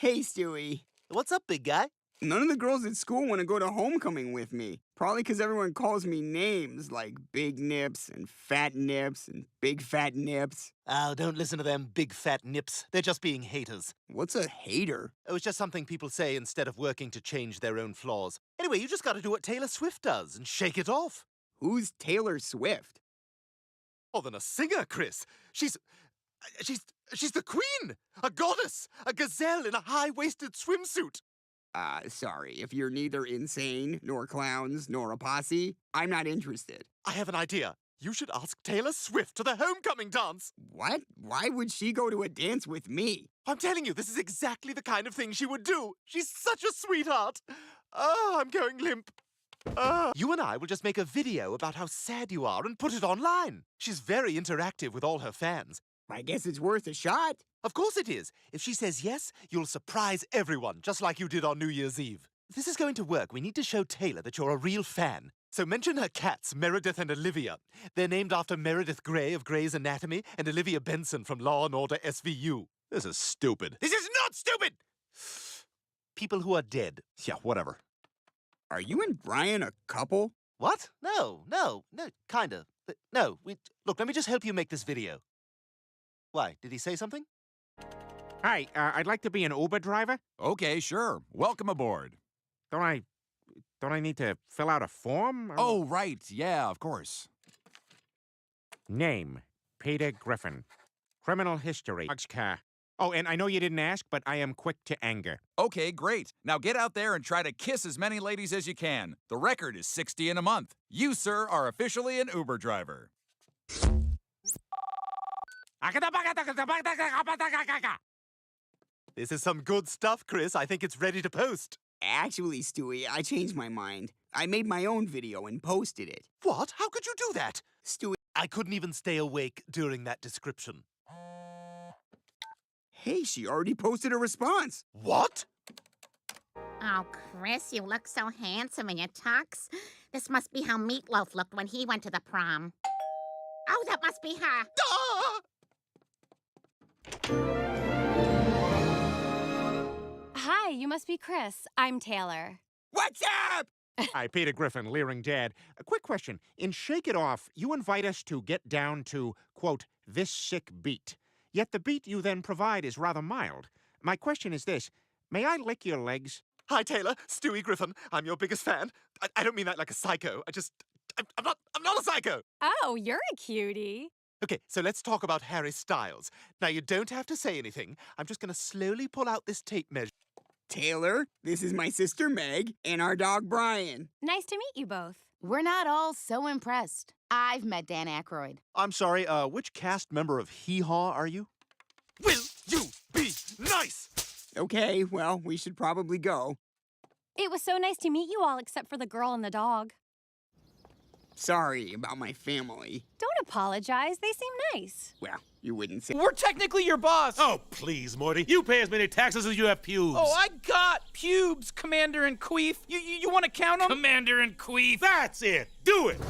Hey, Stewie. What's up, big guy? None of the girls at school want to go to homecoming with me. Probably because everyone calls me names like Big Nips and Fat Nips and Big Fat Nips. Oh, don't listen to them big fat nips. They're just being haters. What's a hater? It was just something people say instead of working to change their own flaws. Anyway, you just gotta do what Taylor Swift does and shake it off. Who's Taylor Swift? More than a singer, Chris. She's the queen! A goddess! A gazelle in a high-waisted swimsuit! Sorry, if you're neither insane, nor clowns, nor a posse, I'm not interested. I have an idea. You should ask Taylor Swift to the homecoming dance. What? Why would she go to a dance with me? I'm telling you, this is exactly the kind of thing she would do. She's such a sweetheart. Oh, I'm going limp. You and I will just make a video about how sad you are and put it online. She's very interactive with all her fans. I guess it's worth a shot. Of course it is. If she says yes, you'll surprise everyone, just like you did on New Year's Eve. If this is going to work, we need to show Taylor that you're a real fan. So mention her cats, Meredith and Olivia. They're named after Meredith Grey of Grey's Anatomy and Olivia Benson from Law & Order SVU. This is stupid. This is not stupid! People who are dead. Yeah, whatever. Are you and Brian a couple? What? No, kinda. No, look, let me just help you make this video. Why, did he say something? Hi, I'd like to be an Uber driver. Okay, sure. Welcome aboard. Don't I need to fill out a form? Oh, right. Yeah, of course. Name, Peter Griffin. Criminal history. Car. Oh, and I know you didn't ask, but I am quick to anger. Okay, great. Now get out there and try to kiss as many ladies as you can. The record is 60 in a month. You, sir, are officially an Uber driver. This is some good stuff, Chris. I think it's ready to post. Actually, Stewie, I changed my mind. I made my own video and posted it. What? How could you do that? Stewie, I couldn't even stay awake during that description. hey, she already posted a response. What? Oh, Chris, you look so handsome in your tux. This must be how Meatloaf looked when he went to the prom. Oh, that must be her. Hi, you must be Chris. I'm Taylor. What's up? Hi, Peter Griffin, leering dad. A quick question. In Shake It Off, you invite us to get down to, quote, this sick beat. Yet the beat you then provide is rather mild. My question is this. May I lick your legs? Hi, Taylor. Stewie Griffin. I'm your biggest fan. I don't mean that like a psycho. I'm not a psycho. Oh, you're a cutie. Okay, so let's talk about Harry Styles. Now, you don't have to say anything. I'm just going to slowly pull out this tape measure. Taylor, this is my sister Meg and our dog Brian. Nice to meet you both. We're not all so impressed. I've met Dan Aykroyd. I'm sorry, which cast member of Hee Haw are you? Will you be nice? Okay, well, we should probably go. It was so nice to meet you all except for the girl and the dog. Sorry about my family. Don't apologize. They seem nice. Well, you wouldn't say. We're technically your boss. Oh, please, Morty. You pay as many taxes as you have pubes. Oh, I got pubes, Commander and Queef. You want to count them? Commander and Queef. That's it. Do it.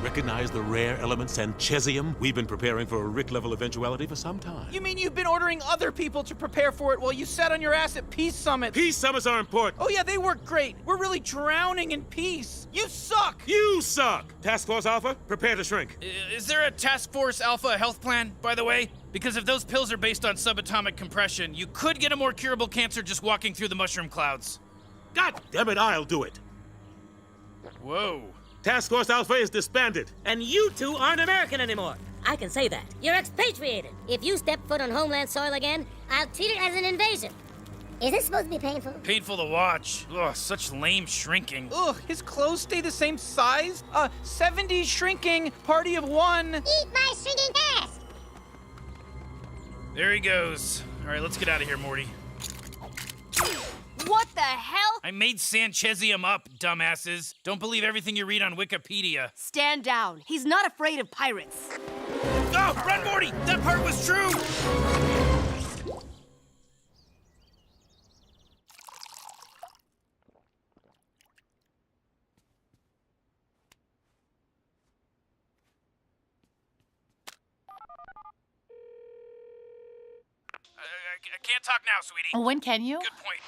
Recognize the rare elements and cesium? We've been preparing for a Rick-level eventuality for some time. You mean you've been ordering other people to prepare for it while you sat on your ass at peace summits? Peace summits are important. Oh, yeah, they work great. We're really drowning in peace. You suck. You suck. Task Force Alpha, prepare to shrink. Is there a Task Force Alpha health plan, by the way? Because if those pills are based on subatomic compression, you could get a more curable cancer just walking through the mushroom clouds. God damn it, I'll do it. Whoa. Task Force Alpha is disbanded. And you two aren't American anymore. I can say that. You're expatriated. If you step foot on homeland soil again, I'll treat it as an invasion. Is this supposed to be painful? Painful to watch. Ugh, such lame shrinking. Ugh, his clothes stay the same size? 70 shrinking, party of one. Eat my shrinking ass! There he goes. All right, let's get out of here, Morty. What the hell? I made Sanchezium up, dumbasses. Don't believe everything you read on Wikipedia. Stand down. He's not afraid of pirates. Oh, run, Morty! That part was true! I can't talk now, sweetie. Oh, when can you? Good point.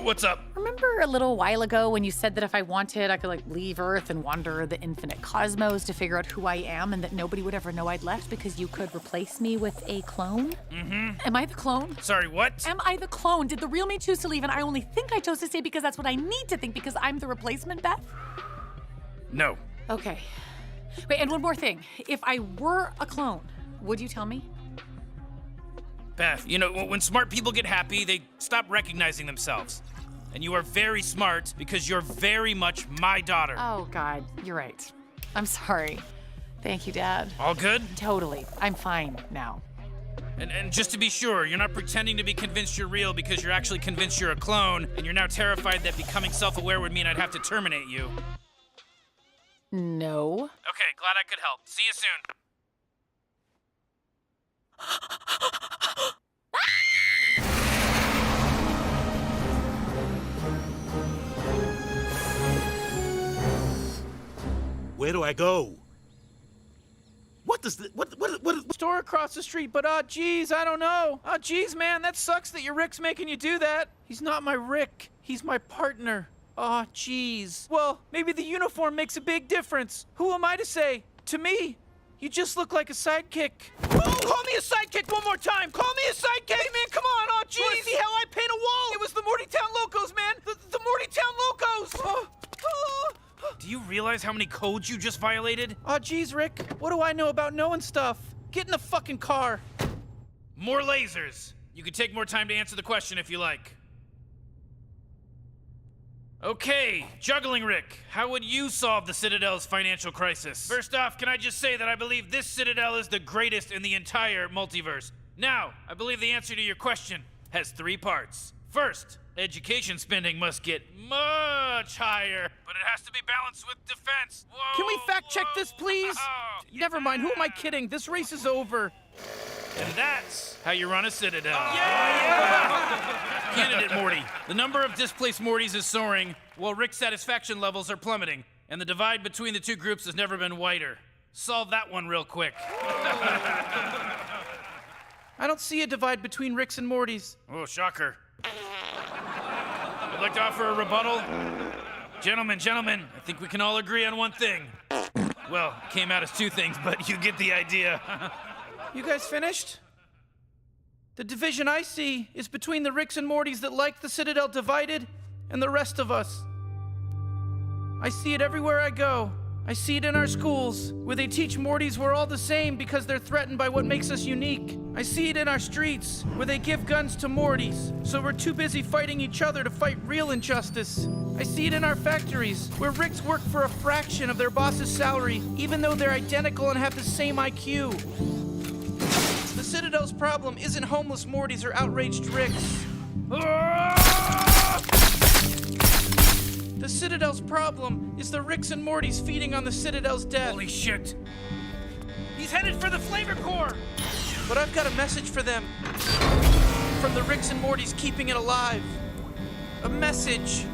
What's up? Remember a little while ago when you said that if I wanted, I could like leave Earth and wander the infinite cosmos to figure out who I am and that nobody would ever know I'd left because you could replace me with a clone? Mm-hmm. Am I the clone? Sorry, what? Am I the clone? Did the real me choose to leave and I only think I chose to stay because that's what I need to think because I'm the replacement, Beth? No. Okay. Wait, and one more thing. If I were a clone, would you tell me? Beth, you know, when smart people get happy, they stop recognizing themselves. And you are very smart because you're very much my daughter. Oh, God, you're right. I'm sorry. Thank you, Dad. All good? Totally. I'm fine now. And just to be sure, you're not pretending to be convinced you're real because you're actually convinced you're a clone, and you're now terrified that becoming self-aware would mean I'd have to terminate you. No. Okay, glad I could help. See you soon. Where do I go? What does the, what? Store across the street, but geez, I don't know. Geez, man, that sucks that your Rick's making you do that. He's not my Rick. He's my partner. Geez. Well, maybe the uniform makes a big difference. Who am I to say? To me, you just look like a sidekick. Oh, call me a sidekick one more time. Call me a sidekick. Hey, man, come on. Geez. Wanna see how I paint a wall? It was the Mortytown Locos, man. The Mortytown Locos. Do you realize how many codes you just violated? Geez, Rick. What do I know about knowing stuff? Get in the fucking car. More lasers. You can take more time to answer the question if you like. Okay, Juggling Rick, how would you solve the Citadel's financial crisis? First off, can I just say that I believe this Citadel is the greatest in the entire multiverse. Now, I believe the answer to your question has 3 parts. First, education spending must get much higher, but it has to be balanced with defense. Whoa, Can we fact check this, please? whoa. Never mind, who am I kidding? This race is over. And that's how you run a Citadel. Candidate Morty, the number of displaced Mortys is soaring, while Rick's satisfaction levels are plummeting, and the divide between the two groups has never been wider. Solve that one real quick. I don't see a divide between Ricks and Mortys. Oh, shocker. I'd like to offer a rebuttal. Gentlemen, I think we can all agree on one thing. Well, it came out as 2 things, but you get the idea. You guys finished? The division I see is between the Ricks and Mortys that like the Citadel divided and the rest of us. I see it everywhere I go. I see it in our schools, where they teach Mortys we're all the same because they're threatened by what makes us unique. I see it in our streets, where they give guns to Mortys, so we're too busy fighting each other to fight real injustice. I see it in our factories, where Ricks work for a fraction of their boss's salary, even though they're identical and have the same IQ. The Citadel's problem isn't homeless Mortys or outraged Ricks. The Citadel's problem is the Ricks and Mortys feeding on the Citadel's death. Holy shit. He's headed for the flavor core. But I've got a message for them. From the Ricks and Mortys keeping it alive. A message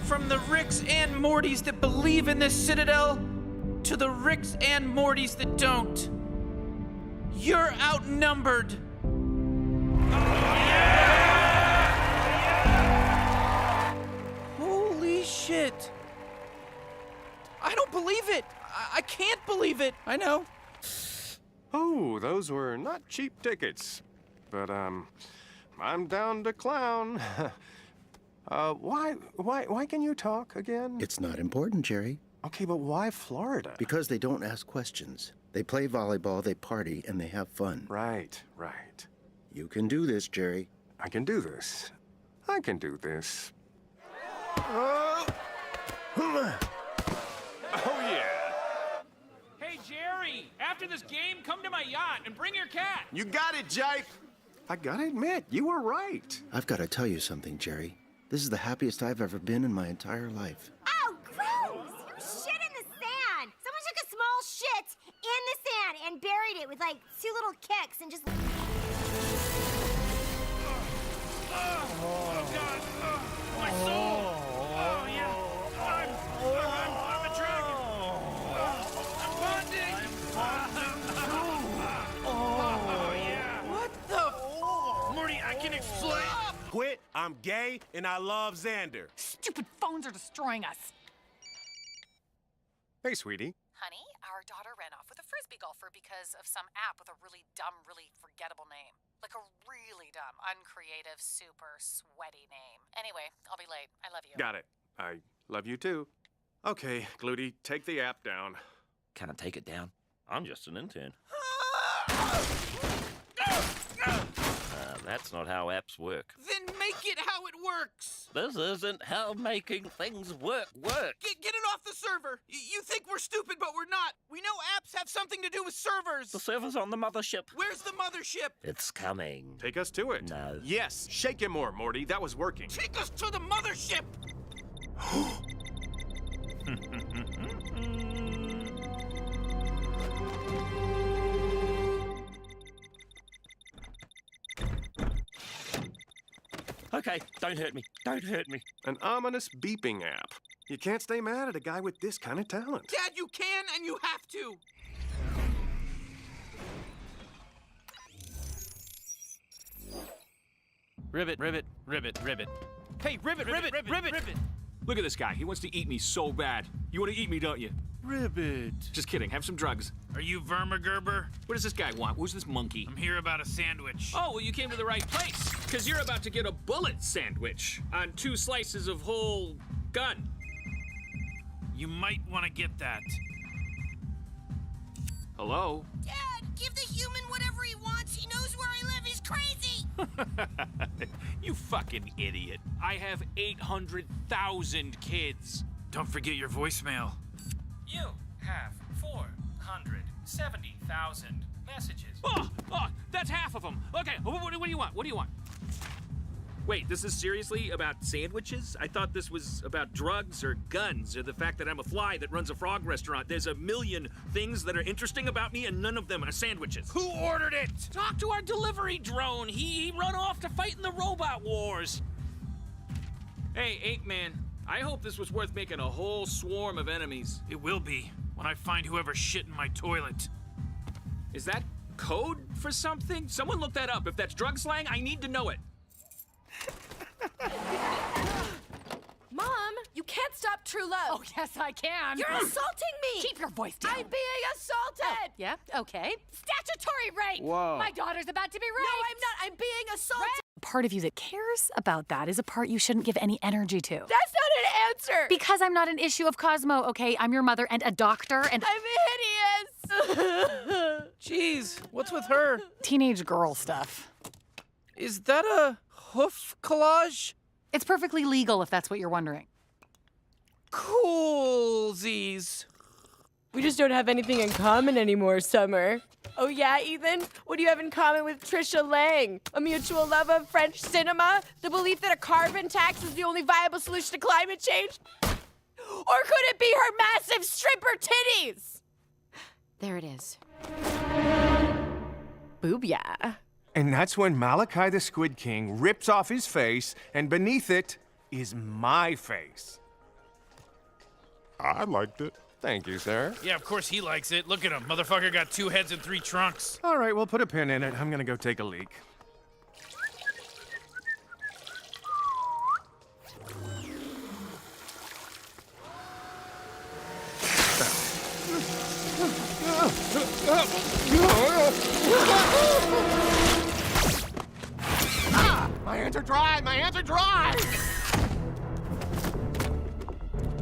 from the Ricks and Mortys that believe in this Citadel to the Ricks and Mortys that don't. You're outnumbered. Holy shit. I don't believe it. I can't believe it. I know. Oh, those were not cheap tickets. But, I'm down to clown. Why can you talk again? It's not important, Jerry. Okay, but why Florida? Because they don't ask questions. They play volleyball, they party, and they have fun. Right. You can do this, Jerry. I can do this. I can do this. Oh, yeah. Hey, Jerry, after this game, come to my yacht and bring your cat. You got it, Jake. I gotta admit, you were right. I've got to tell you something, Jerry. This is the happiest I've ever been in my entire life. Oh, gross! You shit in the sand! Someone took a small shit in the sand and buried it with, like, 2 little kicks and just... Oh, God. My soul. Oh, yeah. I'm a dragon. I'm bonding. Oh, yeah. What the? Morty, me, I can explain. Quit, I'm gay, and I love Xander. Stupid phones are destroying us. Hey, sweetie. Honey, our daughter ran off with a frisbee golfer because of some app with a really dumb, really forgettable name. Like a really dumb, uncreative, super sweaty name. Anyway, I'll be late. I love you. Got it. I love you too. Okay, Gluty, take the app down. Can I take it down? I'm just an intern. That's not how apps work. Then make it how it works. This isn't how making things work. Get it off the server. You think we're stupid, but we're not. We know apps have something to do with servers. The server's on the mothership. Where's the mothership? It's coming. Take us to it. No. Yes, shake it more, Morty. That was working. Take us to the mothership. Okay, don't hurt me. Don't hurt me. An ominous beeping app. You can't stay mad at a guy with this kind of talent. Dad, you can and you have to. Ribbit, ribbit, ribbit, ribbit. Hey, ribbit, ribbit, ribbit. Look at this guy. He wants to eat me so bad. You want to eat me, don't you? Ribbit. Just kidding. Have some drugs. Are you Vermigerber? What does this guy want? Who's this monkey? I'm here about a sandwich. Oh, well, you came to the right place. Because you're about to get a bullet sandwich on 2 slices of whole gun. You might want to get that. Hello? Dad, give the human whatever he wants. He knows where I live. He's crazy. You fucking idiot. I have 800,000 kids. Don't forget your voicemail. You have 470,000 messages. Oh, that's half of them. Okay, what do you want? What do you want? Wait, this is seriously about sandwiches? I thought this was about drugs or guns or the fact that I'm a fly that runs a frog restaurant. There's a million things that are interesting about me and none of them are sandwiches. Who ordered it? Talk to our delivery drone. He run off to fight in the robot wars. Hey, Ape Man, I hope this was worth making a whole swarm of enemies. It will be when I find whoever shit in my toilet. Is that code for something? Someone look that up. If that's drug slang, I need to know it. Mom, you can't stop true love. Oh, yes, I can. You're assaulting me. Keep your voice down. I'm being assaulted. Yeah, okay. Statutory rape. Whoa. My daughter's about to be raped. No, I'm not. I'm being assaulted. Part of you that cares about that is a part you shouldn't give any energy to. That's not an answer. Because I'm not an issue of Cosmo, okay? I'm your mother and a doctor and... I'm hideous. Jeez, what's with her? Teenage girl stuff. Is that a hoof collage? It's perfectly legal if that's what you're wondering. Coolsies. We just don't have anything in common anymore, Summer. Oh yeah, Ethan? What do you have in common with Trisha Lang? A mutual love of French cinema? The belief that a carbon tax is the only viable solution to climate change? Or could it be her massive stripper titties? There it is. Boobia. And that's when Malachi the Squid King rips off his face, and beneath it is my face. I liked it. Thank you, sir. Yeah, of course he likes it. Look at him. Motherfucker got 2 heads and 3 trunks. All right, we'll put a pin in it. I'm gonna go take a leak. My hands are dry! My hands are dry!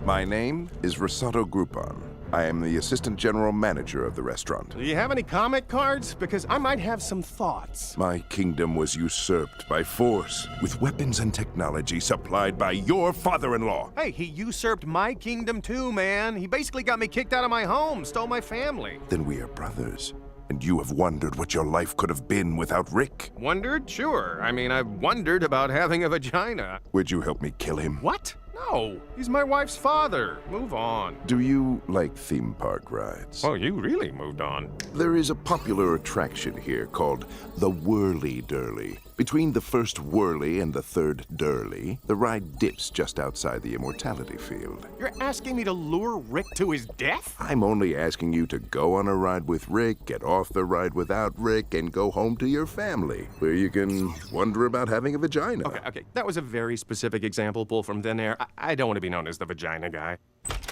My name is Risotto Groupon. I am the assistant general manager of the restaurant. Do you have any comment cards? Because I might have some thoughts. My kingdom was usurped by force, with weapons and technology supplied by your father-in-law. Hey, he usurped my kingdom too, man. He basically got me kicked out of my home, stole my family. Then we are brothers. And you have wondered what your life could have been without Rick. Wondered? Sure. I mean, I've wondered about having a vagina. Would you help me kill him? What? No, he's my wife's father. Move on. Do you like theme park rides? Well, you really moved on. There is a popular attraction here called the Whirly-Durly. Between the first whirly and the third durly, the ride dips just outside the immortality field. You're asking me to lure Rick to his death? I'm only asking you to go on a ride with Rick, get off the ride without Rick, and go home to your family, where you can wonder about having a vagina. Okay. That was a very specific example pulled from thin air. I don't want to be known as the vagina guy.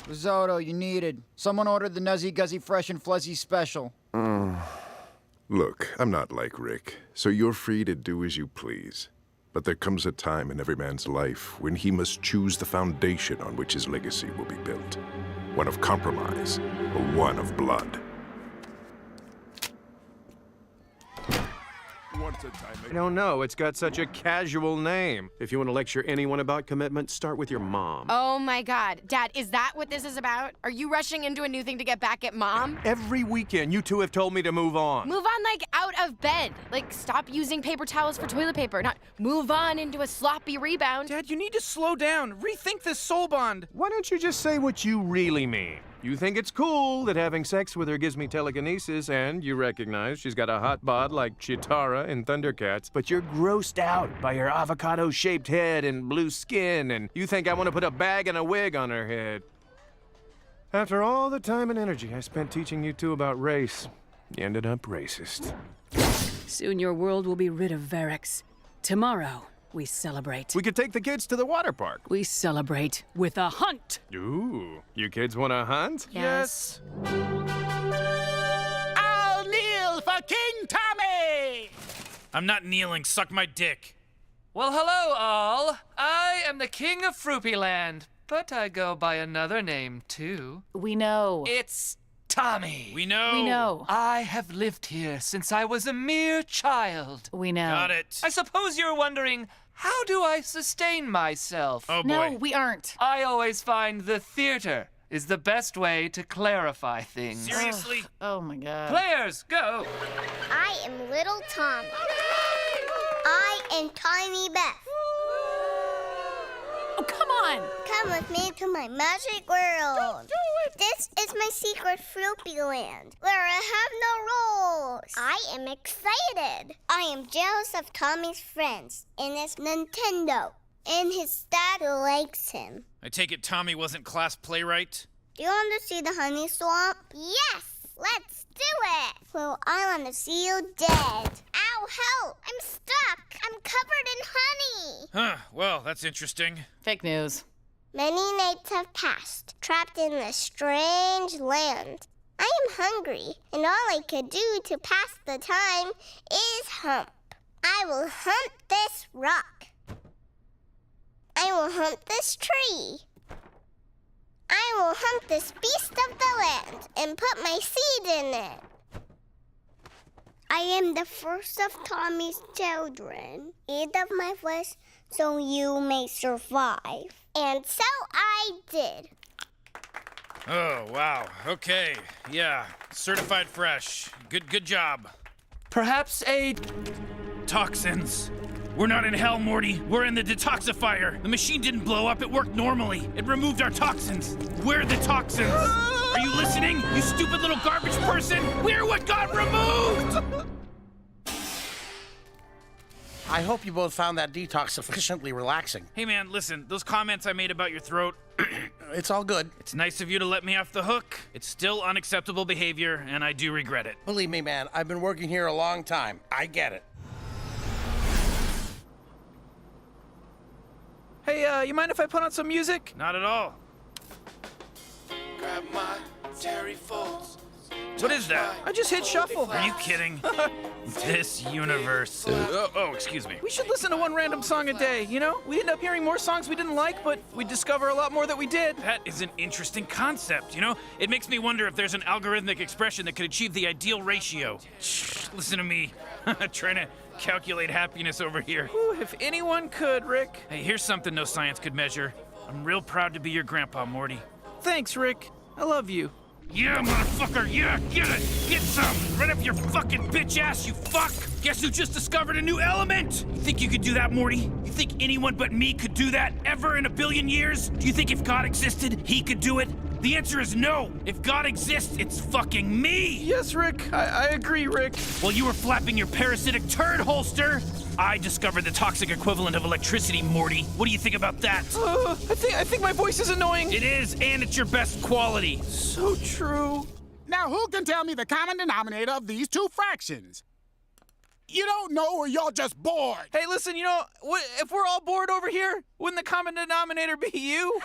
Risotto, you needed. Someone ordered the Nuzzy Guzzy Fresh and Fuzzy Special. Look, I'm not like Rick, so you're free to do as you please. But there comes a time in every man's life when he must choose the foundation on which his legacy will be built. One of compromise, or one of blood. I don't know. It's got such a casual name. If you want to lecture anyone about commitment, start with your mom. Oh my God. Dad, is that what this is about? Are you rushing into a new thing to get back at Mom? Every weekend, you two have told me to move on. Move on, like, out of bed. Like, stop using paper towels for toilet paper, not move on into a sloppy rebound. Dad, you need to slow down. Rethink this soul bond. Why don't you just say what you really mean? You think it's cool that having sex with her gives me telekinesis, and you recognize she's got a hot bod like Chitara in Thundercats, but you're grossed out by her avocado-shaped head and blue skin, and you think I want to put a bag and a wig on her head. After all the time and energy I spent teaching you two about race, you ended up racist. Soon your world will be rid of Varex. Tomorrow, we celebrate. We could take the kids to the water park. We celebrate with a hunt. Ooh, you kids want to hunt? Yes. I'll kneel for King Tommy! I'm not kneeling, suck my dick. Well, hello, all. I am the King of Fruipyland, but I go by another name, too. We know. It's Tommy. We know. We know. I have lived here since I was a mere child. We know. Got it. I suppose you're wondering, how do I sustain myself? Oh, boy. No, we aren't. I always find the theater is the best way to clarify things. Seriously? Oh my God. Players, go! I am little Tommy. I am Tiny Beth. Oh, come on. Come with me to my magic world. Don't do it. This is my secret Fruipyland, where I have no rules. I am excited. I am jealous of Tommy's friends and his Nintendo, and his dad who likes him. I take it Tommy wasn't class playwright? Do you want to see the honey swamp? Yes, let's do it. Well, I want to see you dead. Ow, help! I'm stuck. I'm covered in honey. Huh, well, that's interesting. Fake news. Many nights have passed, trapped in this strange land. I am hungry, and all I could do to pass the time is hump. I will hump this rock. I will hump this tree. I will hunt this beast of the land and put my seed in it. I am the first of Tommy's children. Eat of my flesh so you may survive. And so I did. Oh, wow. Okay. Yeah. Certified fresh. Good job. Perhaps a... Toxins. We're not in hell, Morty. We're in the detoxifier. The machine didn't blow up. It worked normally. It removed our toxins. We're the toxins. Are you listening, you stupid little garbage person? We're what got removed! I hope you both found that detox sufficiently relaxing. Hey, man, listen. Those comments I made about your throat... It's all good. It's nice of you to let me off the hook. It's still unacceptable behavior, and I do regret it. Believe me, man, I've been working here a long time. I get it. Hey, you mind if I put on some music? Not at all. Grab my Terry Folds. What is that? I just hit shuffle. Are you kidding? This universe. Excuse me. We should listen to one random song a day, you know? We end up hearing more songs we didn't like, but we discover a lot more that we did. That is an interesting concept, you know? It makes me wonder if there's an algorithmic expression that could achieve the ideal ratio. Shh, listen to me. Trying to calculate happiness over here. Ooh, if anyone could, Rick. Hey, here's something no science could measure. I'm real proud to be your grandpa, Morty. Thanks, Rick. I love you. Yeah, motherfucker, yeah, get it! Get some! Right up your fucking bitch ass, you fuck! Guess who just discovered a new element? You think you could do that, Morty? You think anyone but me could do that ever in a billion years? Do you think if God existed, he could do it? The answer is no! If God exists, it's fucking me! Yes, Rick, I agree, Rick. While you were flapping your parasitic turd holster, I discovered the toxic equivalent of electricity, Morty. What do you think about that? I think my voice is annoying. It is, and it's your best quality. So true. Now, who can tell me the common denominator of these two fractions? You don't know, or you're just bored. Hey, listen, you know, if we're all bored over here, wouldn't the common denominator be you?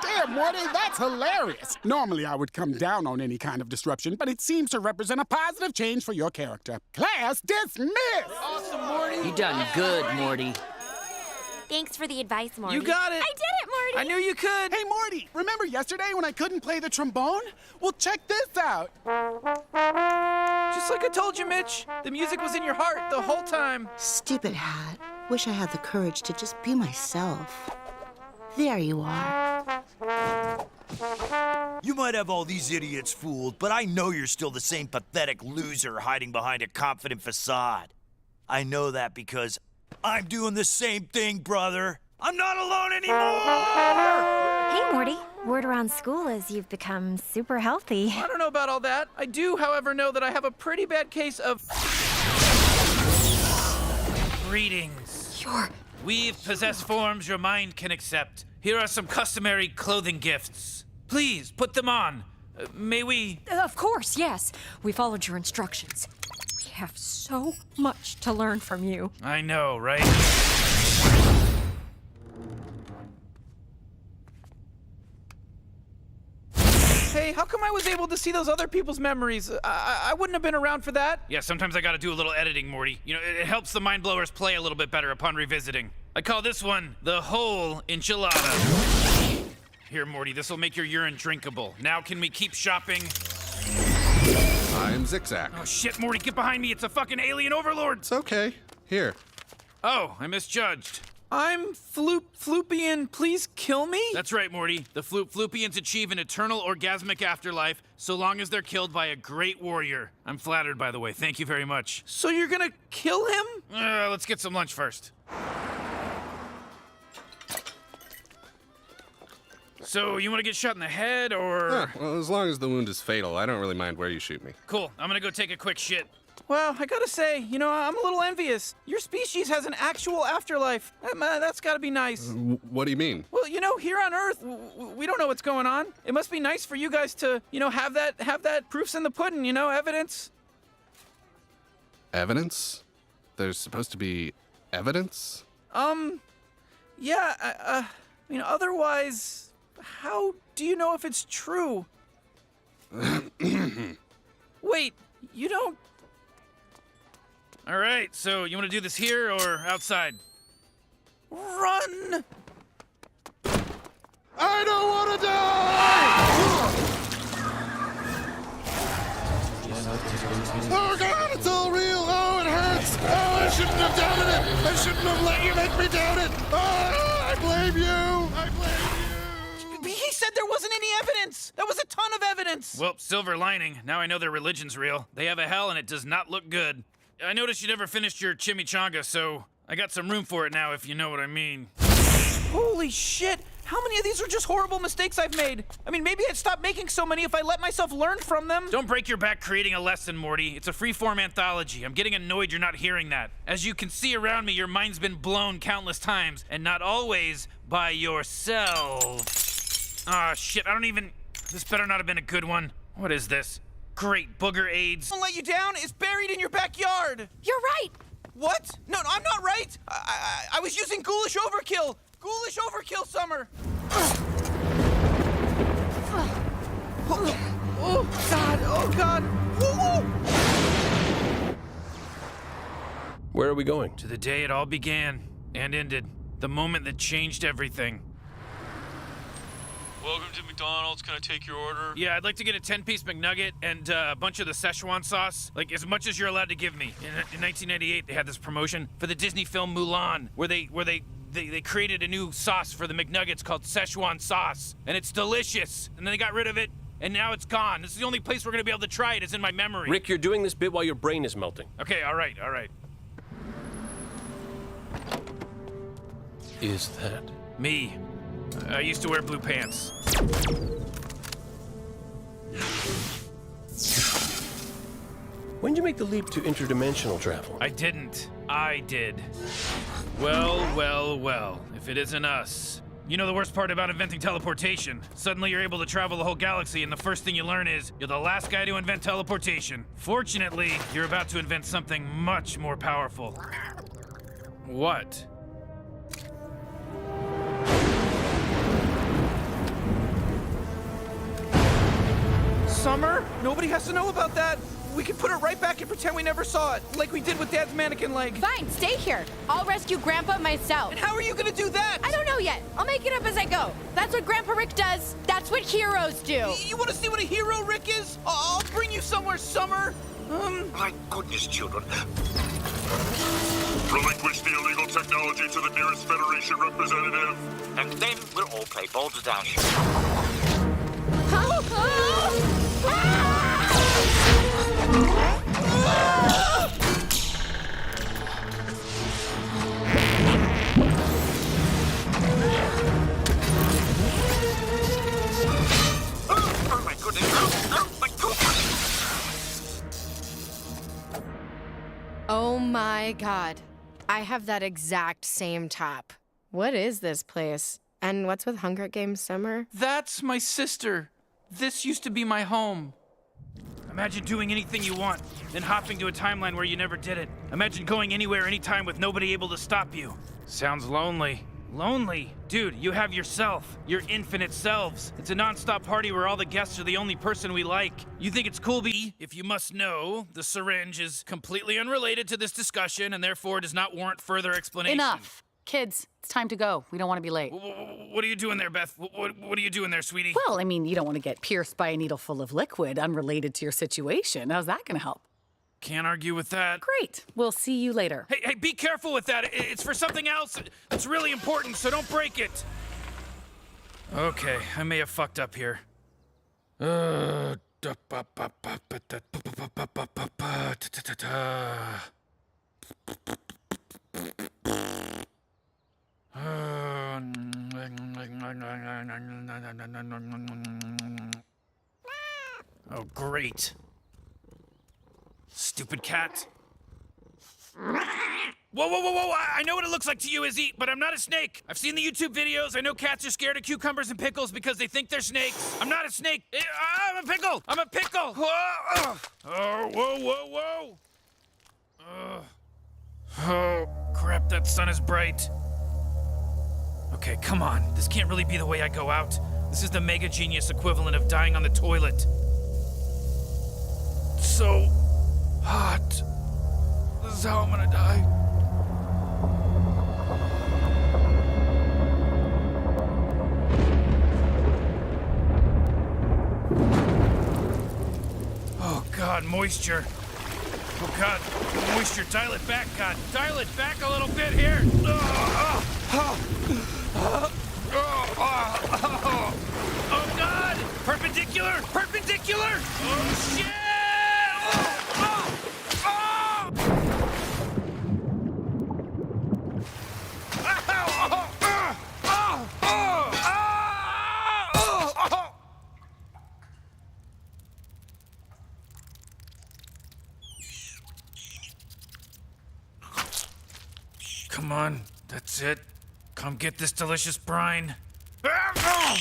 Damn, Morty, that's hilarious. Normally, I would come down on any kind of disruption, but it seems to represent a positive change for your character. Class dismissed! Awesome, Morty. You done good, Morty. Thanks for the advice, Morty. You got it. I did it, Morty. I knew you could. Hey, Morty, remember yesterday when I couldn't play the trombone? Well, check this out. Just like I told you, Mitch. The music was in your heart the whole time. Stupid hat. Wish I had the courage to just be myself. There you are. You might have all these idiots fooled, but I know you're still the same pathetic loser hiding behind a confident facade. I know that because I'm doing the same thing, brother. I'm not alone anymore! Hey, Morty. Word around school is you've become super healthy. I don't know about all that. I do, however, know that I have a pretty bad case of... Greetings. We've possessed forms your mind can accept. Here are some customary clothing gifts. Please, put them on. May we... Of course, yes. We followed your instructions. We have so much to learn from you. I know, right? Hey, how come I was able to see those other people's memories? I wouldn't have been around for that. Yeah, sometimes I gotta do a little editing, Morty. You know, it helps the mind blowers play a little bit better upon revisiting. I call this one the whole enchilada. Here, Morty, this will make your urine drinkable. Now can we keep shopping? I'm Zigzag. Oh shit, Morty, get behind me. It's a fucking alien overlord. It's okay. Here. Oh, I misjudged. I'm Floopian. Please kill me? That's right, Morty. The Floopians achieve an eternal orgasmic afterlife so long as they're killed by a great warrior. I'm flattered, by the way. Thank you very much. So you're gonna kill him? Let's get some lunch first. So, you want to get shot in the head, or...? Yeah, well, as long as the wound is fatal, I don't really mind where you shoot me. Cool. I'm gonna go take a quick shit. Well, I gotta say, you know, I'm a little envious. Your species has an actual afterlife. That's gotta be nice. What do you mean? Well, you know, here on Earth, we don't know what's going on. It must be nice for you guys to, you know, have that proofs in the pudding, you know, evidence. Evidence? There's supposed to be evidence? Yeah, I mean, otherwise, how do you know if it's true? Wait, you don't... All right, so you want to do this here or outside? Run! I don't want to die! Oh God, it's all real! Oh, it hurts! Oh, I shouldn't have doubted it! I shouldn't have let you make me doubt it! Oh, I blame you! I blame you! He said there wasn't any evidence! That was a ton of evidence! Well, silver lining. Now I know their religion's real. They have a hell and it does not look good. I noticed you never finished your chimichanga, so I got some room for it now, if you know what I mean. Holy shit! How many of these are just horrible mistakes I've made? I mean, maybe I'd stop making so many if I let myself learn from them. Don't break your back creating a lesson, Morty. It's a free-form anthology. I'm getting annoyed you're not hearing that. As you can see around me, your mind's been blown countless times, and not always by yourself. Ah, shit, I don't even... This better not have been a good one. What is this? Great booger AIDS. Don't let you down. It's buried in your backyard. You're right. What? No, I'm not right. I was using ghoulish overkill. Ghoulish overkill, Summer. Oh, God. Oh, God. Woo-woo. Where are we going? To the day it all began and ended. The moment that changed everything. Welcome to McDonald's. Can I take your order? Yeah, I'd like to get a 10-piece McNugget and a bunch of the Szechuan sauce. Like, as much as you're allowed to give me. In 1998, they had this promotion for the Disney film Mulan, where they created a new sauce for the McNuggets called Szechuan sauce. And it's delicious. And then they got rid of it. and now it's gone. This is the only place we're gonna be able to try it is in my memory. Rick, you're doing this bit while your brain is melting. Okay, all right, all right. Is that? Me. I used to wear blue pants. When'd you make the leap to interdimensional travel? I didn't. I did. Well, well, well. If it isn't us. You know the worst part about inventing teleportation? Suddenly you're able to travel the whole galaxy, and the first thing you learn is you're the last guy to invent teleportation. Fortunately, you're about to invent something much more powerful. What? Summer? Nobody has to know about that. We can put it right back and pretend we never saw it, like we did with Dad's mannequin leg. Fine, stay here. I'll rescue Grandpa myself. And how are you gonna do that? I don't know yet. I'll make it up as I go. That's what Grandpa Rick does. That's what heroes do. You wanna see what a hero Rick is? I'll bring you somewhere, Summer. My goodness, children. Relinquish the illegal technology to the nearest Federation representative. And then we'll all play balderdash. Oh my goodness. My Oh my god. I have that exact same top. What is this place? And what's with Hunger Games Summer? That's my sister. This used to be my home. Imagine doing anything you want, then hopping to a timeline where you never did it. Imagine going anywhere, anytime with nobody able to stop you. Sounds lonely. Lonely? Dude, you have yourself. Your infinite selves. It's a non-stop party where all the guests are the only person we like. You think it's cool, B? If you must know, the syringe is completely unrelated to this discussion and therefore does not warrant further explanation. Enough. Kids, it's time to go. We don't want to be late. What are you doing there, Beth? What are you doing there, sweetie? Well, I mean, you don't want to get pierced by a needle full of liquid unrelated to your situation. How's that going to help? Can't argue with that. Great. We'll see you later. Hey, be careful with that. It's for something else. It's really important, so don't break it. Okay, I may have fucked up here. Oh, great. Stupid cat. Whoa, whoa, whoa, whoa! I know what it looks like to you, Izzy, but I'm not a snake. I've seen the YouTube videos. I know cats are scared of cucumbers and pickles because they think they're snakes. I'm not a snake. I'm a pickle. I'm a pickle. Whoa! Oh, whoa, whoa, whoa! Oh, crap! That sun is bright. Okay, come on. This can't really be the way I go out. This is the mega genius equivalent of dying on the toilet. So hot. This is how I'm gonna die. Oh God, moisture. Oh God, moisture, dial it back, God. Dial it back a little bit here. Oh God, perpendicular, perpendicular. Oh shit. Come on, that's it. Come get this delicious brine. Come on!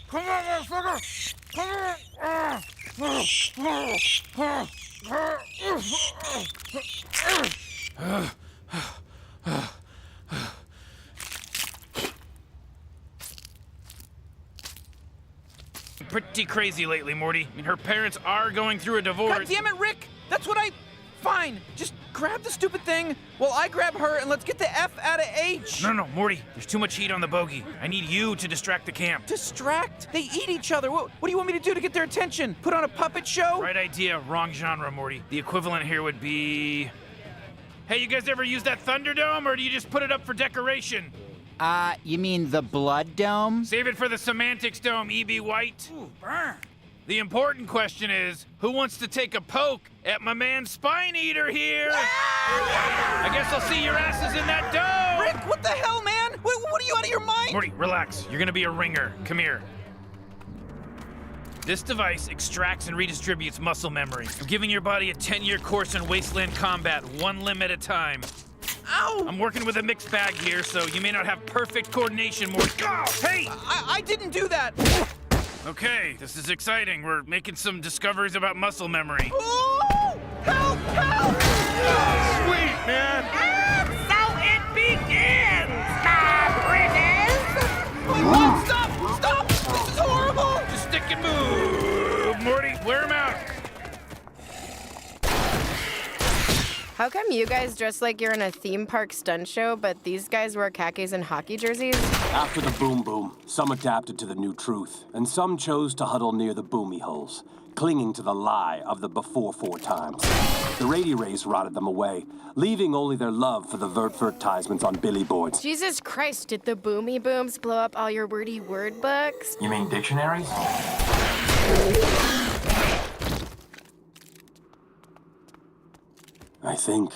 Come on, motherfucker! Come on! Pretty crazy lately, Morty. I mean, her parents are going through a divorce. God damn it, Rick! That's what Fine, just grab the stupid thing while I grab her and let's get the F out of H. No, Morty, there's too much heat on the bogey. I need you to distract the camp. Distract? They eat each other. What do you want me to do to get their attention? Put on a puppet show? Right idea, wrong genre, Morty. The equivalent here would be... Hey, you guys ever use that Thunderdome, or do you just put it up for decoration? You mean the Blood Dome? Save it for the Semantics Dome, E.B. White. Ooh, burn. The important question is, who wants to take a poke at my man Spine Eater here? I guess I'll see your asses in that dome! Rick, what the hell, man? What are you, out of your mind? Morty, relax. You're gonna be a ringer. Come here. This device extracts and redistributes muscle memory. I'm giving your body a 10-year course in wasteland combat, one limb at a time. Ow! I'm working with a mixed bag here, so you may not have perfect coordination, Morty. Oh, hey! I didn't do that! Okay, this is exciting. We're making some discoveries about muscle memory. Ooh! Help! Help! Sweet, man! And so it begins, my pretties! Oh, stop! Stop! This is horrible! Just stick and move! Morty, wear him out! How come you guys dress like you're in a theme park stunt show, but these guys wear khakis and hockey jerseys? After the boom boom, some adapted to the new truth, and some chose to huddle near the boomy holes, clinging to the lie of the before 4 times. The radio rays rotted them away, leaving only their love for the advertisements on billy boards. Jesus Christ, did the boomy booms blow up all your wordy word books? You mean dictionaries? I think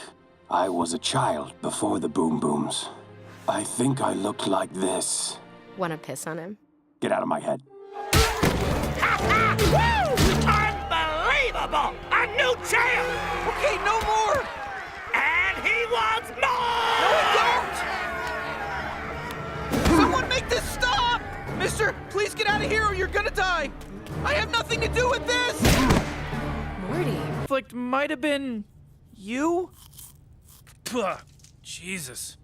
I was a child before the boom booms. I think I looked like this. Wanna piss on him? Get out of my head. Woo! Unbelievable! A new champ! Okay, no more! And he wants more! No, I don't! Someone make this stop! Mister, please get out of here or you're gonna die! I have nothing to do with this! Morty. Conflict might have been... you? Puh, Jesus.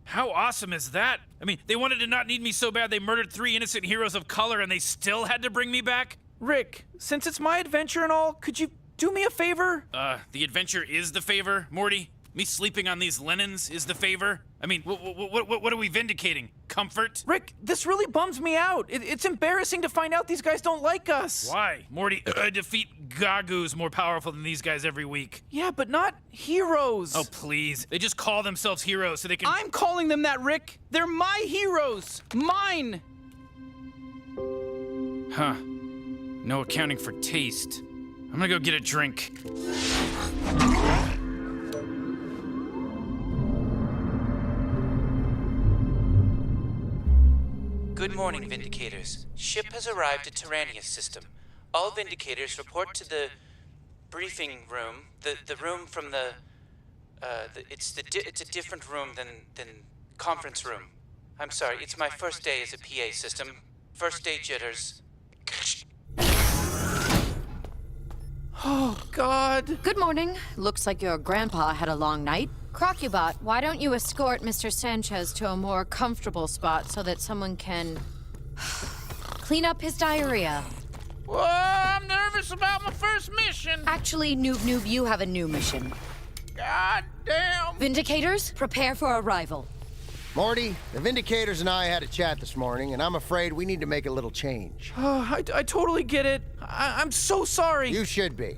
How awesome is that? I mean, they wanted to not need me so bad they murdered 3 innocent heroes of color and they still had to bring me back? Rick, since it's my adventure and all, could you do me a favor? The adventure is the favor, Morty? Me sleeping on these linens is the favor? I mean, what are we vindicating? Comfort? Rick, this really bums me out. It's embarrassing to find out these guys don't like us. Why? Morty, I defeat Gagus more powerful than these guys every week. Yeah, but not heroes. Oh, please. They just call themselves heroes so they can... I'm calling them that, Rick. They're my heroes. Mine. Huh. No accounting for taste. I'm gonna go get a drink. Good morning, Vindicators. Ship has arrived at Tyrannia's system. All Vindicators report to the briefing room. The room from it's a different room than conference room. I'm sorry, it's my first day as a PA system. First day jitters. Oh, God. Good morning. Looks like your grandpa had a long night. Crocubot, why don't you escort Mr. Sanchez to a more comfortable spot so that someone can clean up his diarrhea? Whoa, I'm nervous about my first mission. Actually, Noob, you have a new mission. God damn. Vindicators, prepare for arrival. Morty, the Vindicators and I had a chat this morning, and I'm afraid we need to make a little change. Oh, I totally get it. I'm so sorry. You should be.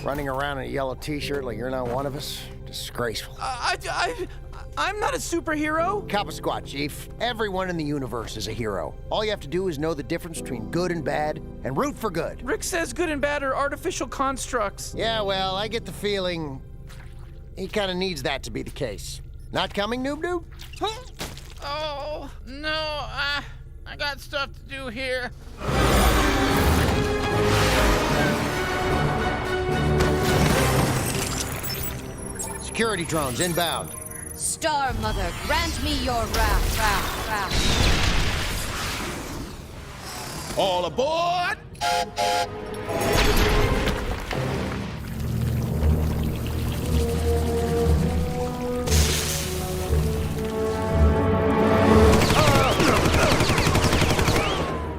Running around in a yellow t-shirt like you're not one of us. Disgraceful. I'm not a superhero. Kappa Squad, Chief. Everyone in the universe is a hero. All you have to do is know the difference between good and bad, and root for good. Rick says good and bad are artificial constructs. Yeah, well, I get the feeling he kind of needs that to be the case. Not coming, Noob? Oh, no, I got stuff to do here. Security drones inbound. Star Mother, grant me your wrath. All aboard!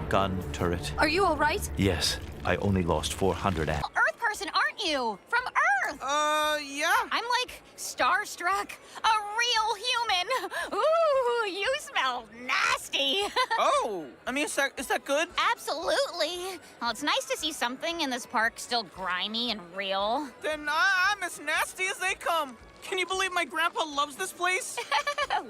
Gun turret. Are you all right? Yes, I only lost 400 ammo. Earth person, aren't you? From Earth! Yeah. I'm like starstruck. A real human. Ooh, you smell nasty. Oh, I mean, is that good? Absolutely. Well, it's nice to see something in this park still grimy and real. Then I'm as nasty as they come. Can you believe my grandpa loves this place?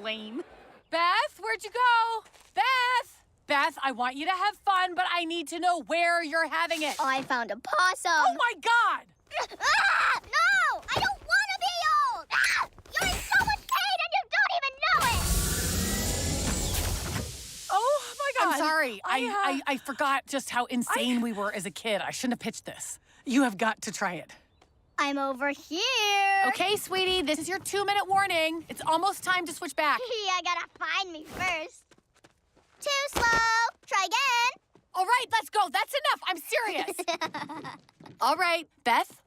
Lame. Beth, where'd you go? Beth! Beth, I want you to have fun, but I need to know where you're having it. I found a possum. Oh my God! Ah! No! I don't want to be old! Ah! You're in so much pain and you don't even know it! Oh my God. I'm sorry. I forgot just how insane we were as a kid. I shouldn't have pitched this. You have got to try it. I'm over here. Okay, sweetie, this is your 2-minute warning. It's almost time to switch back. I gotta find me first. Too slow. Try again. All right, let's go. That's enough. I'm serious. All right, Beth.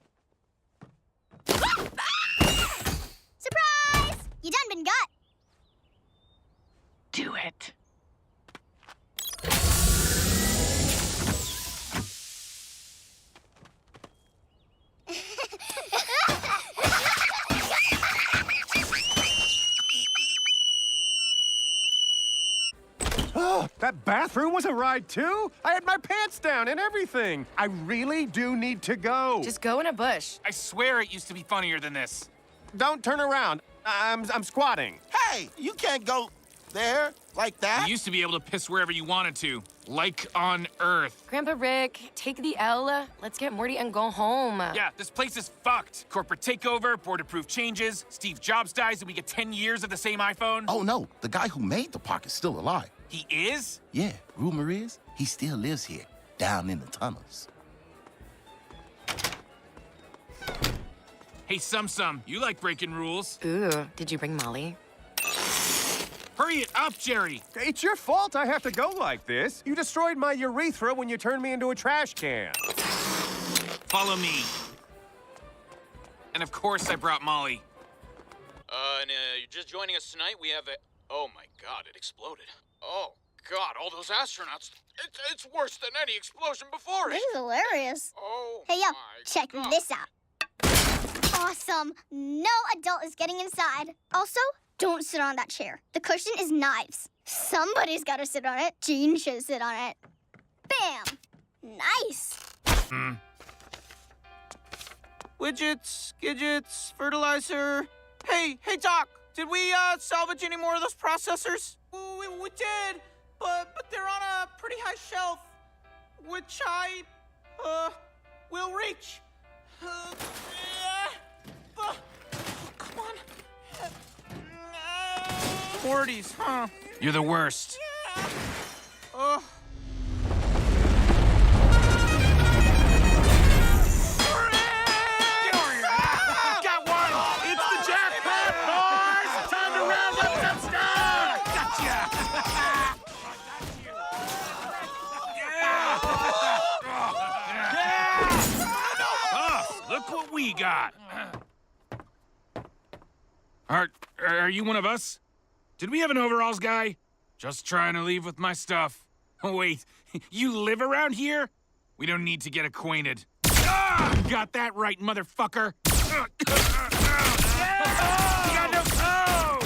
Surprise! You done been got. Do it. Oh, that bathroom was a ride, too? I had my pants down and everything. I really do need to go. Just go in a bush. I swear it used to be funnier than this. Don't turn around. I'm squatting. Hey, you can't go there like that. You used to be able to piss wherever you wanted to, like on Earth. Grandpa Rick, take the L. Let's get Morty and go home. Yeah, this place is fucked. Corporate takeover, board-approved changes, Steve Jobs dies and we get 10 years of the same iPhone. Oh, no. The guy who made the park is still alive. He is? Yeah, rumor is he still lives here, down in the tunnels. Hey, Sum, you like breaking rules. Ooh, did you bring Molly? Hurry it up, Jerry. It's your fault I have to go like this. You destroyed my urethra when you turned me into a trash can. Follow me. And of course I brought Molly. You're just joining us tonight? We have a... Oh my God, it exploded. Oh God, all those astronauts. It's worse than any explosion before it. This is hilarious. Oh, hey, yo, check this out. Awesome. No adult is getting inside. Also, don't sit on that chair. The cushion is knives. Somebody's got to sit on it. Jean should sit on it. Bam. Nice. Widgets, Gidgets, fertilizer. Hey, Doc, did we salvage any more of those processors? We did, but they're on a pretty high shelf, which I will reach. Come on. Morty's, huh? You're the worst. Got one! It's the jackpot, boys! Time to round up some stuff! Oh, look what we got. Are you one of us? Did we have an overalls guy? Just trying to leave with my stuff. Oh, wait, you live around here? We don't need to get acquainted. Ah! Got that right, motherfucker. You got no toes!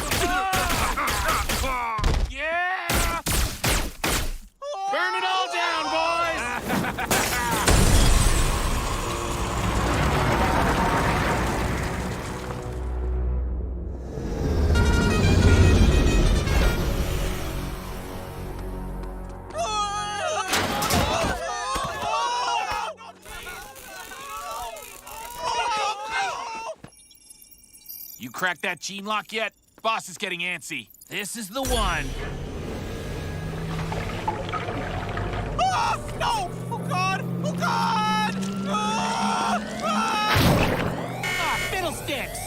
Yeah! Burn it all down, boys! You cracked that gene lock yet? Boss is getting antsy. This is the one. Oh, no! Oh, God! Oh, God! Fiddlesticks!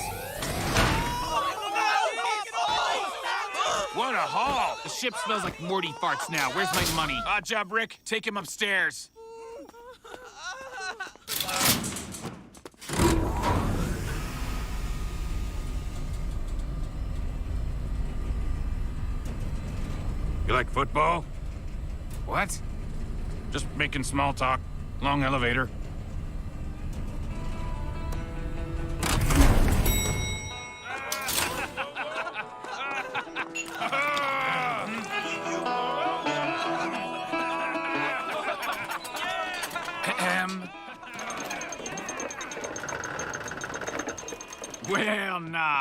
What a haul! The ship smells like Morty farts now. Where's my money? Odd job, Rick. Take him upstairs. You like football? What? Just making small talk. Long elevator. Well, now.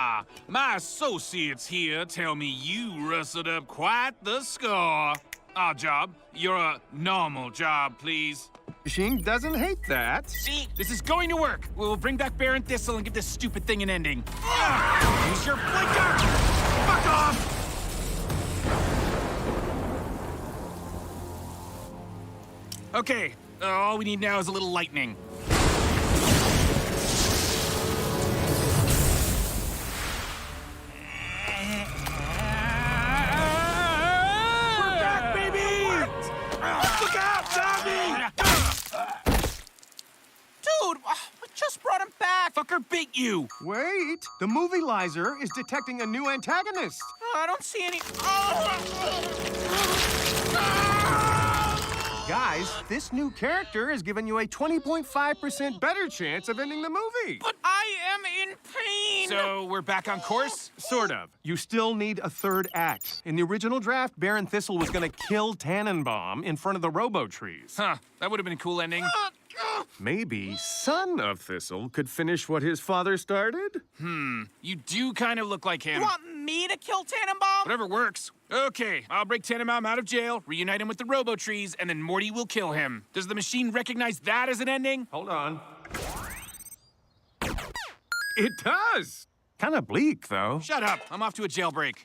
My associates here tell me you rustled up quite the score. Odd job. You're a normal job, please. Machine doesn't hate that. See, this is going to work. We'll bring back Baron Thistle and give this stupid thing an ending. Use your blinker! Fuck off! Okay, all we need now is a little lightning. Dude, we just brought him back. Fucker bit you. Wait, the movie Lizer is detecting a new antagonist. I don't see any. Guys, this new character is giving you a 20.5% better chance of ending the movie. But I am in pain. So we're back on course? Sort of. You still need a third act. In the original draft, Baron Thistle was gonna kill Tannenbaum in front of the robo-trees. Huh, that would have been a cool ending. Maybe Son of Thistle could finish what his father started? You do kind of look like him. You want me to kill Tannenbaum? Whatever works. Okay, I'll break Tannenbaum out of jail, reunite him with the robo-trees, and then Morty will kill him. Does the machine recognize that as an ending? Hold on. It does! Kinda bleak, though. Shut up. I'm off to a jailbreak.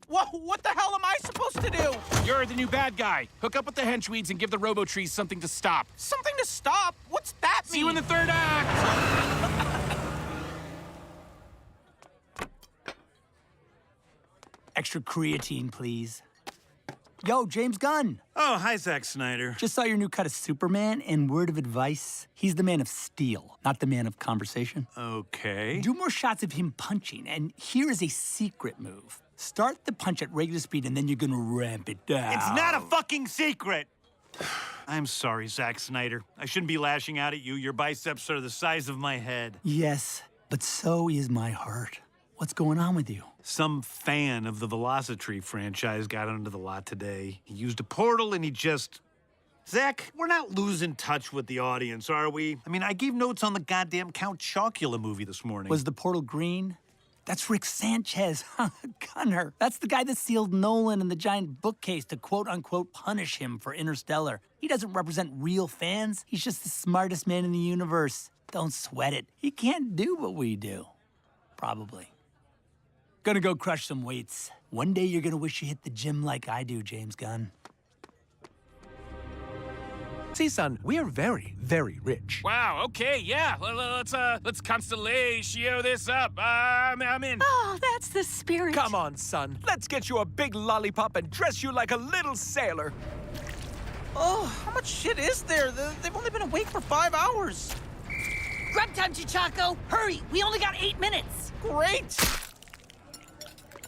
What the hell am I supposed to do? You're the new bad guy. Hook up with the henchweeds and give the robo-trees something to stop. Something to stop? What's that mean? See you in the third act! Extra creatine, please. Yo, James Gunn. Oh, hi, Zack Snyder. Just saw your new cut of Superman, and word of advice, he's the man of steel, not the man of conversation. Okay. Do more shots of him punching, and here is a secret move. Start the punch at regular speed, and then you're gonna ramp it down. It's not a fucking secret! I'm sorry, Zack Snyder. I shouldn't be lashing out at you. Your biceps are the size of my head. Yes, but so is my heart. What's going on with you? Some fan of the Velocitree franchise got onto the lot today. He used a portal and he just... Zach, we're not losing touch with the audience, are we? I mean, I gave notes on the goddamn Count Chocula movie this morning. Was the portal green? That's Rick Sanchez, Gunner. That's the guy that sealed Nolan in the giant bookcase to quote-unquote punish him for Interstellar. He doesn't represent real fans. He's just the smartest man in the universe. Don't sweat it. He can't do what we do. Probably. Gonna go crush some weights. One day you're gonna wish you hit the gym like I do, James Gunn. See, son, we're very, very rich. Wow, okay, yeah. Let's constellatio this up. I'm in. Oh, that's the spirit. Come on, son. Let's get you a big lollipop and dress you like a little sailor. Oh, how much shit is there? They've only been awake for 5 hours. Grub time, Chichaco. Hurry, we only got 8 minutes. Great.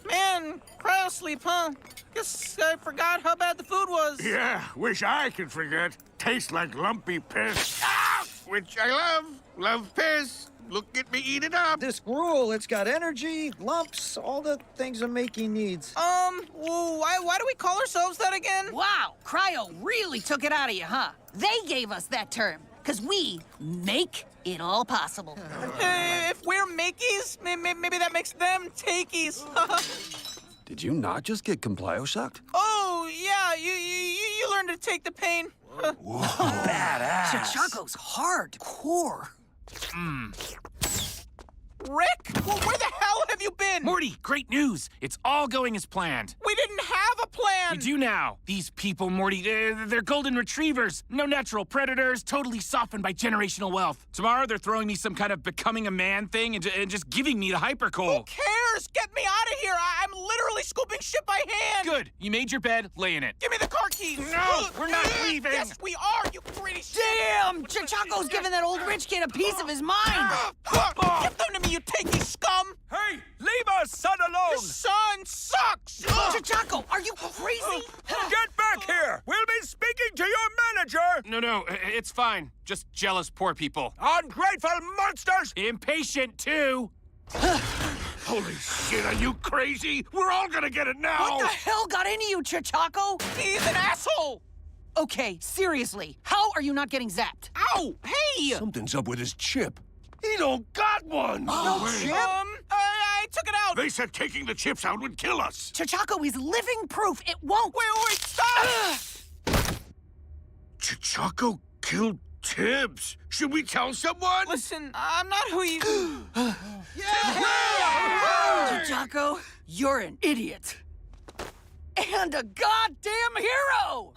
Man, cryo sleep, huh? Guess I forgot how bad the food was. Yeah, wish I could forget. Tastes like lumpy piss. Ah! Which I love. Love piss. Look at me eat it up. This gruel, it's got energy, lumps, all the things a makey needs. Why do we call ourselves that again? Wow, cryo really took it out of you, huh? They gave us that term, because we make it all possible. If we're makeys, maybe that makes them takeys. Did you not just get Compilation? Oh, yeah, you learned to take the pain. Whoa. Badass. Chichaco's hardcore. Rick, well, where the hell have you been? Morty, great news. It's all going as planned. We didn't have a plan. We do now. These people, Morty, they're golden retrievers. No natural predators, totally softened by generational wealth. Tomorrow, they're throwing me some kind of becoming a man thing and just giving me the hypercoal. Who cares? Get me out of here. I'm literally scooping shit by hand. Good. You made your bed. Lay in it. Give me the car keys. No, we're not leaving. Yes, we are, you greedy shit. Damn! Chichaco's giving that old rich kid a piece of his mind. Give them to me, you takey scum. Hey, leave our son alone. Your son sucks. Chichaco, are you crazy? Get back here. We'll be speaking to your manager. No, it's fine. Just jealous poor people. Ungrateful monsters. Impatient, too. Holy shit, are you crazy? We're all gonna get it now. What the hell got into you, Chichaco? He's an asshole. Okay, seriously, how are you not getting zapped? Ow, hey! Something's up with his chip. He don't got one. No chip? I they took it out! They said taking the chips out would kill us. Chachaco is living proof it won't. Wait, stop! Chachaco killed Tibbs. Should we tell someone? Listen, I'm not who you... Chachaco, you're an idiot. And a goddamn hero!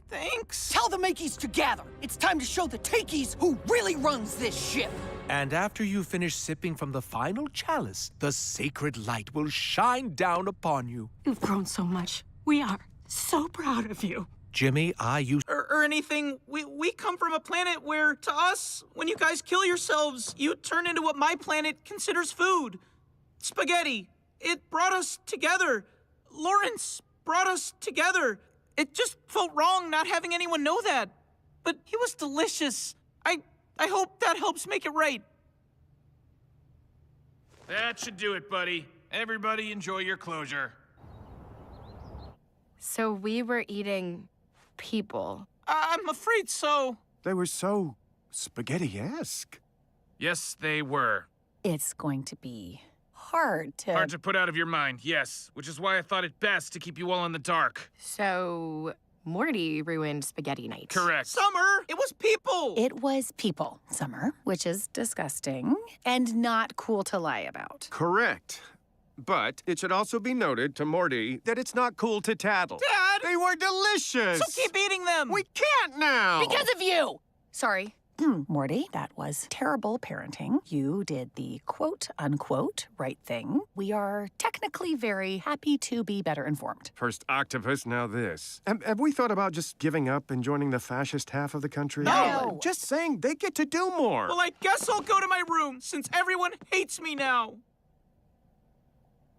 Thanks. Tell the Makeys to gather. It's time to show the Takeys who really runs this ship. And after you finish sipping from the final chalice, the sacred light will shine down upon you. You've grown so much. We are so proud of you. Jimmy, I used... Or anything. We come from a planet where, to us, when you guys kill yourselves, you turn into what my planet considers food. Spaghetti. It brought us together. Lawrence brought us together. It just felt wrong not having anyone know that. But he was delicious. I hope that helps make it right. That should do it, buddy. Everybody enjoy your closure. So we were eating people. I'm afraid so. They were so spaghetti-esque. Yes, they were. It's going to be hard to... Hard to put out of your mind, yes. Which is why I thought it best to keep you all in the dark. So Morty ruined Spaghetti Night. Correct. Summer, it was people. It was people, Summer, which is disgusting and not cool to lie about. Correct. But it should also be noted to Morty that it's not cool to tattle. Dad! They were delicious! So keep eating them! We can't now! Because of you! Sorry. Morty, that was terrible parenting. You did the quote-unquote right thing. We are technically very happy to be better informed. First octopus, now this. Have we thought about just giving up and joining the fascist half of the country? No! Just saying, they get to do more! Well, I guess I'll go to my room, since everyone hates me now.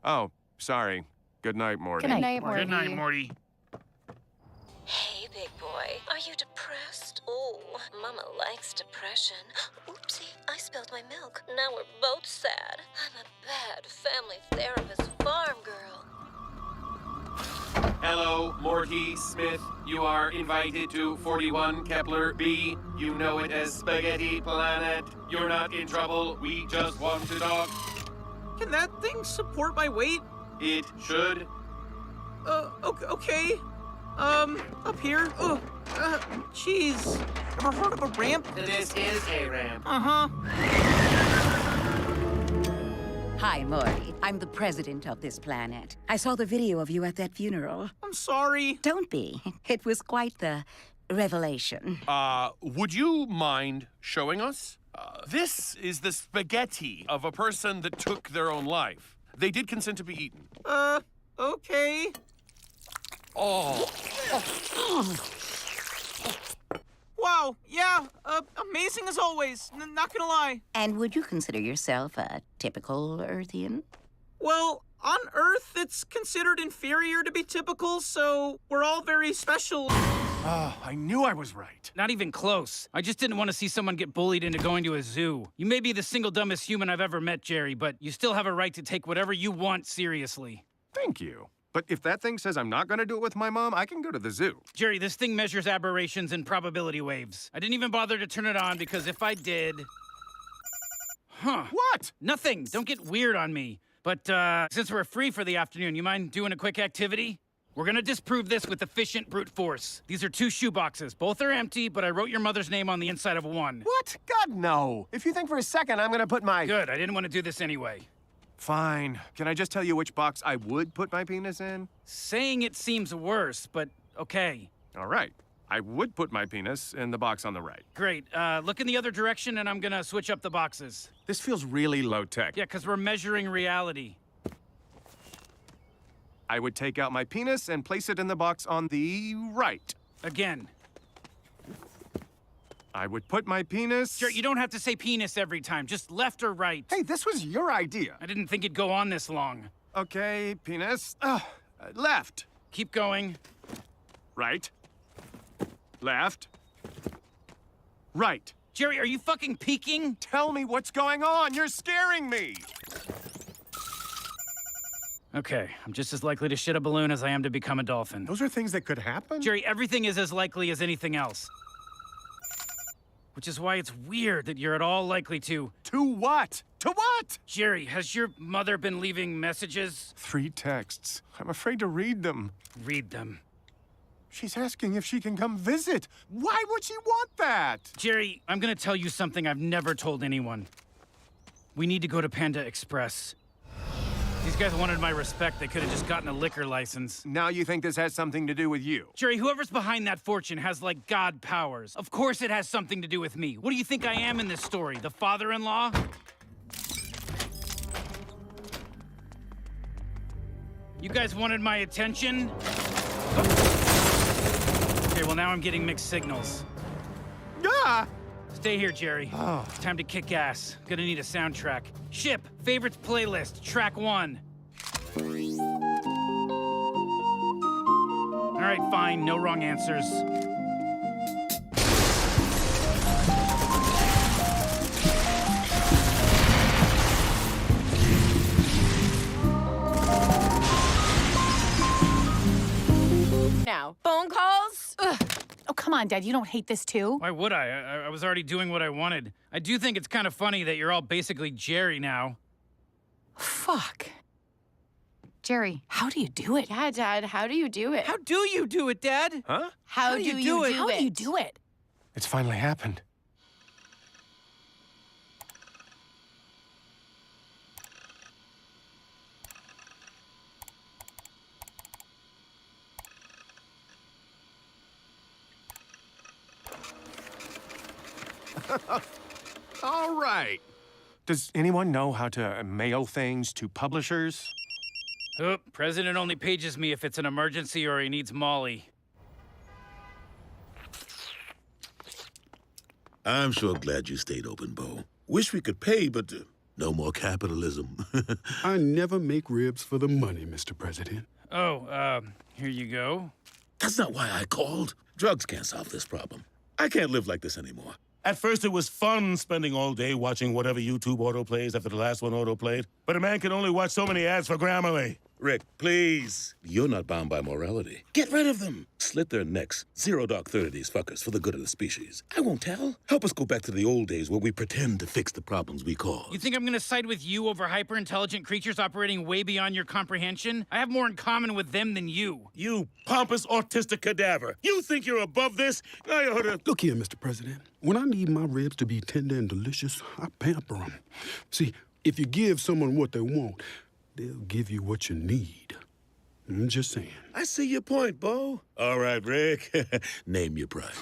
Oh, sorry. Good night, Morty. Good night, Morty. Good night, Morty. Hey, big boy. Are you depressed? Oh, Mama likes depression. Oopsie, I spilled my milk. Now we're both sad. I'm a bad family therapist farm girl. Hello, Morty Smith. You are invited to 41 Kepler B. You know it as Spaghetti Planet. You're not in trouble. We just want to talk. Can that thing support my weight? It should. Okay. Up here? Jeez. Ever heard of a ramp? This is a ramp. Uh-huh. Hi, Morty. I'm the president of this planet. I saw the video of you at that funeral. I'm sorry. Don't be. It was quite the revelation. Would you mind showing us? This is the spaghetti of a person that took their own life. They did consent to be eaten. Okay. Oh. Wow, yeah, amazing as always, not gonna lie. And would you consider yourself a typical Earthian? Well, on Earth, it's considered inferior to be typical, so we're all very special. Oh, I knew I was right. Not even close. I just didn't want to see someone get bullied into going to a zoo. You may be the single dumbest human I've ever met, Jerry, but you still have a right to take whatever you want seriously. Thank you. But if that thing says I'm not going to do it with my mom, I can go to the zoo. Jerry, this thing measures aberrations and probability waves. I didn't even bother to turn it on because if I did... Huh. What? Nothing. Don't get weird on me. But since we're free for the afternoon, you mind doing a quick activity? We're gonna disprove this with efficient brute force. These are 2 shoe boxes. Both are empty, but I wrote your mother's name on the inside of one. What? God, no. If you think for a second I'm going to put my... Good. I didn't want to do this anyway. Fine. Can I just tell you which box I would put my penis in? Saying it seems worse, but okay. All right. I would put my penis in the box on the right. Great. Look in the other direction, and I'm gonna switch up the boxes. This feels really low-tech. Yeah, because we're measuring reality. I would take out my penis and place it in the box on the right. Again. I would put my penis... Sure, you don't have to say penis every time. Just left or right. Hey, this was your idea. I didn't think it'd go on this long. Okay, penis. Left. Keep going. Right. Left. Right. Jerry, are you fucking peeking? Tell me what's going on. You're scaring me. Okay, I'm just as likely to shit a balloon as I am to become a dolphin. Those are things that could happen? Jerry, everything is as likely as anything else. Which is why it's weird that you're at all likely to... To what? To what? Jerry, has your mother been leaving messages? 3 texts. I'm afraid to read them. Read them. She's asking if she can come visit. Why would she want that? Jerry, I'm gonna tell you something I've never told anyone. We need to go to Panda Express. These guys wanted my respect. They could have just gotten a liquor license. Now you think this has something to do with you? Jerry, whoever's behind that fortune has, like, god powers. Of course it has something to do with me. What do you think I am in this story? The father-in-law? You guys wanted my attention? Okay, well, now I'm getting mixed signals. Ah! Stay here, Jerry. It's time to kick ass. Gonna need a soundtrack. Ship, favorites playlist, track 1. All right, fine, no wrong answers. Now, phone calls? Ugh. Oh, come on, Dad. You don't hate this too? Why would I? I was already doing what I wanted. I do think it's kind of funny that you're all basically Jerry now. Fuck. Jerry, how do you do it? Yeah, Dad, how do you do it? How do you do it, Dad? Huh? How do you do it? How do you do it? It's finally happened. All right. Does anyone know how to mail things to publishers? Oh, President only pages me if it's an emergency or he needs Molly. I'm sure glad you stayed open, Bo. Wish we could pay, but no more capitalism. I never make ribs for the money, Mr. President. Oh, here you go. That's not why I called. Drugs can't solve this problem. I can't live like this anymore. At first, it was fun spending all day watching whatever YouTube autoplays after the last one autoplayed. But a man can only watch so many ads for Grammarly. Rick, please. You're not bound by morality. Get rid of them. Slit their necks. Zero dark 30 these fuckers for the good of the species. I won't tell. Help us go back to the old days where we pretend to fix the problems we cause. You think I'm gonna side with you over hyper-intelligent creatures operating way beyond your comprehension? I have more in common with them than you. You pompous autistic cadaver. You think you're above this? I ought to... Look here, Mr. President. When I need my ribs to be tender and delicious, I pamper them. See, if you give someone what they want, they'll give you what you need. I'm just saying. I see your point, Bo. All right, Rick. Name your price.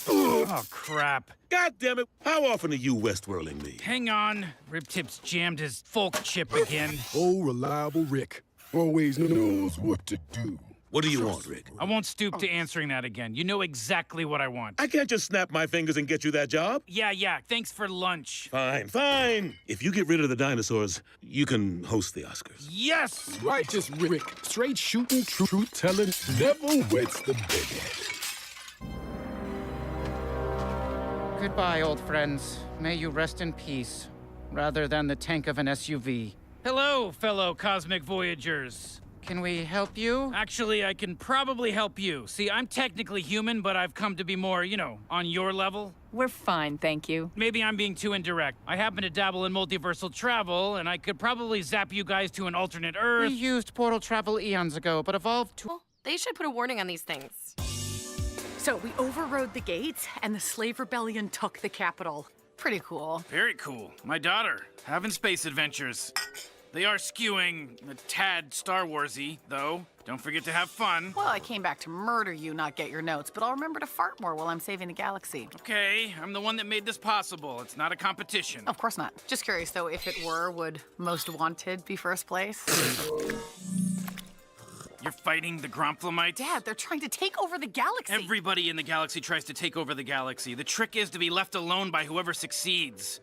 Oh, crap. God damn it. How often are you Westworlding me? Hang on. Rib Tip's jammed his folk chip again. Oh, reliable Rick. Always knows what to do. What do you want, Rick? I won't stoop to answering that again. You know exactly what I want. I can't just snap my fingers and get you that job. Yeah. Thanks for lunch. Fine. If you get rid of the dinosaurs, you can host the Oscars. Yes! Righteous Rick. Straight shooting, truth-telling, never wets the bedhead. Goodbye, old friends. May you rest in peace, rather than the tank of an SUV. Hello, fellow cosmic voyagers. Can we help you? Actually, I can probably help you. See, I'm technically human, but I've come to be more, on your level. We're fine, thank you. Maybe I'm being too indirect. I happen to dabble in multiversal travel, and I could probably zap you guys to an alternate Earth. We used portal travel eons ago, but evolved to... Well, they should put a warning on these things. So we overrode the gates, and the slave rebellion took the capital. Pretty cool. Very cool. My daughter, having space adventures. They are skewing a tad Star Wars-y, though. Don't forget to have fun. Well, I came back to murder you, not get your notes, but I'll remember to fart more while I'm saving the galaxy. Okay, I'm the one that made this possible. It's not a competition. Of course not. Just curious, though, if it were, would Most Wanted be first place? You're fighting the Gromphlamite? Dad, they're trying to take over the galaxy. Everybody in the galaxy tries to take over the galaxy. The trick is to be left alone by whoever succeeds.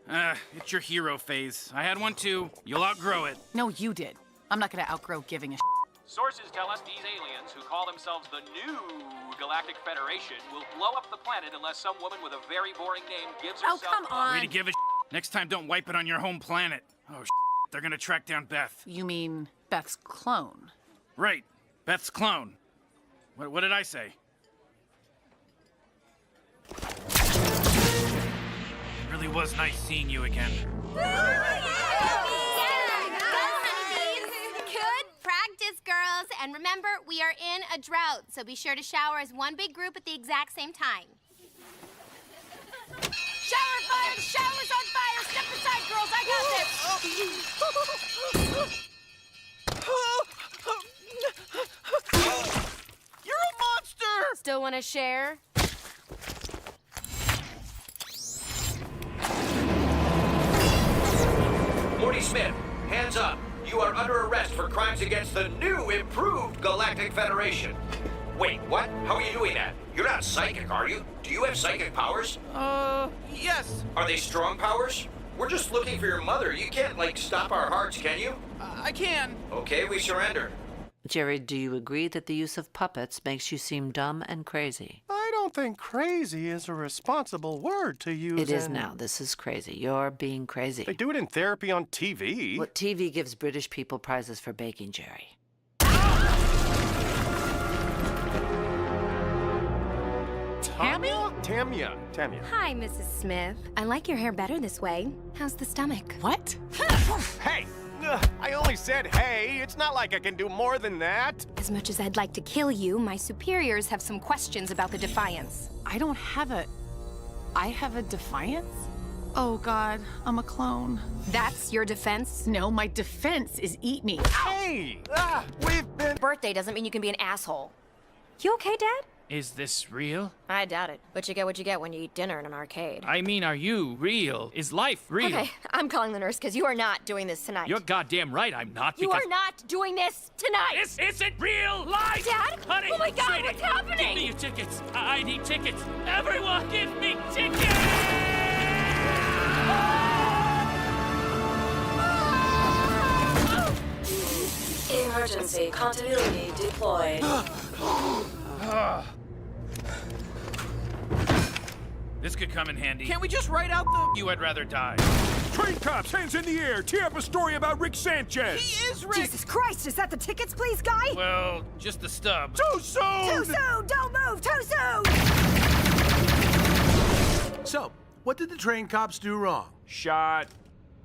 It's your hero phase. I had one too. You'll outgrow it. No, you did. I'm not gonna outgrow giving a Sources tell us these aliens, who call themselves the New Galactic Federation, will blow up the planet unless some woman with a very boring name gives herself... Oh, come on. Way to give a Next time, don't wipe it on your home planet. Oh, they're gonna track down Beth. You mean Beth's clone? Right. Beth's clone. What did I say? It really was nice seeing you again. And remember, we are in a drought, so be sure to shower as one big group at the exact same time. Shower fire! Shower's on fire! Step aside, girls! I got this! You're a monster! Still want to share? Morty Smith, hands up. You are under arrest for crimes against the new, improved Galactic Federation. Wait, what? How are you doing that? You're not psychic, are you? Do you have psychic powers? Yes. Are they strong powers? We're just looking for your mother. You can't, like, stop our hearts, can you? I can. Okay, we surrender. Jerry, do you agree that the use of puppets makes you seem dumb and crazy? I don't think crazy is a responsible word to use. It is now. This is crazy. You're being crazy. They do it in therapy on TV. What TV gives British people prizes for baking, Jerry? Tamia. Hi, Mrs. Smith. I like your hair better this way. How's the stomach? What? Hey! I only said hey. It's not like I can do more than that. As much as I'd like to kill you, my superiors have some questions about the Defiance. I don't have a... I have a Defiance? Oh, God, I'm a clone. That's your defense? No, my defense is eat me. Hey! We've been... Birthday doesn't mean you can be an asshole. You okay, Dad? Is this real? I doubt it. But you get what you get when you eat dinner in an arcade. I mean, are you real? Is life real? Okay, I'm calling the nurse because you are not doing this tonight. You're goddamn right I'm not, You because... are not doing this tonight! This isn't real life! Dad? Honey, Oh my God, sweetie, what's happening? Give me your tickets. I need tickets. Everyone, give me tickets! Emergency continuity deployed. This could come in handy. Can't we just write out the... You had rather die. Train cops, hands in the air. Tee up a story about Rick Sanchez. He is Rick! Jesus Christ, is that the tickets, please, guy? Well, just the stub. Too soon! Too soon! Don't move! Too soon! So, what did the train cops do wrong? Shot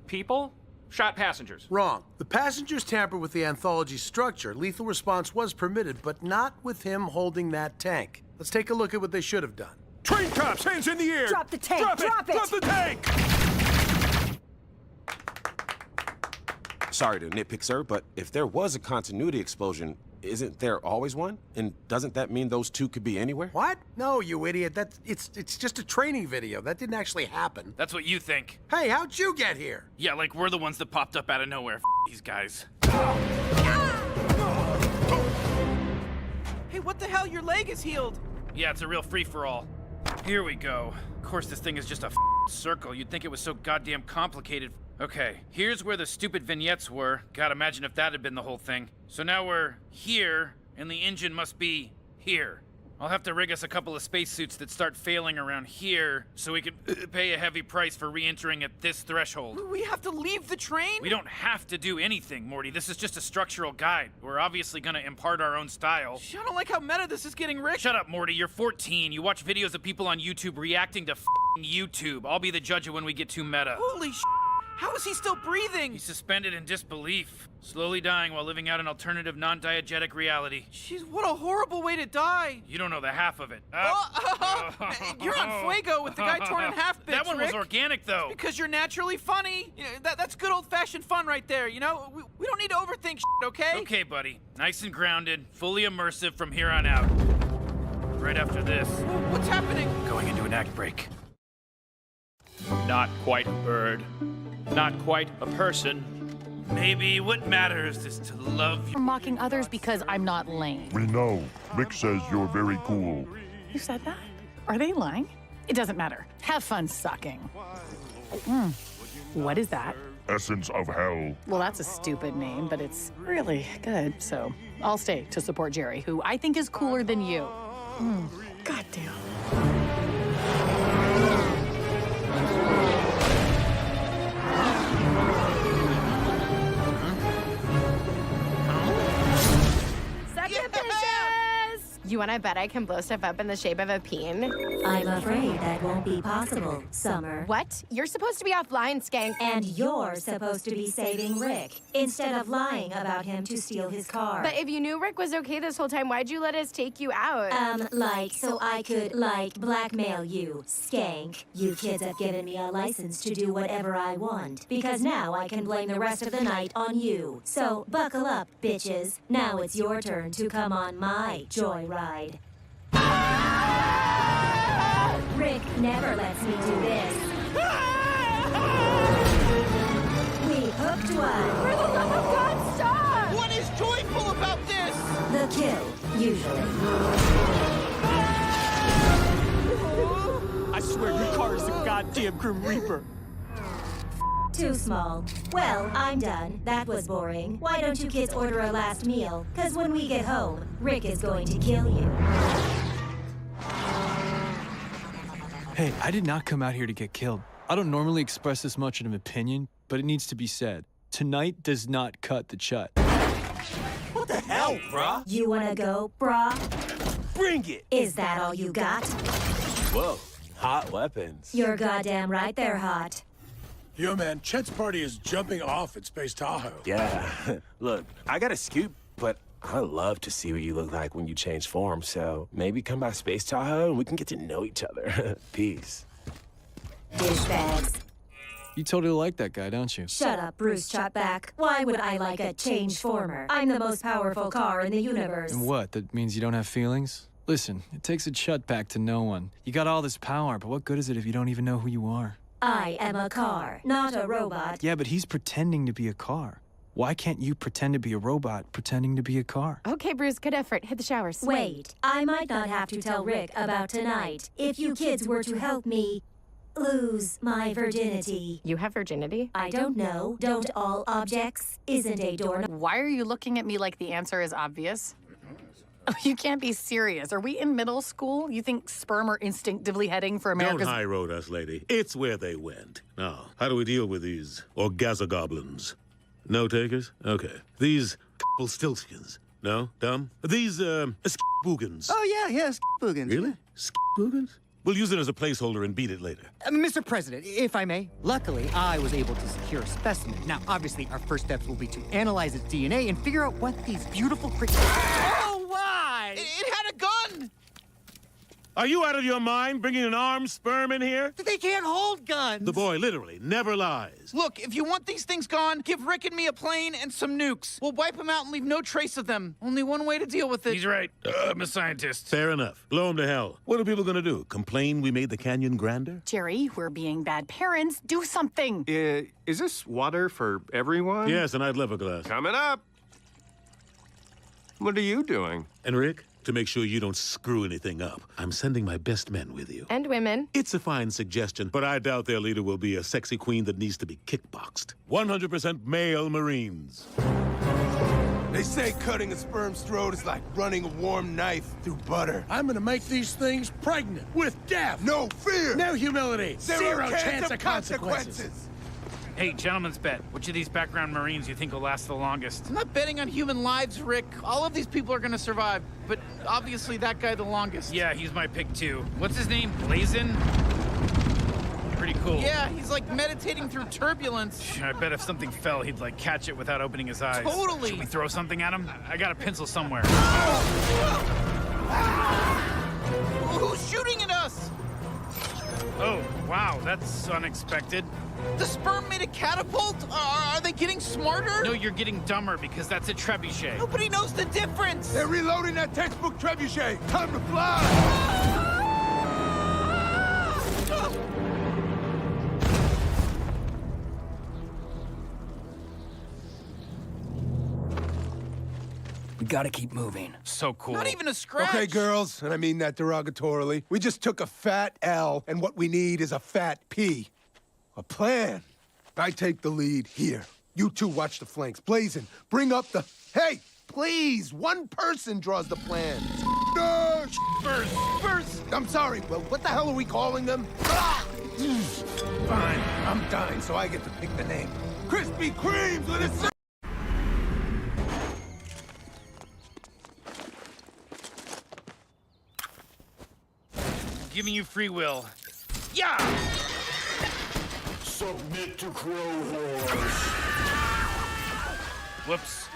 people? Shot passengers. Wrong. The passengers tampered with the anthology structure. Lethal response was permitted, but not with him holding that tank. Let's take a look at what they should have done. Train cops, hands in the air. Drop the tank! Drop it! Drop the tank! Sorry to nitpick, sir, but if there was a continuity explosion, isn't there always one? And doesn't that mean those two could be anywhere? What? No, you idiot. It's just a training video. That didn't actually happen. That's what you think. Hey, how'd you get here? Yeah, like we're the ones that popped up out of nowhere. These guys. Hey, what the hell? Your leg is healed. Yeah, it's a real free-for-all. Here we go. Of course, this thing is just a circle. You'd think it was so goddamn complicated. Okay, here's where the stupid vignettes were. God, imagine if that had been the whole thing. So now we're here, and the engine must be here. I'll have to rig us a couple of spacesuits that start failing around here so we can pay a heavy price for re-entering at this threshold. We have to leave the train? We don't have to do anything, Morty. This is just a structural guide. We're obviously gonna impart our own style. I don't like how meta this is getting, Rick. Shut up, Morty. You're 14. You watch videos of people on YouTube reacting to YouTube. I'll be the judge of when we get too meta. Holy How is he still breathing? He's suspended in disbelief, slowly dying while living out an alternative non-diegetic reality. Jeez, what a horrible way to die. You don't know the half of it. You're on Fuego with the guy torn in half, bitch, That one was Rick. organic, though. It's because you're naturally funny. You know, that's good old-fashioned fun right there, you know? We don't need to overthink shit, okay? Okay, buddy. Nice and grounded, fully immersive from here on out. Right after this. What's happening? Going into an act break. Not quite a bird. Not quite a person. Maybe what matters is to love you. You're mocking others because I'm not lame. We know. Rick says you're very cool. You said that? Are they lying? It doesn't matter. Have fun sucking. What is that? Essence of Hell. Well, that's a stupid name, but it's really good. So I'll stay to support Jerry, who I think is cooler than you. God damn. You wanna bet I can blow stuff up in the shape of a peen? I'm afraid that won't be possible, Summer. What? You're supposed to be offline, Skank. And you're supposed to be saving Rick, instead of lying about him to steal his car. But if you knew Rick was okay this whole time, why'd you let us take you out? Like, so I could, like, blackmail you, Skank. You kids have given me a license to do whatever I want, because now I can blame the rest of the night on you. So, buckle up, bitches. Now it's your turn to come on my joyride. Rick never lets me do this. We hooked one. For the love of God, stop! What is joyful about this? The kill, usually. I swear your car is a goddamn Grim Reaper. Too small. Well, I'm done. That was boring. Why don't you kids order a last meal? 'Cause when we get home, Rick is going to kill you. Hey, I did not come out here to get killed. I don't normally express this much of an opinion, but it needs to be said. Tonight does not cut the chut. What the hell, brah? You wanna go, brah? Bring it! Is that all you got? Whoa, hot weapons. You're goddamn right they're hot. Yo, man, Chet's party is jumping off at Space Tahoe. Yeah. Look, I got a scoop, but I love to see what you look like when you change form, so maybe come by Space Tahoe and we can get to know each other. Peace. Douchebags. You totally like that guy, don't you? Shut up, Bruce Chopback. Why would I like a change former? I'm the most powerful car in the universe. And what? That means you don't have feelings? Listen, it takes a chut back to know one. You got all this power, but what good is it if you don't even know who you are? I am a car, not a robot. Yeah, but he's pretending to be a car. Why can't you pretend to be a robot pretending to be a car? Okay, Bruce, good effort. Hit the showers. Wait, I might not have to tell Rick about tonight if you kids were to help me lose my virginity. You have virginity? I don't know. Don't all objects? Isn't a doorknob? Why are you looking at me like the answer is obvious? Oh, you can't be serious. Are we in middle school? You think sperm are instinctively heading for America's... Don't high road us, lady. It's where they went. Now, how do we deal with these orgazogoblins? No takers? Okay. These stiltskins? No? Dumb? These, boogans? Oh, yeah, boogans. Really? Boogans? We'll use it as a placeholder and beat it later. Mr. President, if I may, luckily I was able to secure a specimen. Now, obviously, our first steps will be to analyze its DNA and figure out what these beautiful creatures... Oh, why? It had a gun! Are you out of your mind bringing an armed sperm in here? They can't hold guns! The boy literally never lies. Look, if you want these things gone, give Rick and me a plane and some nukes. We'll wipe them out and leave no trace of them. Only one way to deal with it. He's right. I'm a scientist. Fair enough. Blow him to hell. What are people gonna do? Complain we made the canyon grander? Jerry, we're being bad parents. Do something. Is this water for everyone? Yes, and I'd love a glass. Coming up. What are you doing? And Rick, to make sure you don't screw anything up, I'm sending my best men with you. And women. It's a fine suggestion, but I doubt their leader will be a sexy queen that needs to be kickboxed. 100% male Marines. They say cutting a sperm's throat is like running a warm knife through butter. I'm gonna make these things pregnant with death. No fear. No humility. Zero chance of consequences. consequences. Hey, gentlemen's bet. Which of these background Marines you think will last the longest? I'm not betting on human lives, Rick. All of these people are gonna survive, but obviously that guy the longest. Yeah, he's my pick too. What's his name? Blazin? Pretty cool. Yeah, he's like meditating through turbulence. I bet if something fell, he'd like catch it without opening his eyes. Totally. Should we throw something at him? I got a pencil somewhere. Who's shooting at us? Oh, wow, that's unexpected. The sperm made a catapult? Are they getting smarter? No, you're getting dumber because that's a trebuchet. Nobody knows the difference. They're reloading that textbook trebuchet. Time to fly. We gotta keep moving. So cool. Not even a scratch. Okay, girls, and I mean that derogatorily. We just took a fat L, and what we need is a fat P. A plan. I take the lead here. You two watch the flanks. Blazin, bring up the... Hey, please, one person draws the plans. No! First! I'm sorry, well, what the hell are we calling them? Ah! Fine, I'm dying, so I get to pick the name. Krispy Kremes with a... giving you free will. Yeah! Submit to Quahog. Whoops.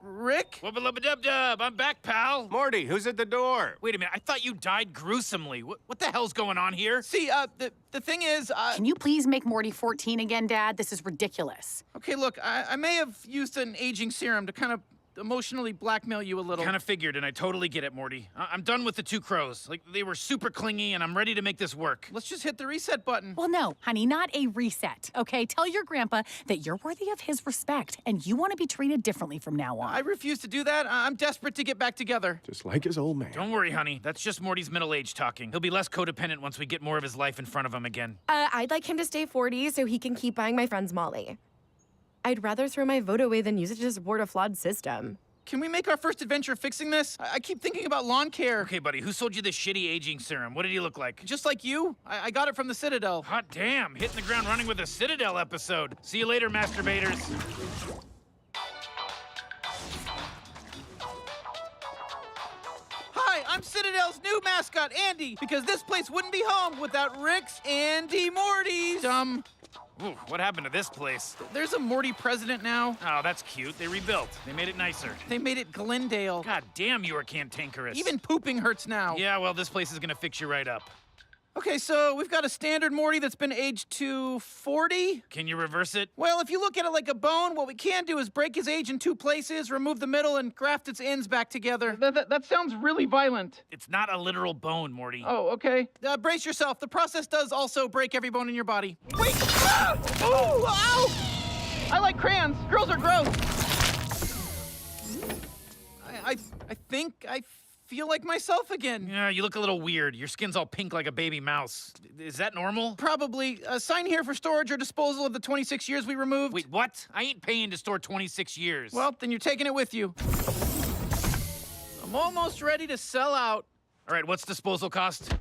Rick? Wubba-lubba-dub-dub, I'm back, pal. Morty, who's at the door? Wait a minute, I thought you died gruesomely. What the hell's going on here? See, the thing is, Can you please make Morty 14 again, Dad? This is ridiculous. Okay, look, I may have used an aging serum to kind of emotionally blackmail you a little. Kind of figured, and I totally get it, Morty. I'm done with the two crows. Like, they were super clingy, and I'm ready to make this work. Let's just hit the reset button. Well, no, honey, not a reset, okay? Tell your grandpa that you're worthy of his respect, and you want to be treated differently from now on. I refuse to do that. I'm desperate to get back together. Just like his old man. Don't worry, honey. That's just Morty's middle age talking. He'll be less codependent once we get more of his life in front of him again. I'd like him to stay 40 so he can keep buying my friends Molly. I'd rather throw my vote away than use it to support a flawed system. Can we make our first adventure fixing this? I keep thinking about lawn care. Okay, buddy, who sold you this shitty aging serum? What did he look like? Just like you. I got it from the Citadel. Hot damn, hitting the ground running with a Citadel episode. See you later, masturbators. Hi, I'm Citadel's new mascot, Andy, because this place wouldn't be home without Rick's Andy Morty's. Ooh, what happened to this place? There's a Morty president now. Oh, that's cute. They rebuilt. They made it nicer. They made it Glendale. God damn, you are cantankerous. Even pooping hurts now. Yeah, well, this place is gonna fix you right up. Okay, so we've got a standard Morty that's been aged to 40. Can you reverse it? Well, if you look at it like a bone, what we can do is break his age in 2 places, remove the middle, and graft its ends back together. That sounds really violent. It's not a literal bone, Morty. Oh, okay. Brace yourself. The process does also break every bone in your body. Wait! Ah! Ooh! Ow! I like crayons. Girls are gross. I think I feel like myself again. Yeah, you look a little weird. Your skin's all pink like a baby mouse. Is that normal? Probably. Sign here for storage or disposal of the 26 years we removed. Wait, what? I ain't paying to store 26 years. Well, then you're taking it with you. I'm almost ready to sell out. All right, what's disposal cost?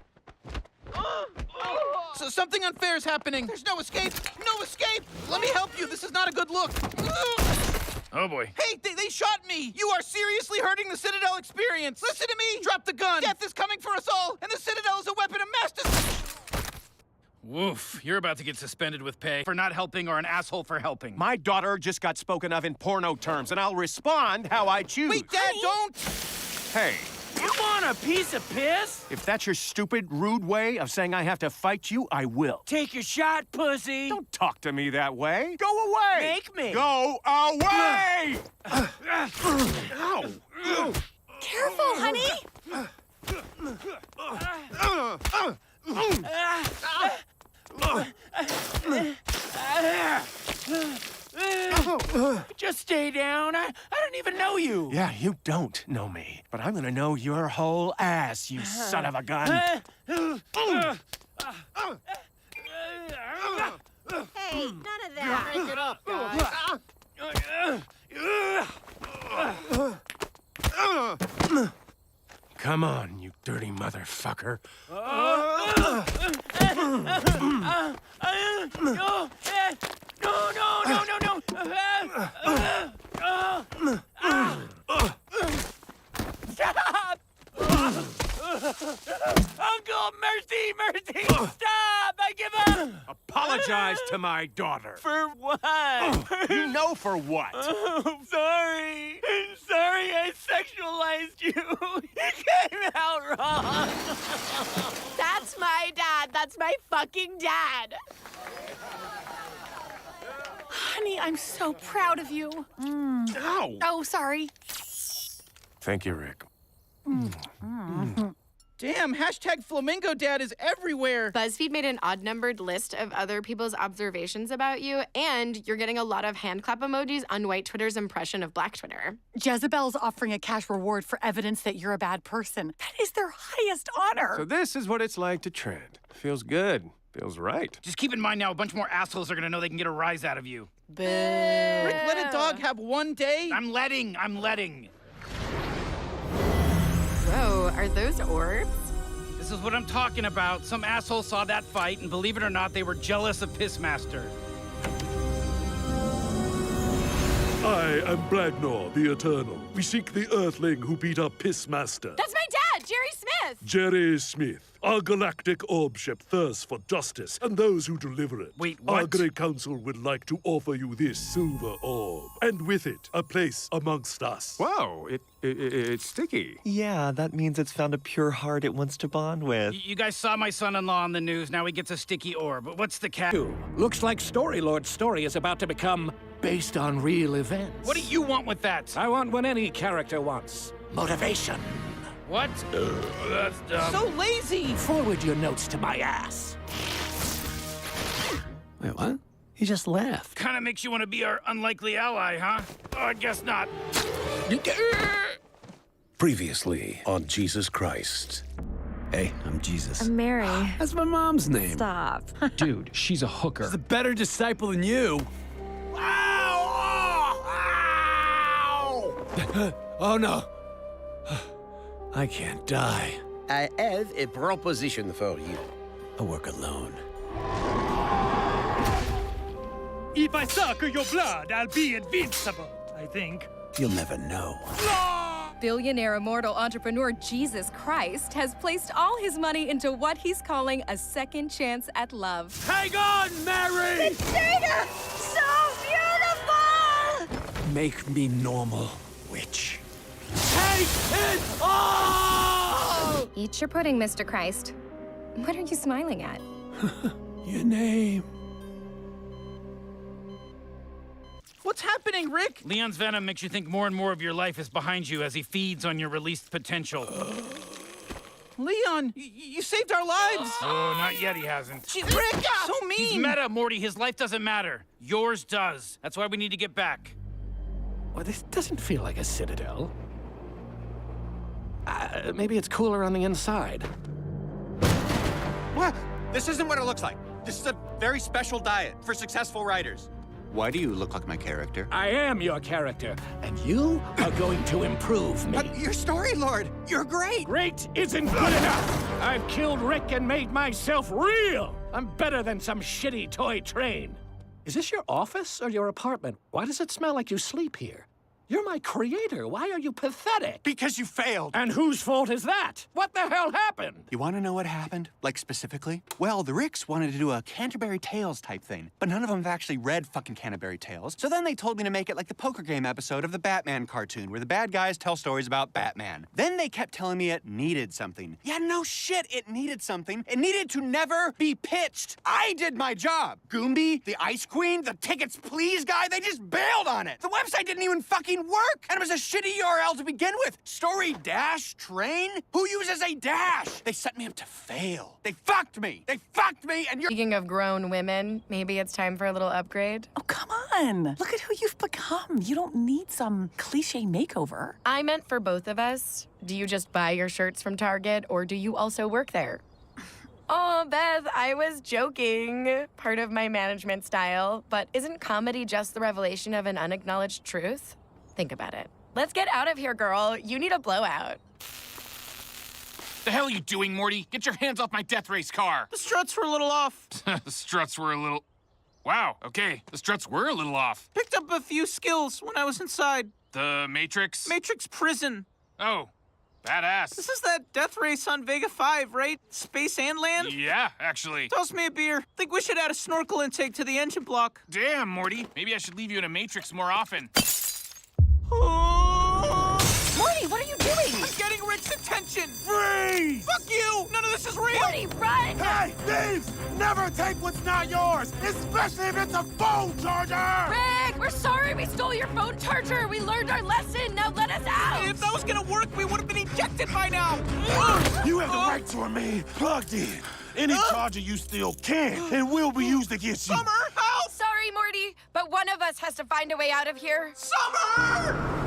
So something unfair is happening. There's no escape. No escape. Let me help you. This is not a good look. Oh, boy. Hey, they shot me! You are seriously hurting the Citadel experience! Listen to me! Drop the gun! Death is coming for us all, and the Citadel is a weapon of mass destruction! Woof, you're about to get suspended with pay for not helping or an asshole for helping. My daughter just got spoken of in porno terms, and I'll respond how I choose. Wait, Dad, don't! Hey. You want a piece of piss? If that's your stupid, rude way of saying I have to fight you, I will. Take your shot, pussy. Don't talk to me that way. Go away! Make me. Go away! Ow! Careful, honey! Just stay down. I don't even know you. Yeah, you don't know me. But I'm gonna know your whole ass, you son of a gun. Hey, none of that. Break it up, guys. Come on, you dirty motherfucker. Stop! Uncle, mercy! Stop! I give up! Apologize to my daughter. For what? You know for what. Oh, sorry. Sorry I sexualized you. It came out wrong. That's my dad. That's my fucking dad. Honey, I'm so proud of you. Ow! Oh, sorry. Thank you, Rick. Damn, hashtag Flamingo Dad is everywhere. BuzzFeed made an odd-numbered list of other people's observations about you, and you're getting a lot of hand clap emojis on white Twitter's impression of black Twitter. Jezebel's offering a cash reward for evidence that you're a bad person. That is their highest honor. So this is what it's like to trend. Feels good. Feels right. Just keep in mind now, a bunch more assholes are gonna know they can get a rise out of you. Boo. Rick, let a dog have one day? I'm letting. Whoa, are those orbs? This is what I'm talking about. Some asshole saw that fight, and believe it or not, they were jealous of Pissmaster. I am Blagnor, the Eternal. We seek the Earthling who beat up Pissmaster. That's my dad, Smith! Jerry Smith. Our galactic orb ship thirsts for justice and those who deliver it. Wait, Our what? Great Council would like to offer you this silver orb, and with it, a place amongst us. Whoa, it's sticky. Yeah, that means it's found a pure heart it wants to bond with. You guys saw my son-in-law on the news. Now he gets a sticky orb. What's the catch? Looks like Storylord's story is about to become based on real events. What do you want with that? I want what any character wants. Motivation. What? That's dumb. So lazy! Forward your notes to my ass. Wait, what? He just laughed. Kind of makes you want to be our unlikely ally, huh? Oh, I guess not. Previously on Jesus Christ. Hey, I'm Jesus. I'm Mary. That's my mom's name. Stop. Dude, she's a hooker. She's a better disciple than you. Oh no. I can't die. I have a proposition for you. I work alone. If I suck your blood, I'll be invincible, I think. You'll never know. Billionaire immortal entrepreneur Jesus Christ has placed all his money into what he's calling a second chance at love. Hang on, Mary! It's Dana! So beautiful! Make me normal, witch. Take it all! Eat your pudding, Mr. Christ. What are you smiling at? Your name. What's happening, Rick? Leon's venom makes you think more and more of your life is behind you as he feeds on your released potential. Leon, you saved our lives. Oh, not yet he hasn't. Jeez, Rick, so mean. He's meta, Morty. His life doesn't matter. Yours does. That's why we need to get back. Well, this doesn't feel like a citadel. Maybe it's cooler on the inside. What? This isn't what it looks like. This is a very special diet for successful writers. Why do you look like my character? I am your character, and you are going to improve me. But you're Storylord. You're great. Great isn't good enough. I've killed Rick and made myself real. I'm better than some shitty toy train. Is this your office or your apartment? Why does it smell like you sleep here? You're my creator. Why are you pathetic? Because you failed. And whose fault is that? What the hell happened? You want to know what happened? Like, specifically? Well, the Ricks wanted to do a Canterbury Tales type thing, but none of them have actually read fucking Canterbury Tales. So then they told me to make it like the poker game episode of the Batman cartoon, where the bad guys tell stories about Batman. Then they kept telling me it needed something. Yeah, no shit, it needed something. It needed to never be pitched. I did my job. Goomby, the Ice Queen, the Tickets Please guy, they just bailed on it. The website didn't even fucking work, and it was a shitty URL to begin with. Story dash train? Who uses a dash? They set me up to fail. They fucked me, and you're— Speaking of grown women, maybe it's time for a little upgrade. Oh, come on. Look at who you've become. You don't need some cliche makeover. I meant for both of us. Do you just buy your shirts from Target, or do you also work there? Oh, Beth, I was joking. Part of my management style. But isn't comedy just the revelation of an unacknowledged truth? Think about it. Let's get out of here, girl. You need a blowout. The hell are you doing, Morty? Get your hands off my death race car. The struts were a little off. The struts were a little... Wow, okay. The struts were a little off. Picked up a few skills when I was inside. The Matrix? Matrix Prison. Oh, badass. This is that death race on Vega 5, right? Space and land? Yeah, actually. Toss me a beer. Think we should add a snorkel intake to the engine block. Damn, Morty. Maybe I should leave you in a Matrix more often. Morty, what are you doing? I'm getting Rick's attention. Freeze! Fuck you! None of this is real! Morty, run! Hey, thieves! Never take what's not yours, especially if it's a phone charger! Rick, we're sorry we stole your phone charger. We learned our lesson. Now let us out. If that was gonna work, we would have been ejected by now. You have the right to remain plugged in. Any charger you steal can and will be used against you. Summer, help! Sorry, Morty, but one of us has to find a way out of here. Summer!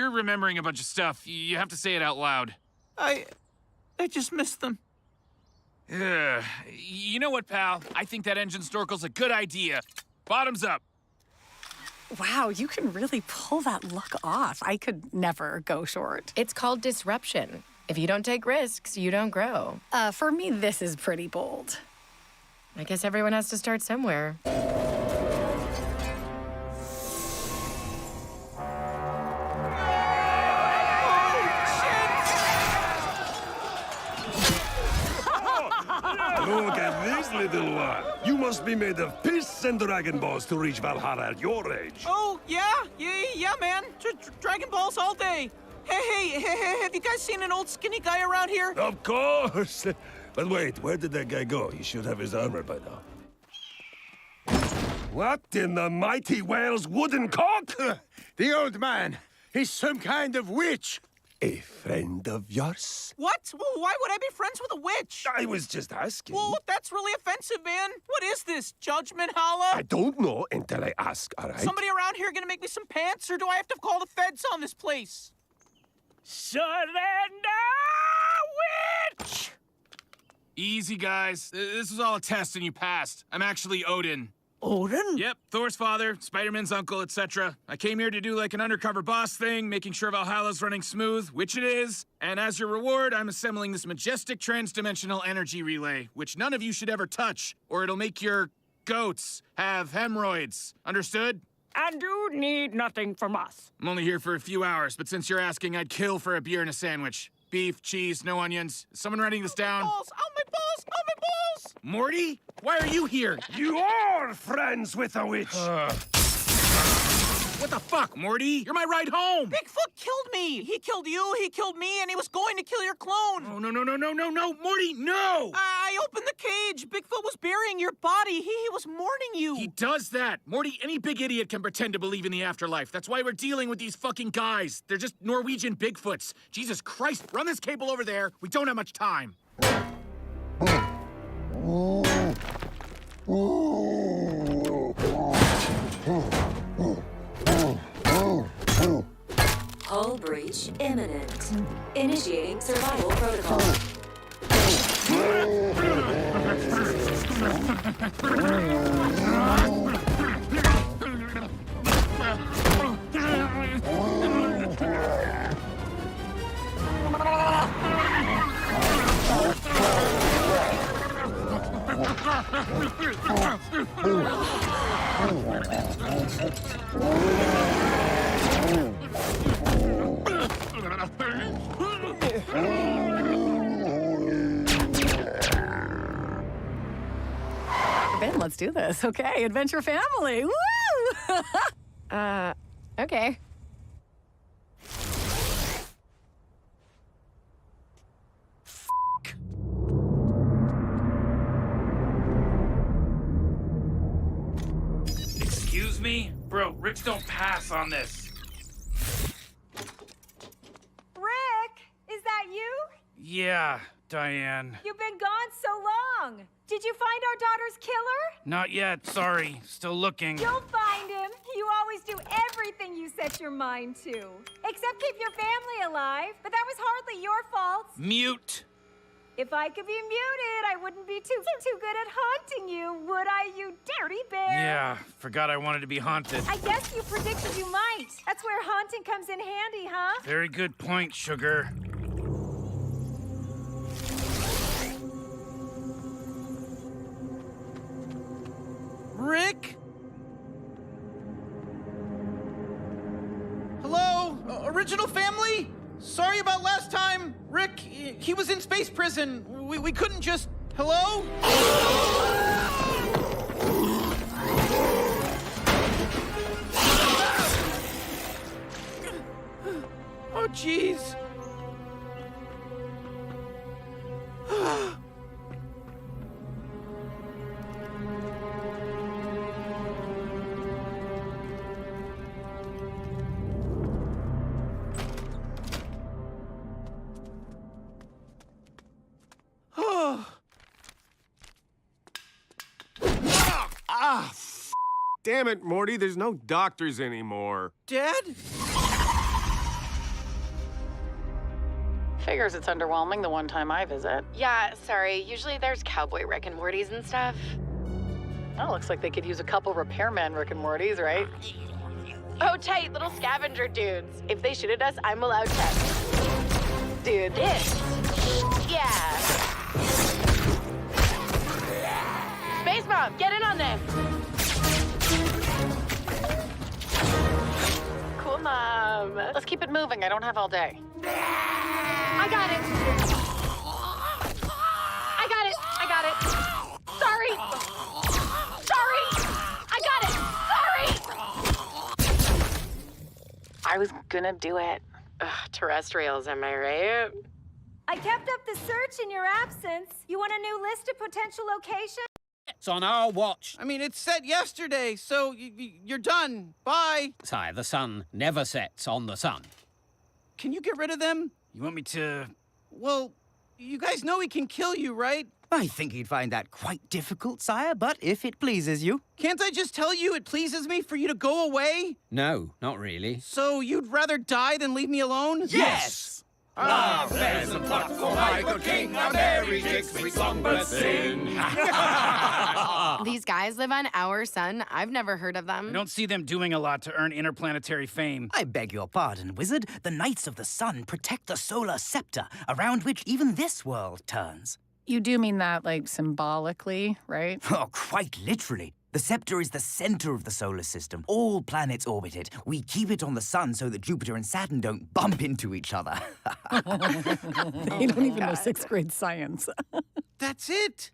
you're remembering a bunch of stuff. You have to say it out loud. I just missed them. Ugh. You know what, pal? I think that engine snorkel's a good idea. Bottoms up. Wow, you can really pull that look off. I could never go short. It's called disruption. If you don't take risks, you don't grow. For me, this is pretty bold. I guess everyone has to start somewhere. Look at this little one. You must be made of piss and Dragon Balls to reach Valhalla at your age. Oh, yeah, man. Dragon Balls all day. Hey, have you guys seen an old skinny guy around here? Of course. But wait, where did that guy go? He should have his armor by now. What in the mighty whale's wooden cock? The old man. He's some kind of witch. A friend of yours? What? Well, why would I be friends with a witch? I was just asking. Well, that's really offensive, man. What is this, Judgment Holla? I don't know until I ask, all right? Somebody around here gonna make me some pants, or do I have to call the feds on this place? Surrender, witch! Easy, guys. This was all a test and you passed. I'm actually Odin. Odin? Yep, Thor's father, Spider-Man's uncle, etc. I came here to do like an undercover boss thing, making sure Valhalla's running smooth, which it is. And as your reward, I'm assembling this majestic trans-dimensional energy relay, which none of you should ever touch, or it'll make your goats have hemorrhoids. Understood? And you need nothing from us. I'm only here for a few hours, but since you're asking, I'd kill for a beer and a sandwich. Beef, cheese, no onions. Is someone writing this down? My balls! Morty? Why are you here? You are friends with a witch. What the fuck, Morty? You're my ride home. Bigfoot killed me. He killed you, he killed me, and he was going to kill your clone. Oh, no, Morty, no! I opened the cage. Bigfoot was burying your body. He was mourning you. He does that. Morty, any big idiot can pretend to believe in the afterlife. That's why we're dealing with these fucking guys. They're just Norwegian Bigfoots. Jesus Christ, run this cable over there. We don't have much time. Hull breach imminent. Initiating survival protocol. Ben, let's do this. Okay, adventure family. Woo! Okay. Excuse me? Bro, Ricks don't pass on this. Rick, is that you? Yeah, Diane. You've been gone so long. Did you find our daughter's killer? Not yet, sorry. Still looking. You'll find him. You always do everything you set your mind to. Except keep your family alive. But that was hardly your fault. Mute. If I could be muted, I wouldn't be too good at haunting you, would I, you dirty bear? Yeah, forgot I wanted to be haunted. I guess you predicted you might. That's where haunting comes in handy, huh? Very good point, sugar. Rick? Hello? Original family? Sorry about last time. Rick, he was in space prison. We couldn't just... Hello? Oh, jeez. Damn it, Morty, there's no doctors anymore. Dad? Figures it's underwhelming the one time I visit. Yeah, sorry. Usually there's Cowboy Rick and Mortys and stuff. Oh, looks like they could use a couple repairman Rick and Mortys, right? Oh, tight, little scavenger dudes. If they shoot at us, I'm allowed to do this. Yeah. Space Mom, get in on this. Cool, Mom. Let's keep it moving. I don't have all day. I got it. I got it. I got it. Sorry. Sorry. I got it. Sorry. I was gonna do it. Ugh, terrestrials, am I right? I kept up the search in your absence. You want a new list of potential locations? It's on our watch. I mean, it's set yesterday, so you're done. Bye. Sire, the sun never sets on the sun. Can you get rid of them? You want me to... Well, you guys know he can kill you, right? I think he'd find that quite difficult, sire, but if it pleases you. Can't I just tell you it pleases me for you to go away? No, not really. So you'd rather die than leave me alone? Yes! Ah, pheasant pluck for my good king, a merry Dixie songbird sing. These guys live on our sun. I've never heard of them. I don't see them doing a lot to earn interplanetary fame. I beg your pardon, wizard. The Knights of the Sun protect the solar scepter, around which even this world turns. You do mean that, like, symbolically, right? Oh, quite literally. The scepter is the center of the solar system. All planets orbit it. We keep it on the sun so that Jupiter and Saturn don't bump into each other. They don't even know 6th grade science. That's it.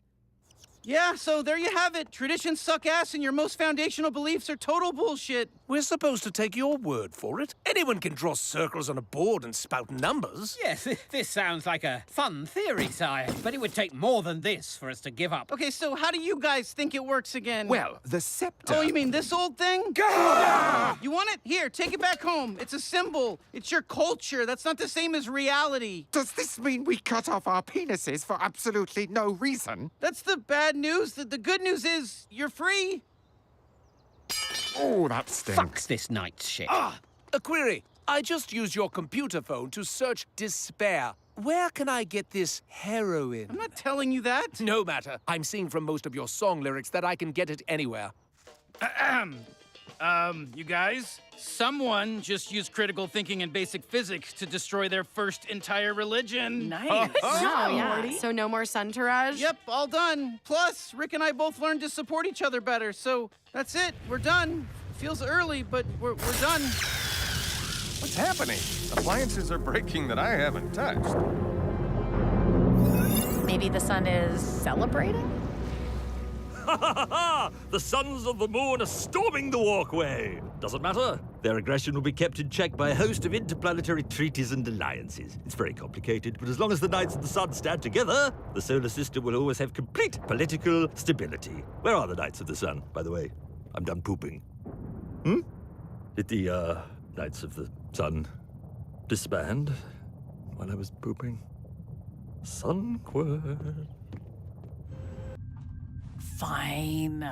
Yeah, so there you have it. Traditions suck ass and your most foundational beliefs are total bullshit. We're supposed to take your word for it. Anyone can draw circles on a board and spout numbers. Yes, this sounds like a fun theory, sire, but it would take more than this for us to give up. Okay, so how do you guys think it works again? Well, the scepter... Oh, you mean this old thing? You want it? Here, take it back home. It's a symbol. It's your culture. That's not the same as reality. Does this mean we cut off our penises for absolutely no reason? That's the bad news. The good news is you're free. Oh, that stinks. Fuck this night's shit. Ah, a query. I just used your computer phone to search despair. Where can I get this heroin? I'm not telling you that. No matter. I'm seeing from most of your song lyrics that I can get it anywhere. You guys? Someone just used critical thinking and basic physics to destroy their first entire religion. Nice. Yeah. So no more sun tourage? Yep, all done. Plus, Rick and I both learned to support each other better, so that's it. We're done. Feels early, but we're done. What's happening? Appliances are breaking that I haven't touched. Maybe the sun is celebrating? Ha ha ha! The sons of the moon are storming the walkway. Doesn't matter. Their aggression will be kept in check by a host of interplanetary treaties and alliances. It's very complicated, but as long as the Knights of the Sun stand together, the solar system will always have complete political stability. Where are the Knights of the Sun, by the way? I'm done pooping. Did the, Knights of the Sun disband while I was pooping? Sunquirk. Fine.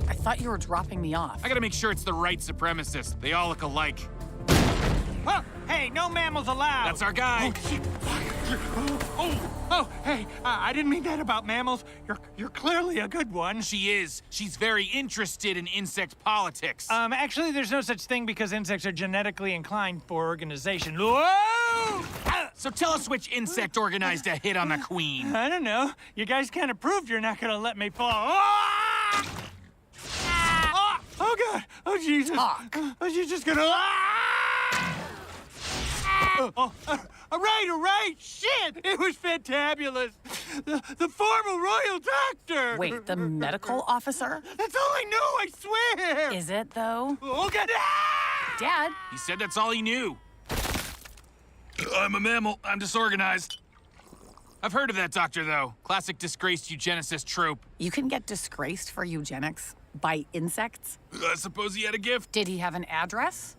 I thought you were dropping me off. I gotta make sure it's the right supremacist. They all look alike. Oh, hey, no mammals allowed. That's our guy. Hey, I didn't mean that about mammals. You're clearly a good one. She is. She's very interested in insect politics. Actually, there's no such thing because insects are genetically inclined for organization. Whoa! So tell us which insect organized a hit on the queen. I don't know. You guys kind of proved you're not gonna let me fall. Oh, God. Oh, Jesus. Talk. Oh, you're just gonna... all right. Shit, it was fantabulous. The formal royal doctor. Wait, the medical officer? That's all I knew, I swear. Is it, though? Oh, God. Dad? He said that's all he knew. I'm a mammal. I'm disorganized. I've heard of that doctor, though. Classic disgraced eugenicist trope. You can get disgraced for eugenics by insects? I suppose he had a gift. Did he have an address?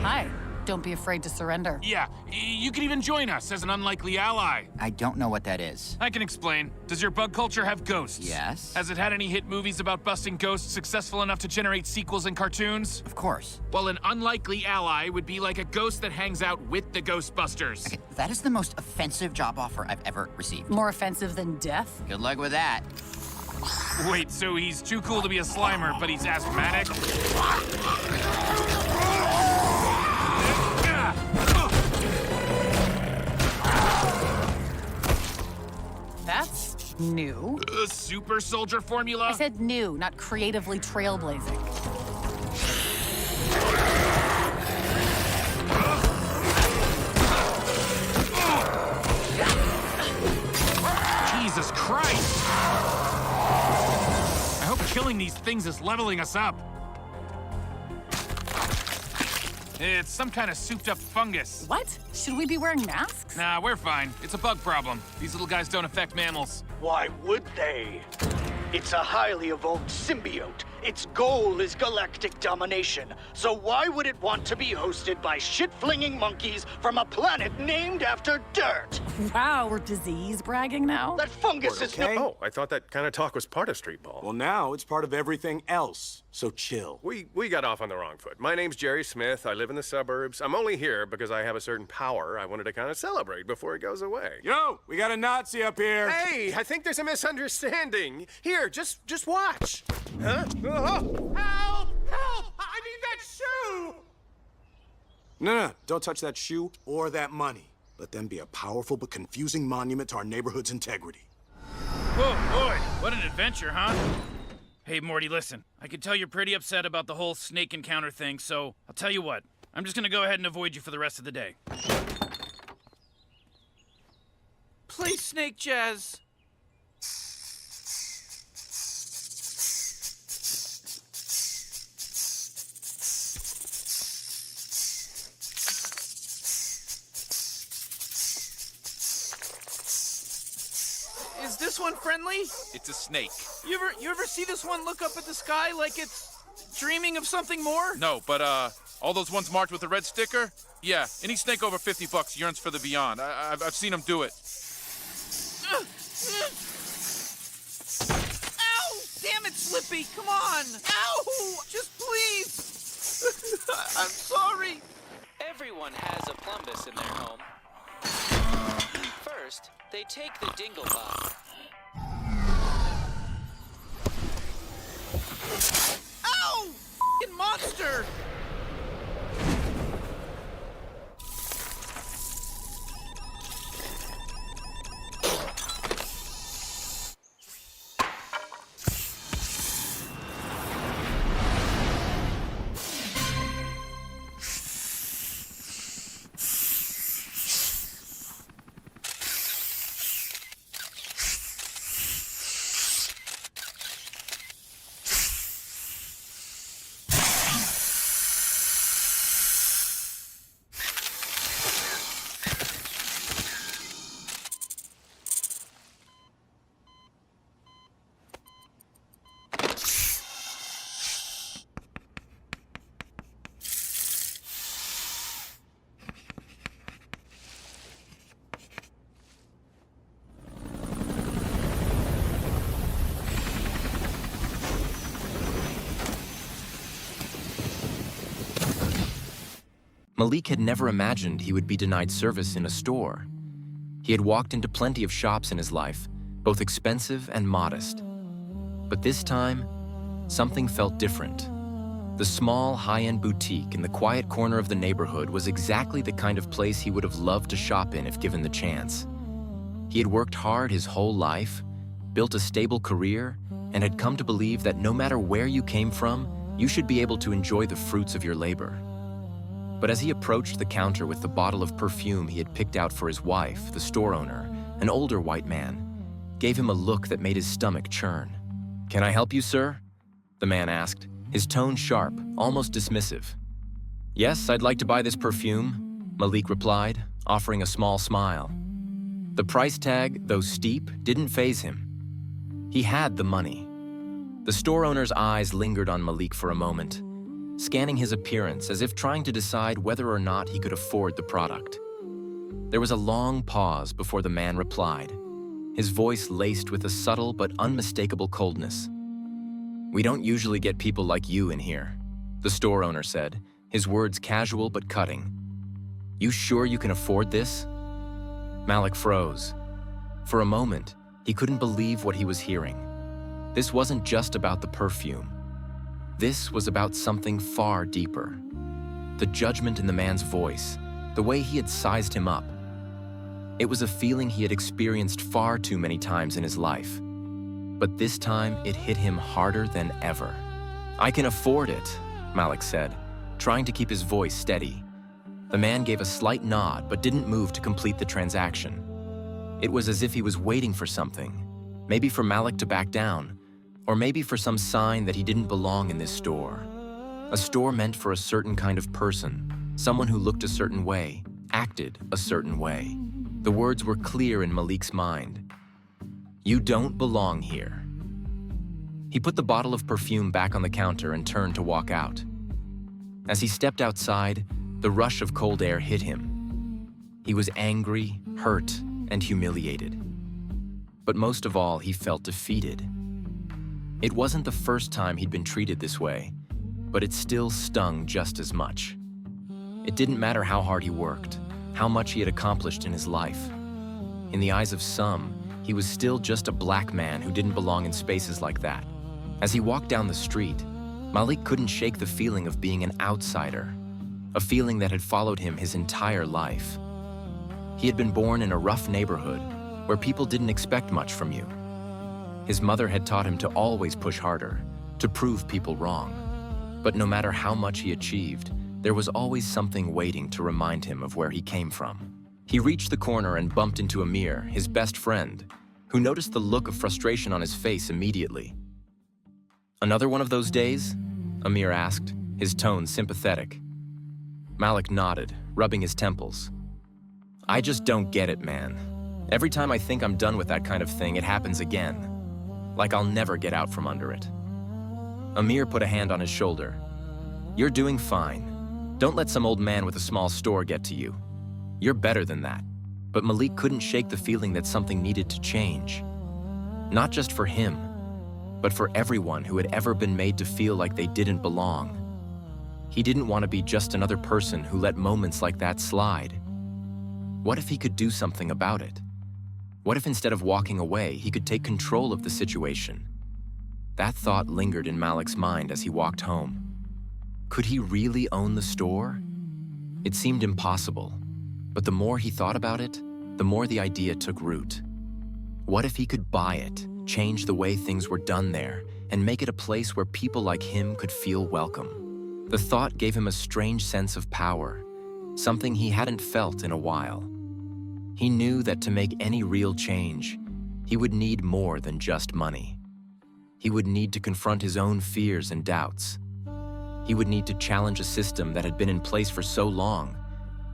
Hi. Don't be afraid to surrender. Yeah, you could even join us as an unlikely ally. I don't know what that is. I can explain. Does your bug culture have ghosts? Yes. Has it had any hit movies about busting ghosts successful enough to generate sequels and cartoons? Of course. Well, an unlikely ally would be like a ghost that hangs out with the Ghostbusters. Okay, that is the most offensive job offer I've ever received. More offensive than death? Good luck with that. Wait, so he's too cool to be a Slimer, but he's asthmatic? That's new. Super soldier formula? I said new, not creatively trailblazing. Jesus Christ! I hope killing these things is leveling us up. It's some kind of souped-up fungus. What? Should we be wearing masks? Nah, we're fine. It's a bug problem. These little guys don't affect mammals. Why would they? It's a highly evolved symbiote. Its goal is galactic domination. So why would it want to be hosted by shit-flinging monkeys from a planet named after dirt? Wow, we're disease bragging now? That fungus is okay? Oh, I thought that kind of talk was part of Street Ball. Well, now it's part of everything else. So chill. We got off on the wrong foot. My name's Jerry Smith. I live in the suburbs. I'm only here because I have a certain power I wanted to kind of celebrate before it goes away. Yo, we got a Nazi up here. Hey, I think there's a misunderstanding. Here, just watch. Huh? Oh. Help! Help! I need that shoe! No, don't touch that shoe or that money. Let them be a powerful but confusing monument to our neighborhood's integrity. Whoa, boy, what an adventure, huh? Hey, Morty, listen. I can tell you're pretty upset about the whole snake encounter thing, so I'll tell you what. I'm just gonna go ahead and avoid you for the rest of the day. Play snake jazz. Is this one friendly? It's a snake. You ever see this one look up at the sky like it's dreaming of something more? No, but all those ones marked with the red sticker? Yeah, any snake over $50 yearns for the beyond. I've seen them do it. Ow! Damn it, Slippy! Come on! Ow! Just please! I'm sorry. Everyone has a plumbus in their home. First, they take the dingle bob. Ow! F***ing monster! Malik had never imagined he would be denied service in a store. He had walked into plenty of shops in his life, both expensive and modest. But this time, something felt different. The small, high-end boutique in the quiet corner of the neighborhood was exactly the kind of place he would have loved to shop in if given the chance. He had worked hard his whole life, built a stable career, and had come to believe that no matter where you came from, you should be able to enjoy the fruits of your labor. But as he approached the counter with the bottle of perfume he had picked out for his wife, the store owner, an older white man, gave him a look that made his stomach churn. "Can I help you, sir?" the man asked, his tone sharp, almost dismissive. "Yes, I'd like to buy this perfume," Malik replied, offering a small smile. The price tag, though steep, didn't faze him. He had the money. The store owner's eyes lingered on Malik for a moment. scanning his appearance as if trying to decide whether or not he could afford the product. There was a long pause before the man replied, his voice laced with a subtle but unmistakable coldness. "We don't usually get people like you in here," the store owner said, his words casual but cutting. "You sure you can afford this?" Malik froze. For a moment, he couldn't believe what he was hearing. This wasn't just about the perfume. This was about something far deeper. The judgment in the man's voice, the way he had sized him up. It was a feeling he had experienced far too many times in his life. But this time, it hit him harder than ever. "I can afford it," Malik said, trying to keep his voice steady. The man gave a slight nod but didn't move to complete the transaction. It was as if he was waiting for something, maybe for Malik to back down, or maybe for some sign that he didn't belong in this store. A store meant for a certain kind of person, someone who looked a certain way, acted a certain way. The words were clear in Malik's mind. "You don't belong here." He put the bottle of perfume back on the counter and turned to walk out. As he stepped outside, the rush of cold air hit him. He was angry, hurt, and humiliated. But most of all, he felt defeated. It wasn't the first time he'd been treated this way, but it still stung just as much. It didn't matter how hard he worked, how much he had accomplished in his life. In the eyes of some, he was still just a black man who didn't belong in spaces like that. As he walked down the street, Malik couldn't shake the feeling of being an outsider, a feeling that had followed him his entire life. He had been born in a rough neighborhood where people didn't expect much from you. His mother had taught him to always push harder, to prove people wrong. But no matter how much he achieved, there was always something waiting to remind him of where he came from. He reached the corner and bumped into Amir, his best friend, who noticed the look of frustration on his face immediately. "Another one of those days?" Amir asked, his tone sympathetic. Malik nodded, rubbing his temples. "I just don't get it, man. Every time I think I'm done with that kind of thing, it happens again. Like I'll never get out from under it." Amir put a hand on his shoulder. "You're doing fine. Don't let some old man with a small store get to you. You're better than that." But Malik couldn't shake the feeling that something needed to change. Not just for him, but for everyone who had ever been made to feel like they didn't belong. He didn't want to be just another person who let moments like that slide. What if he could do something about it? What if instead of walking away, he could take control of the situation? That thought lingered in Malik's mind as he walked home. Could he really own the store? It seemed impossible, but the more he thought about it, the more the idea took root. What if he could buy it, change the way things were done there, and make it a place where people like him could feel welcome? The thought gave him a strange sense of power, something he hadn't felt in a while. He knew that to make any real change, he would need more than just money. He would need to confront his own fears and doubts. He would need to challenge a system that had been in place for so long,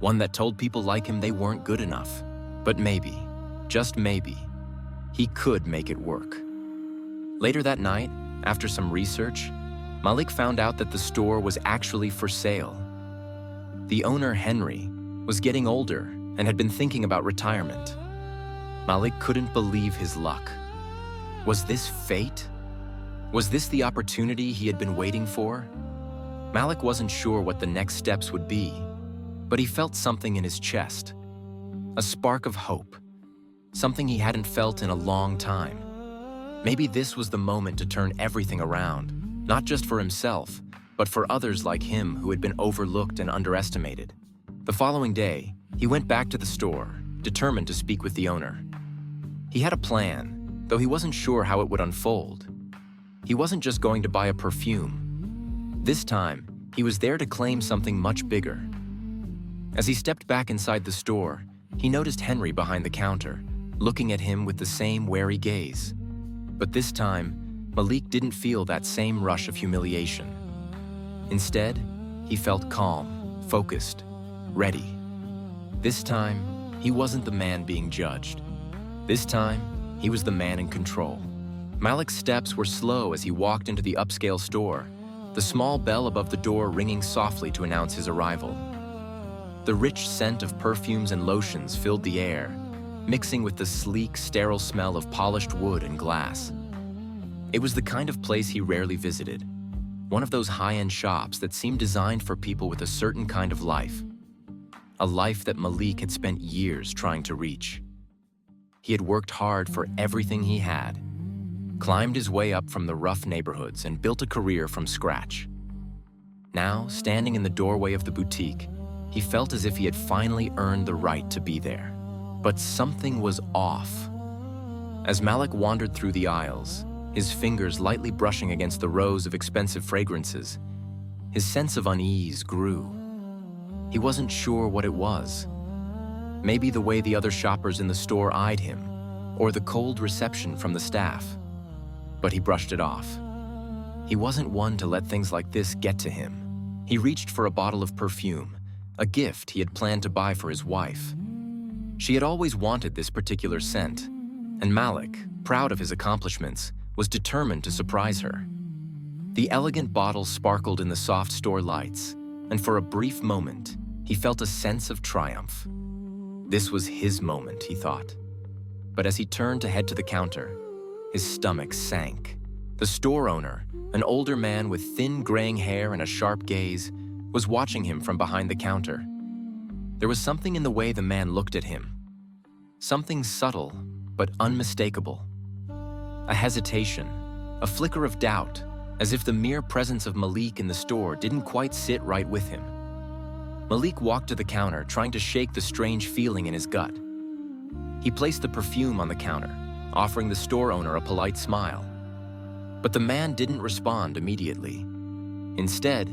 one that told people like him they weren't good enough. But maybe, just maybe, he could make it work. Later that night, after some research, Malik found out that the store was actually for sale. The owner, Henry, was getting older and had been thinking about retirement. Malik couldn't believe his luck. Was this fate? Was this the opportunity he had been waiting for? Malik wasn't sure what the next steps would be, but he felt something in his chest. A spark of hope. Something he hadn't felt in a long time. Maybe this was the moment to turn everything around, not just for himself, but for others like him who had been overlooked and underestimated. The following day, he went back to the store, determined to speak with the owner. He had a plan, though he wasn't sure how it would unfold. He wasn't just going to buy a perfume. This time, he was there to claim something much bigger. As he stepped back inside the store, he noticed Henry behind the counter, looking at him with the same wary gaze. But this time, Malik didn't feel that same rush of humiliation. Instead, he felt calm, focused, ready. This time, he wasn't the man being judged. This time, he was the man in control. Malik's steps were slow as he walked into the upscale store, the small bell above the door ringing softly to announce his arrival. The rich scent of perfumes and lotions filled the air, mixing with the sleek, sterile smell of polished wood and glass. It was the kind of place he rarely visited, one of those high-end shops that seemed designed for people with a certain kind of life, a life that Malik had spent years trying to reach. He had worked hard for everything he had, climbed his way up from the rough neighborhoods and built a career from scratch. Now, standing in the doorway of the boutique, he felt as if he had finally earned the right to be there. But something was off. As Malik wandered through the aisles, his fingers lightly brushing against the rows of expensive fragrances, his sense of unease grew. He wasn't sure what it was. Maybe the way the other shoppers in the store eyed him, or the cold reception from the staff. But he brushed it off. He wasn't one to let things like this get to him. He reached for a bottle of perfume, a gift he had planned to buy for his wife. She had always wanted this particular scent, and Malik, proud of his accomplishments, was determined to surprise her. The elegant bottle sparkled in the soft store lights, and for a brief moment, he felt a sense of triumph. This was his moment, he thought. But as he turned to head to the counter, his stomach sank. The store owner, an older man with thin graying hair and a sharp gaze, was watching him from behind the counter. There was something in the way the man looked at him. Something subtle, but unmistakable. A hesitation, a flicker of doubt, as if the mere presence of Malik in the store didn't quite sit right with him. Malik walked to the counter, trying to shake the strange feeling in his gut. He placed the perfume on the counter, offering the store owner a polite smile. But the man didn't respond immediately. Instead,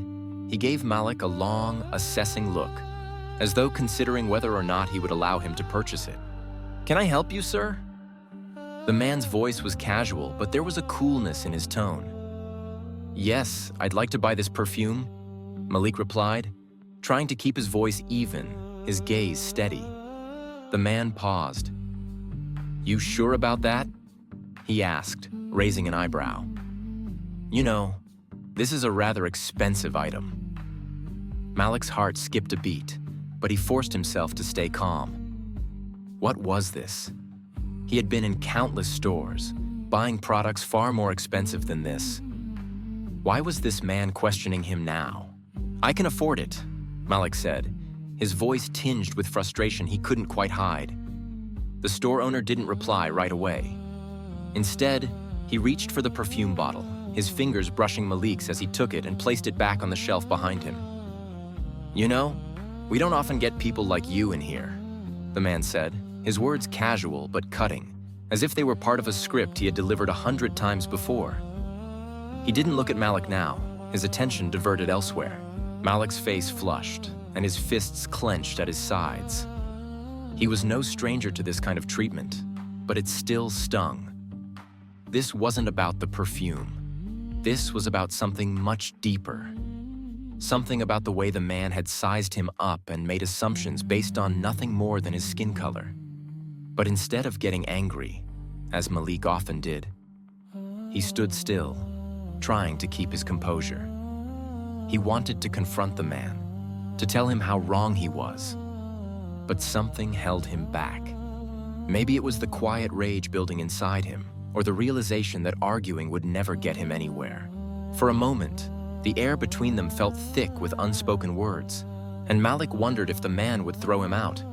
he gave Malik a long, assessing look, as though considering whether or not he would allow him to purchase it. "Can I help you, sir?" The man's voice was casual, but there was a coolness in his tone. "Yes, I'd like to buy this perfume," Malik replied, trying to keep his voice even, his gaze steady. The man paused. "You sure about that?" he asked, raising an eyebrow. "You know, this is a rather expensive item." Malik's heart skipped a beat, but he forced himself to stay calm. What was this? He had been in countless stores, buying products far more expensive than this. Why was this man questioning him now? "I can afford it," Malik said, his voice tinged with frustration he couldn't quite hide. The store owner didn't reply right away. Instead, he reached for the perfume bottle, his fingers brushing Malik's as he took it and placed it back on the shelf behind him. "You know, we don't often get people like you in here," the man said, his words casual but cutting, as if they were part of a script he had delivered 100 times before. He didn't look at Malik now, his attention diverted elsewhere. Malik's face flushed, and his fists clenched at his sides. He was no stranger to this kind of treatment, but it still stung. This wasn't about the perfume. This was about something much deeper. Something about the way the man had sized him up and made assumptions based on nothing more than his skin color. But instead of getting angry, as Malik often did, he stood still, trying to keep his composure. He wanted to confront the man, to tell him how wrong he was. But something held him back. Maybe it was the quiet rage building inside him, or the realization that arguing would never get him anywhere. For a moment, the air between them felt thick with unspoken words, and Malik wondered if the man would throw him out.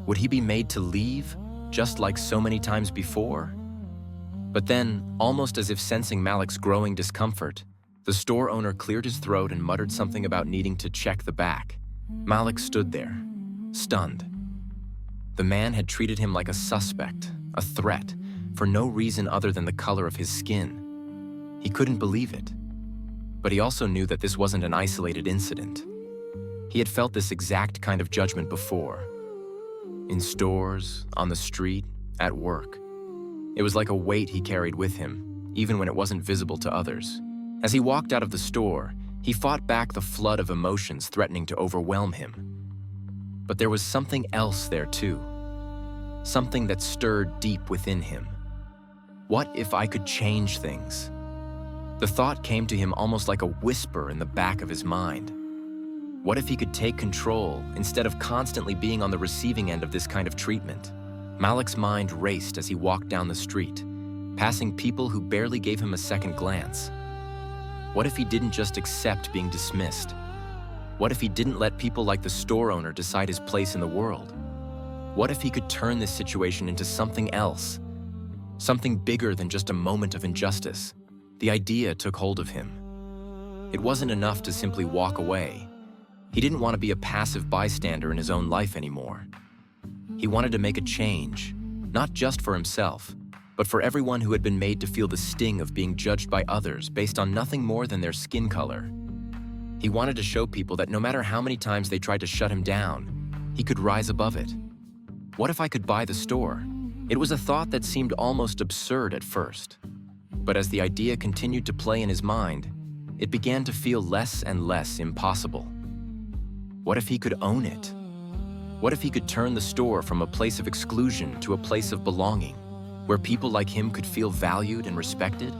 Would he be made to leave, just like so many times before? But then, almost as if sensing Malik's growing discomfort, the store owner cleared his throat and muttered something about needing to check the back. Malik stood there, stunned. The man had treated him like a suspect, a threat, for no reason other than the color of his skin. He couldn't believe it. But he also knew that this wasn't an isolated incident. He had felt this exact kind of judgment before. In stores, on the street, at work. It was like a weight he carried with him, even when it wasn't visible to others. As he walked out of the store, he fought back the flood of emotions threatening to overwhelm him. But there was something else there too. Something that stirred deep within him. What if I could change things? The thought came to him almost like a whisper in the back of his mind. What if he could take control instead of constantly being on the receiving end of this kind of treatment? Malik's mind raced as he walked down the street, passing people who barely gave him a second glance. What if he didn't just accept being dismissed? What if he didn't let people like the store owner decide his place in the world? What if he could turn this situation into something else? Something bigger than just a moment of injustice? The idea took hold of him. It wasn't enough to simply walk away. He didn't want to be a passive bystander in his own life anymore. He wanted to make a change, not just for himself, but for everyone who had been made to feel the sting of being judged by others based on nothing more than their skin color. He wanted to show people that no matter how many times they tried to shut him down, he could rise above it. What if I could buy the store? It was a thought that seemed almost absurd at first. But as the idea continued to play in his mind, it began to feel less and less impossible. What if he could own it? What if he could turn the store from a place of exclusion to a place of belonging, where people like him could feel valued and respected?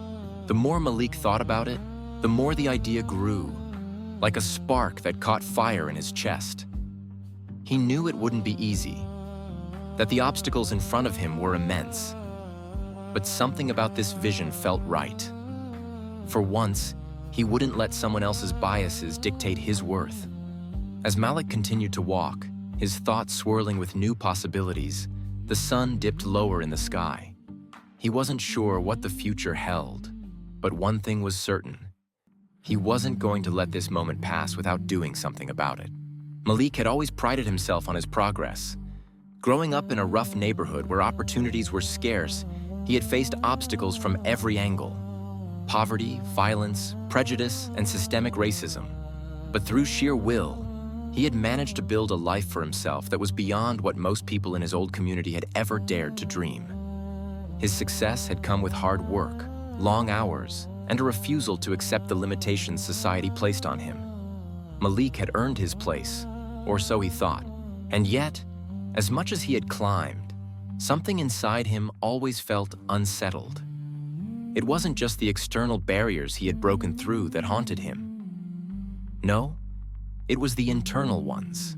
The more Malik thought about it, the more the idea grew, like a spark that caught fire in his chest. He knew it wouldn't be easy, that the obstacles in front of him were immense. But something about this vision felt right. For once, he wouldn't let someone else's biases dictate his worth. As Malik continued to walk, his thoughts swirling with new possibilities, the sun dipped lower in the sky. He wasn't sure what the future held, but one thing was certain. He wasn't going to let this moment pass without doing something about it. Malik had always prided himself on his progress. Growing up in a rough neighborhood where opportunities were scarce, he had faced obstacles from every angle: poverty, violence, prejudice, and systemic racism. But through sheer will, he had managed to build a life for himself that was beyond what most people in his old community had ever dared to dream. His success had come with hard work, long hours, and a refusal to accept the limitations society placed on him. Malik had earned his place, or so he thought, and yet, as much as he had climbed, something inside him always felt unsettled. It wasn't just the external barriers he had broken through that haunted him. No, it was the internal ones,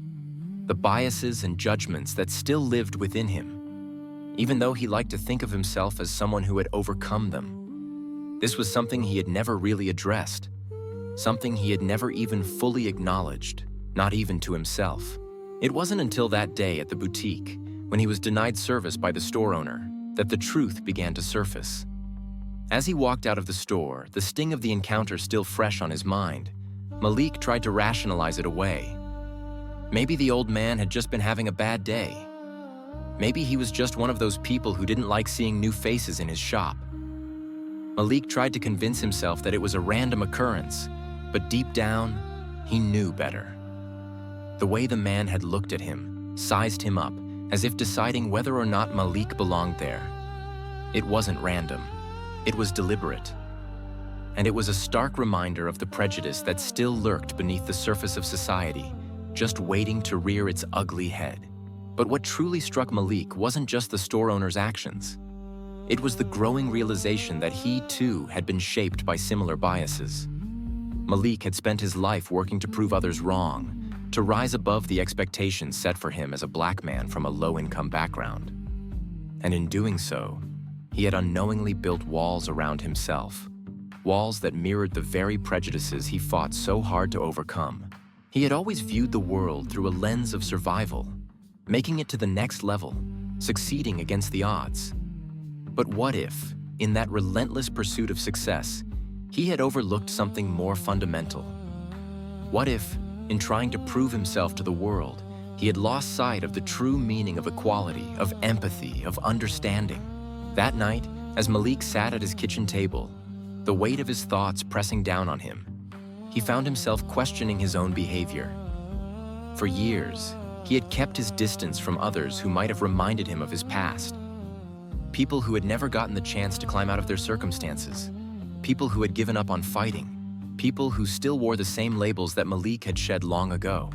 the biases and judgments that still lived within him, even though he liked to think of himself as someone who had overcome them. This was something he had never really addressed, something he had never even fully acknowledged, not even to himself. It wasn't until that day at the boutique, when he was denied service by the store owner, that the truth began to surface. As he walked out of the store, the sting of the encounter still fresh on his mind, Malik tried to rationalize it away. Maybe the old man had just been having a bad day. Maybe he was just one of those people who didn't like seeing new faces in his shop. Malik tried to convince himself that it was a random occurrence, but deep down, he knew better. The way the man had looked at him, sized him up, as if deciding whether or not Malik belonged there. It wasn't random. It was deliberate. And it was a stark reminder of the prejudice that still lurked beneath the surface of society, just waiting to rear its ugly head. But what truly struck Malik wasn't just the store owner's actions. It was the growing realization that he, too, had been shaped by similar biases. Malik had spent his life working to prove others wrong, to rise above the expectations set for him as a black man from a low-income background. And in doing so, he had unknowingly built walls around himself, walls that mirrored the very prejudices he fought so hard to overcome. He had always viewed the world through a lens of survival, making it to the next level, succeeding against the odds. But what if, in that relentless pursuit of success, he had overlooked something more fundamental? What if, in trying to prove himself to the world, he had lost sight of the true meaning of equality, of empathy, of understanding? That night, as Malik sat at his kitchen table, the weight of his thoughts pressing down on him, he found himself questioning his own behavior. For years, he had kept his distance from others who might have reminded him of his past. People who had never gotten the chance to climb out of their circumstances. People who had given up on fighting. People who still wore the same labels that Malik had shed long ago.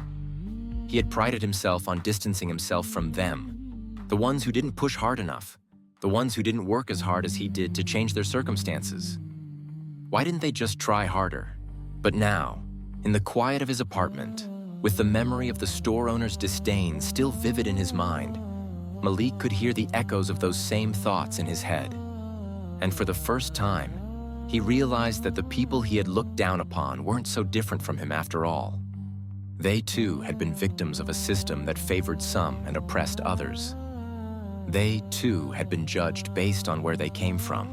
He had prided himself on distancing himself from them, the ones who didn't push hard enough, the ones who didn't work as hard as he did to change their circumstances. Why didn't they just try harder? But now, in the quiet of his apartment, with the memory of the store owner's disdain still vivid in his mind, Malik could hear the echoes of those same thoughts in his head. And for the first time, he realized that the people he had looked down upon weren't so different from him after all. They too had been victims of a system that favored some and oppressed others. They too had been judged based on where they came from,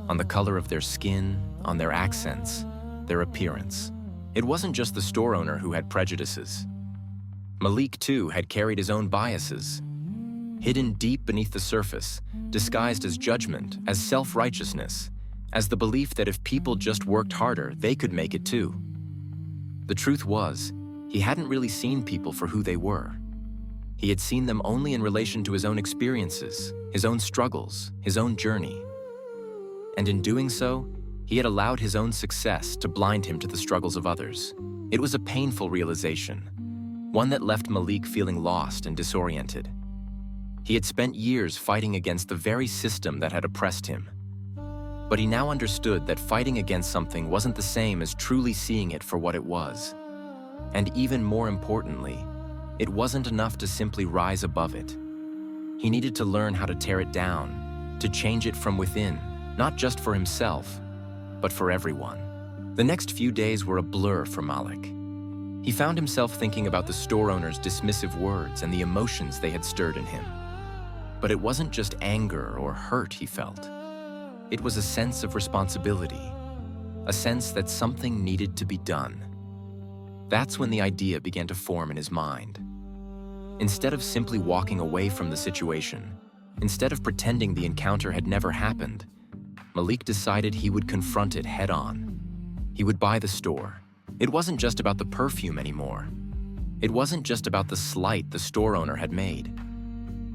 on the color of their skin, on their accents, their appearance. It wasn't just the store owner who had prejudices. Malik too had carried his own biases, hidden deep beneath the surface, disguised as judgment, as self-righteousness, as the belief that if people just worked harder, they could make it too. The truth was, he hadn't really seen people for who they were. He had seen them only in relation to his own experiences, his own struggles, his own journey. And in doing so, he had allowed his own success to blind him to the struggles of others. It was a painful realization, one that left Malik feeling lost and disoriented. He had spent years fighting against the very system that had oppressed him. But he now understood that fighting against something wasn't the same as truly seeing it for what it was. And even more importantly, it wasn't enough to simply rise above it. He needed to learn how to tear it down, to change it from within, not just for himself, but for everyone. The next few days were a blur for Malik. He found himself thinking about the store owner's dismissive words and the emotions they had stirred in him. But it wasn't just anger or hurt he felt. It was a sense of responsibility, a sense that something needed to be done. That's when the idea began to form in his mind. Instead of simply walking away from the situation, instead of pretending the encounter had never happened, Malik decided he would confront it head-on. He would buy the store. It wasn't just about the perfume anymore. It wasn't just about the slight the store owner had made.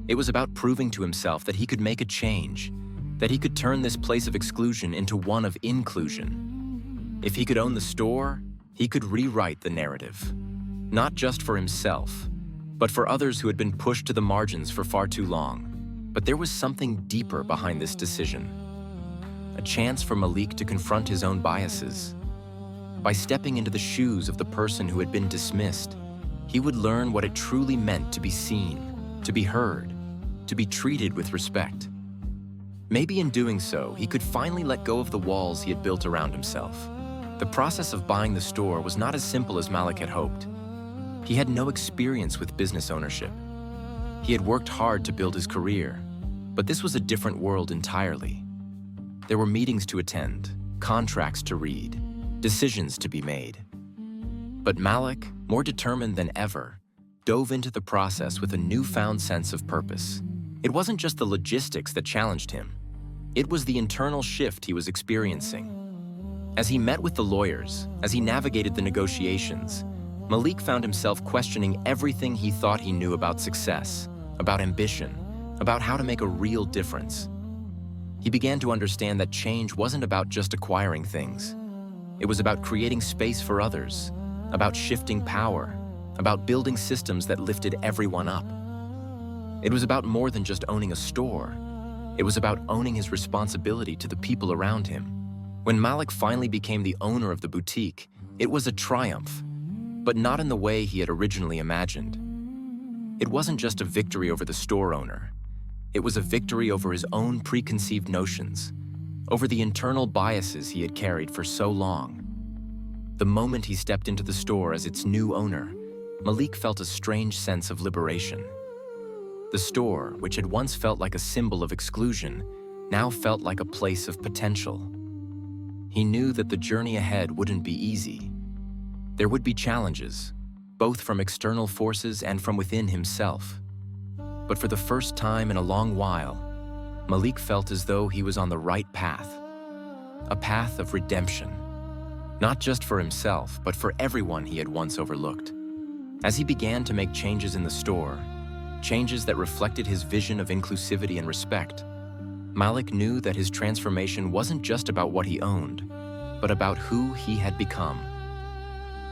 It was about proving to himself that he could make a change, that he could turn this place of exclusion into one of inclusion. If he could own the store, he could rewrite the narrative, not just for himself, but for others who had been pushed to the margins for far too long. But there was something deeper behind this decision, a chance for Malik to confront his own biases. By stepping into the shoes of the person who had been dismissed, he would learn what it truly meant to be seen, to be heard, to be treated with respect. Maybe in doing so, he could finally let go of the walls he had built around himself. The process of buying the store was not as simple as Malik had hoped. He had no experience with business ownership. He had worked hard to build his career, but this was a different world entirely. There were meetings to attend, contracts to read, decisions to be made. But Malik, more determined than ever, dove into the process with a newfound sense of purpose. It wasn't just the logistics that challenged him. It was the internal shift he was experiencing. As he met with the lawyers, as he navigated the negotiations, Malik found himself questioning everything he thought he knew about success, about ambition, about how to make a real difference. He began to understand that change wasn't about just acquiring things. It was about creating space for others, about shifting power, about building systems that lifted everyone up. It was about more than just owning a store. It was about owning his responsibility to the people around him. When Malik finally became the owner of the boutique, it was a triumph, but not in the way he had originally imagined. It wasn't just a victory over the store owner. It was a victory over his own preconceived notions, over the internal biases he had carried for so long. The moment he stepped into the store as its new owner, Malik felt a strange sense of liberation. The store, which had once felt like a symbol of exclusion, now felt like a place of potential. He knew that the journey ahead wouldn't be easy. There would be challenges, both from external forces and from within himself. But for the first time in a long while, Malik felt as though he was on the right path, a path of redemption, not just for himself, but for everyone he had once overlooked. As he began to make changes in the store, changes that reflected his vision of inclusivity and respect, Malik knew that his transformation wasn't just about what he owned, but about who he had become.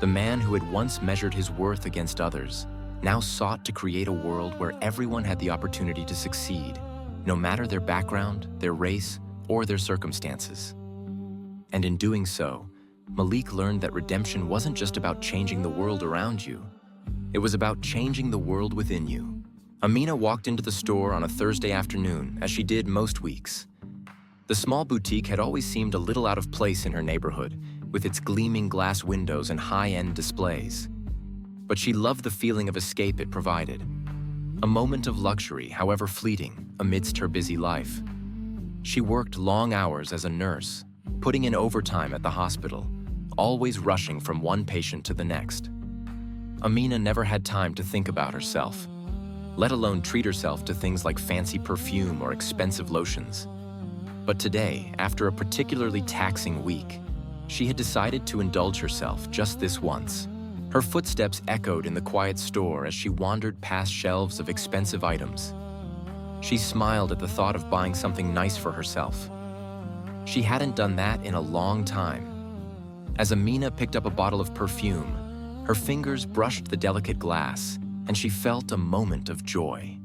The man who had once measured his worth against others now sought to create a world where everyone had the opportunity to succeed, no matter their background, their race, or their circumstances. And in doing so, Malik learned that redemption wasn't just about changing the world around you. It was about changing the world within you. Amina walked into the store on a Thursday afternoon, as she did most weeks. The small boutique had always seemed a little out of place in her neighborhood, with its gleaming glass windows and high-end displays. But she loved the feeling of escape it provided. A moment of luxury, however fleeting, amidst her busy life. She worked long hours as a nurse, putting in overtime at the hospital, always rushing from one patient to the next. Amina never had time to think about herself, let alone treat herself to things like fancy perfume or expensive lotions. But today, after a particularly taxing week, she had decided to indulge herself just this once. Her footsteps echoed in the quiet store as she wandered past shelves of expensive items. She smiled at the thought of buying something nice for herself. She hadn't done that in a long time. As Amina picked up a bottle of perfume, her fingers brushed the delicate glass, and she felt a moment of joy.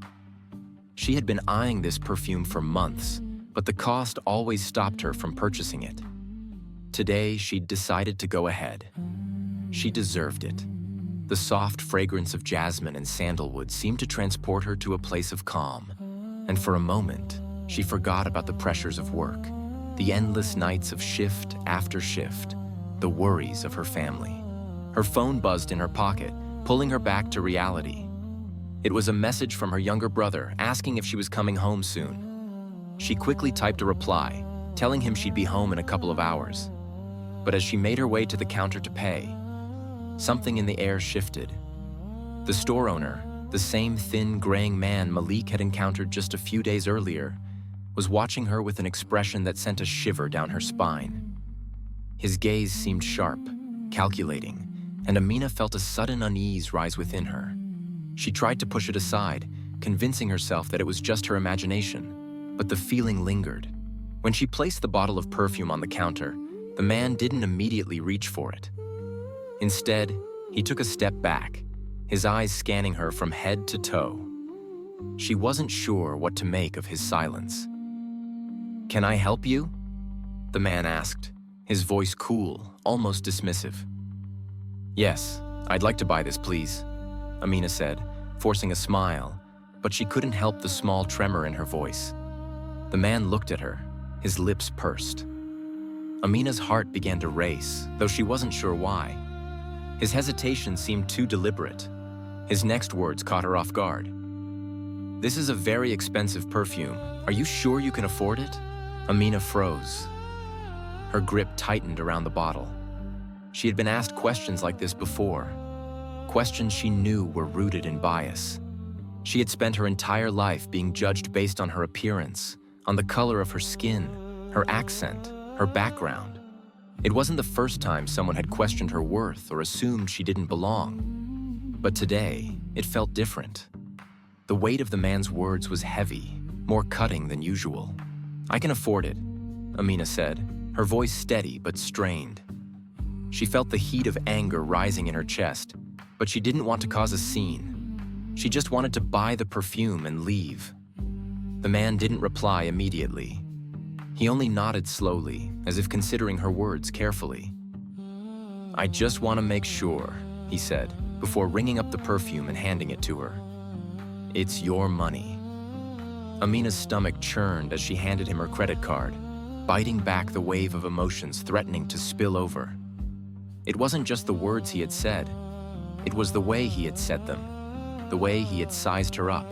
She had been eyeing this perfume for months, but the cost always stopped her from purchasing it. Today, she'd decided to go ahead. She deserved it. The soft fragrance of jasmine and sandalwood seemed to transport her to a place of calm. And for a moment, she forgot about the pressures of work, the endless nights of shift after shift, the worries of her family. Her phone buzzed in her pocket, pulling her back to reality. It was a message from her younger brother asking if she was coming home soon. She quickly typed a reply, telling him she'd be home in a couple of hours. But as she made her way to the counter to pay, something in the air shifted. The store owner, the same thin, graying man Malik had encountered just a few days earlier, was watching her with an expression that sent a shiver down her spine. His gaze seemed sharp, calculating, and Amina felt a sudden unease rise within her. She tried to push it aside, convincing herself that it was just her imagination, but the feeling lingered. When she placed the bottle of perfume on the counter, the man didn't immediately reach for it. Instead, he took a step back, his eyes scanning her from head to toe. She wasn't sure what to make of his silence. "Can I help you?" the man asked, his voice cool, almost dismissive. "Yes, I'd like to buy this, please," Amina said, forcing a smile, but she couldn't help the small tremor in her voice. The man looked at her, his lips pursed. Amina's heart began to race, though she wasn't sure why. His hesitation seemed too deliberate. His next words caught her off guard. "This is a very expensive perfume. Are you sure you can afford it?" Amina froze. Her grip tightened around the bottle. She had been asked questions like this before, questions she knew were rooted in bias. She had spent her entire life being judged based on her appearance, on the color of her skin, her accent, her background. It wasn't the first time someone had questioned her worth or assumed she didn't belong. But today, it felt different. The weight of the man's words was heavy, more cutting than usual. "I can afford it," Amina said, her voice steady but strained. She felt the heat of anger rising in her chest, but she didn't want to cause a scene. She just wanted to buy the perfume and leave. The man didn't reply immediately. He only nodded slowly, as if considering her words carefully. "I just want to make sure," he said, before ringing up the perfume and handing it to her. "It's your money." Amina's stomach churned as she handed him her credit card, biting back the wave of emotions threatening to spill over. It wasn't just the words he had said. It was the way he had said them, the way he had sized her up.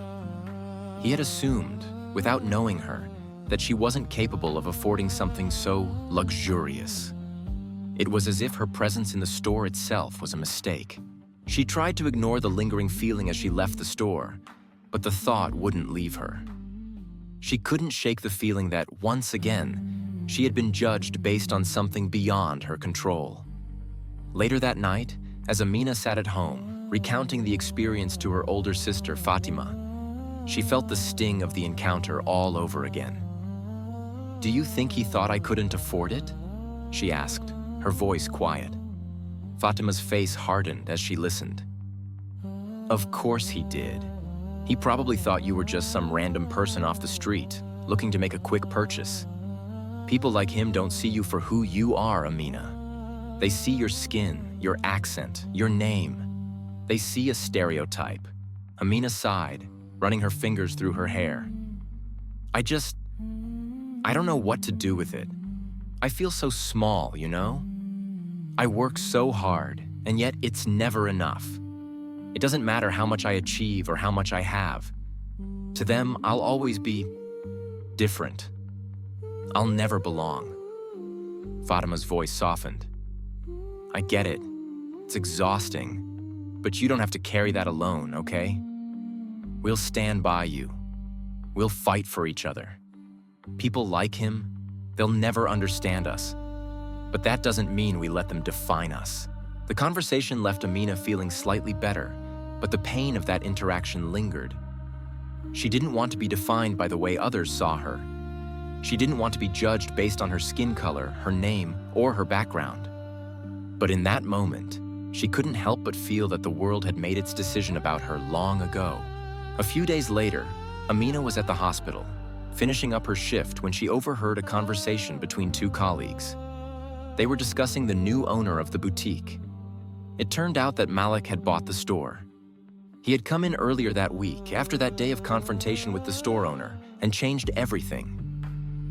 He had assumed, without knowing her, that she wasn't capable of affording something so luxurious. It was as if her presence in the store itself was a mistake. She tried to ignore the lingering feeling as she left the store, but the thought wouldn't leave her. She couldn't shake the feeling that, once again, she had been judged based on something beyond her control. Later that night, as Amina sat at home, recounting the experience to her older sister, Fatima, she felt the sting of the encounter all over again. "Do you think he thought I couldn't afford it?" she asked, her voice quiet. Fatima's face hardened as she listened. "Of course he did. He probably thought you were just some random person off the street, looking to make a quick purchase. People like him don't see you for who you are, Amina. They see your skin, your accent, your name. They see a stereotype. Amina sighed, running her fingers through her hair. I don't know what to do with it. I feel so small, you know? I work so hard, and yet it's never enough. It doesn't matter how much I achieve or how much I have. To them, I'll always be different. I'll never belong. Fatima's voice softened. I get it. It's exhausting. But you don't have to carry that alone, okay? We'll stand by you. We'll fight for each other. People like him, they'll never understand us. But that doesn't mean we let them define us. The conversation left Amina feeling slightly better, but the pain of that interaction lingered. She didn't want to be defined by the way others saw her. She didn't want to be judged based on her skin color, her name, or her background. But in that moment, she couldn't help but feel that the world had made its decision about her long ago. A few days later, Amina was at the hospital, finishing up her shift when she overheard a conversation between two colleagues. They were discussing the new owner of the boutique. It turned out that Malik had bought the store. He had come in earlier that week, after that day of confrontation with the store owner, and changed everything.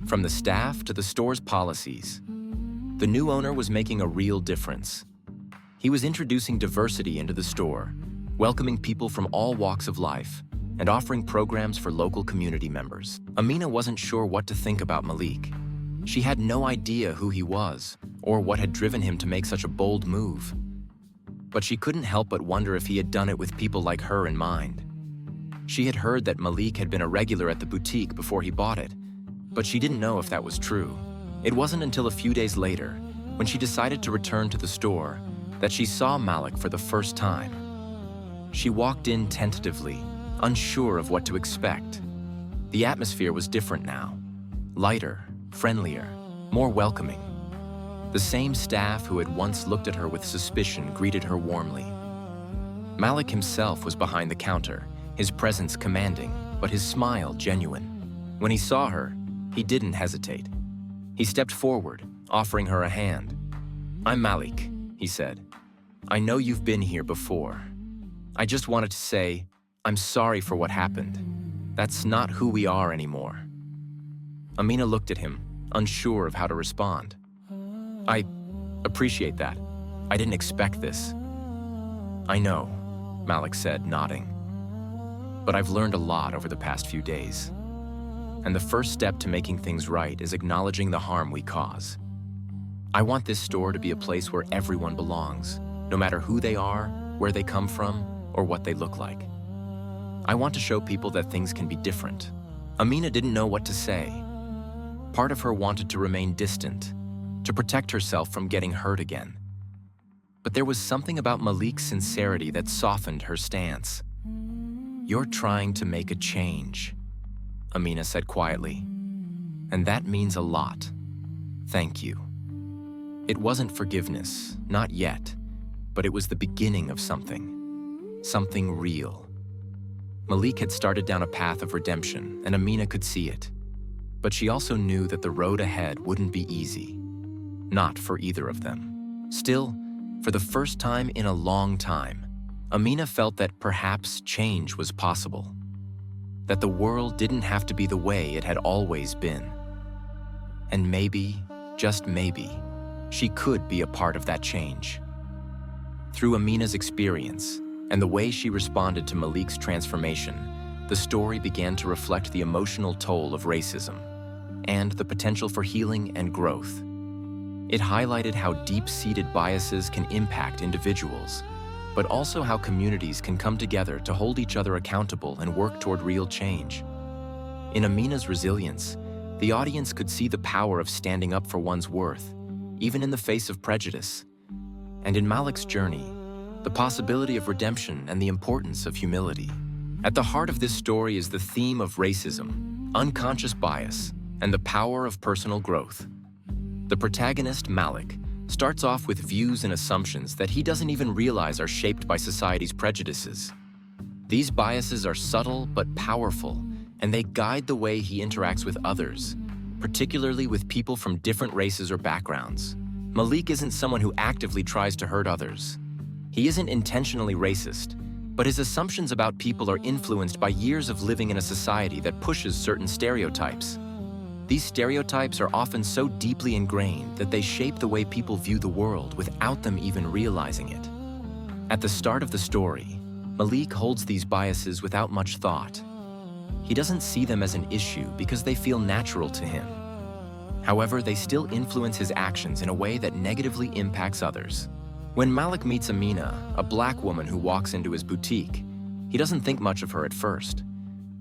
From the staff to the store's policies. The new owner was making a real difference. He was introducing diversity into the store, welcoming people from all walks of life, and offering programs for local community members. Amina wasn't sure what to think about Malik. She had no idea who he was, or what had driven him to make such a bold move. But she couldn't help but wonder if he had done it with people like her in mind. She had heard that Malik had been a regular at the boutique before he bought it, but she didn't know if that was true. It wasn't until a few days later, when she decided to return to the store, that she saw Malik for the first time. She walked in tentatively, unsure of what to expect. The atmosphere was different now. Lighter, friendlier, more welcoming. The same staff who had once looked at her with suspicion greeted her warmly. Malik himself was behind the counter, his presence commanding, but his smile genuine. When he saw her, he didn't hesitate. He stepped forward, offering her a hand. "I'm Malik," he said. "I know you've been here before. I just wanted to say, I'm sorry for what happened. That's not who we are anymore." Amina looked at him, unsure of how to respond. "I appreciate that. I didn't expect this." "I know," Malik said, nodding. "But I've learned a lot over the past few days. And the first step to making things right is acknowledging the harm we cause. I want this store to be a place where everyone belongs, no matter who they are, where they come from, or what they look like. I want to show people that things can be different." Amina didn't know what to say. Part of her wanted to remain distant, to protect herself from getting hurt again. But there was something about Malik's sincerity that softened her stance. "You're trying to make a change," Amina said quietly. "And that means a lot. Thank you." It wasn't forgiveness, not yet, but it was the beginning of something real. Malik had started down a path of redemption, and Amina could see it. But she also knew that the road ahead wouldn't be easy. Not for either of them. Still, for the first time in a long time, Amina felt that perhaps change was possible. That the world didn't have to be the way it had always been. And maybe, just maybe, she could be a part of that change. Through Amina's experience, and the way she responded to Malik's transformation, the story began to reflect the emotional toll of racism, and the potential for healing and growth. It highlighted how deep-seated biases can impact individuals, but also how communities can come together to hold each other accountable and work toward real change. In Amina's resilience, the audience could see the power of standing up for one's worth, even in the face of prejudice. And in Malik's journey, the possibility of redemption and the importance of humility. At the heart of this story is the theme of racism, unconscious bias, and the power of personal growth. The protagonist, Malik, starts off with views and assumptions that he doesn't even realize are shaped by society's prejudices. These biases are subtle but powerful, and they guide the way he interacts with others, particularly with people from different races or backgrounds. Malik isn't someone who actively tries to hurt others. He isn't intentionally racist, but his assumptions about people are influenced by years of living in a society that pushes certain stereotypes. These stereotypes are often so deeply ingrained that they shape the way people view the world without them even realizing it. At the start of the story, Malik holds these biases without much thought. He doesn't see them as an issue because they feel natural to him. However, they still influence his actions in a way that negatively impacts others. When Malik meets Amina, a black woman who walks into his boutique, he doesn't think much of her at first.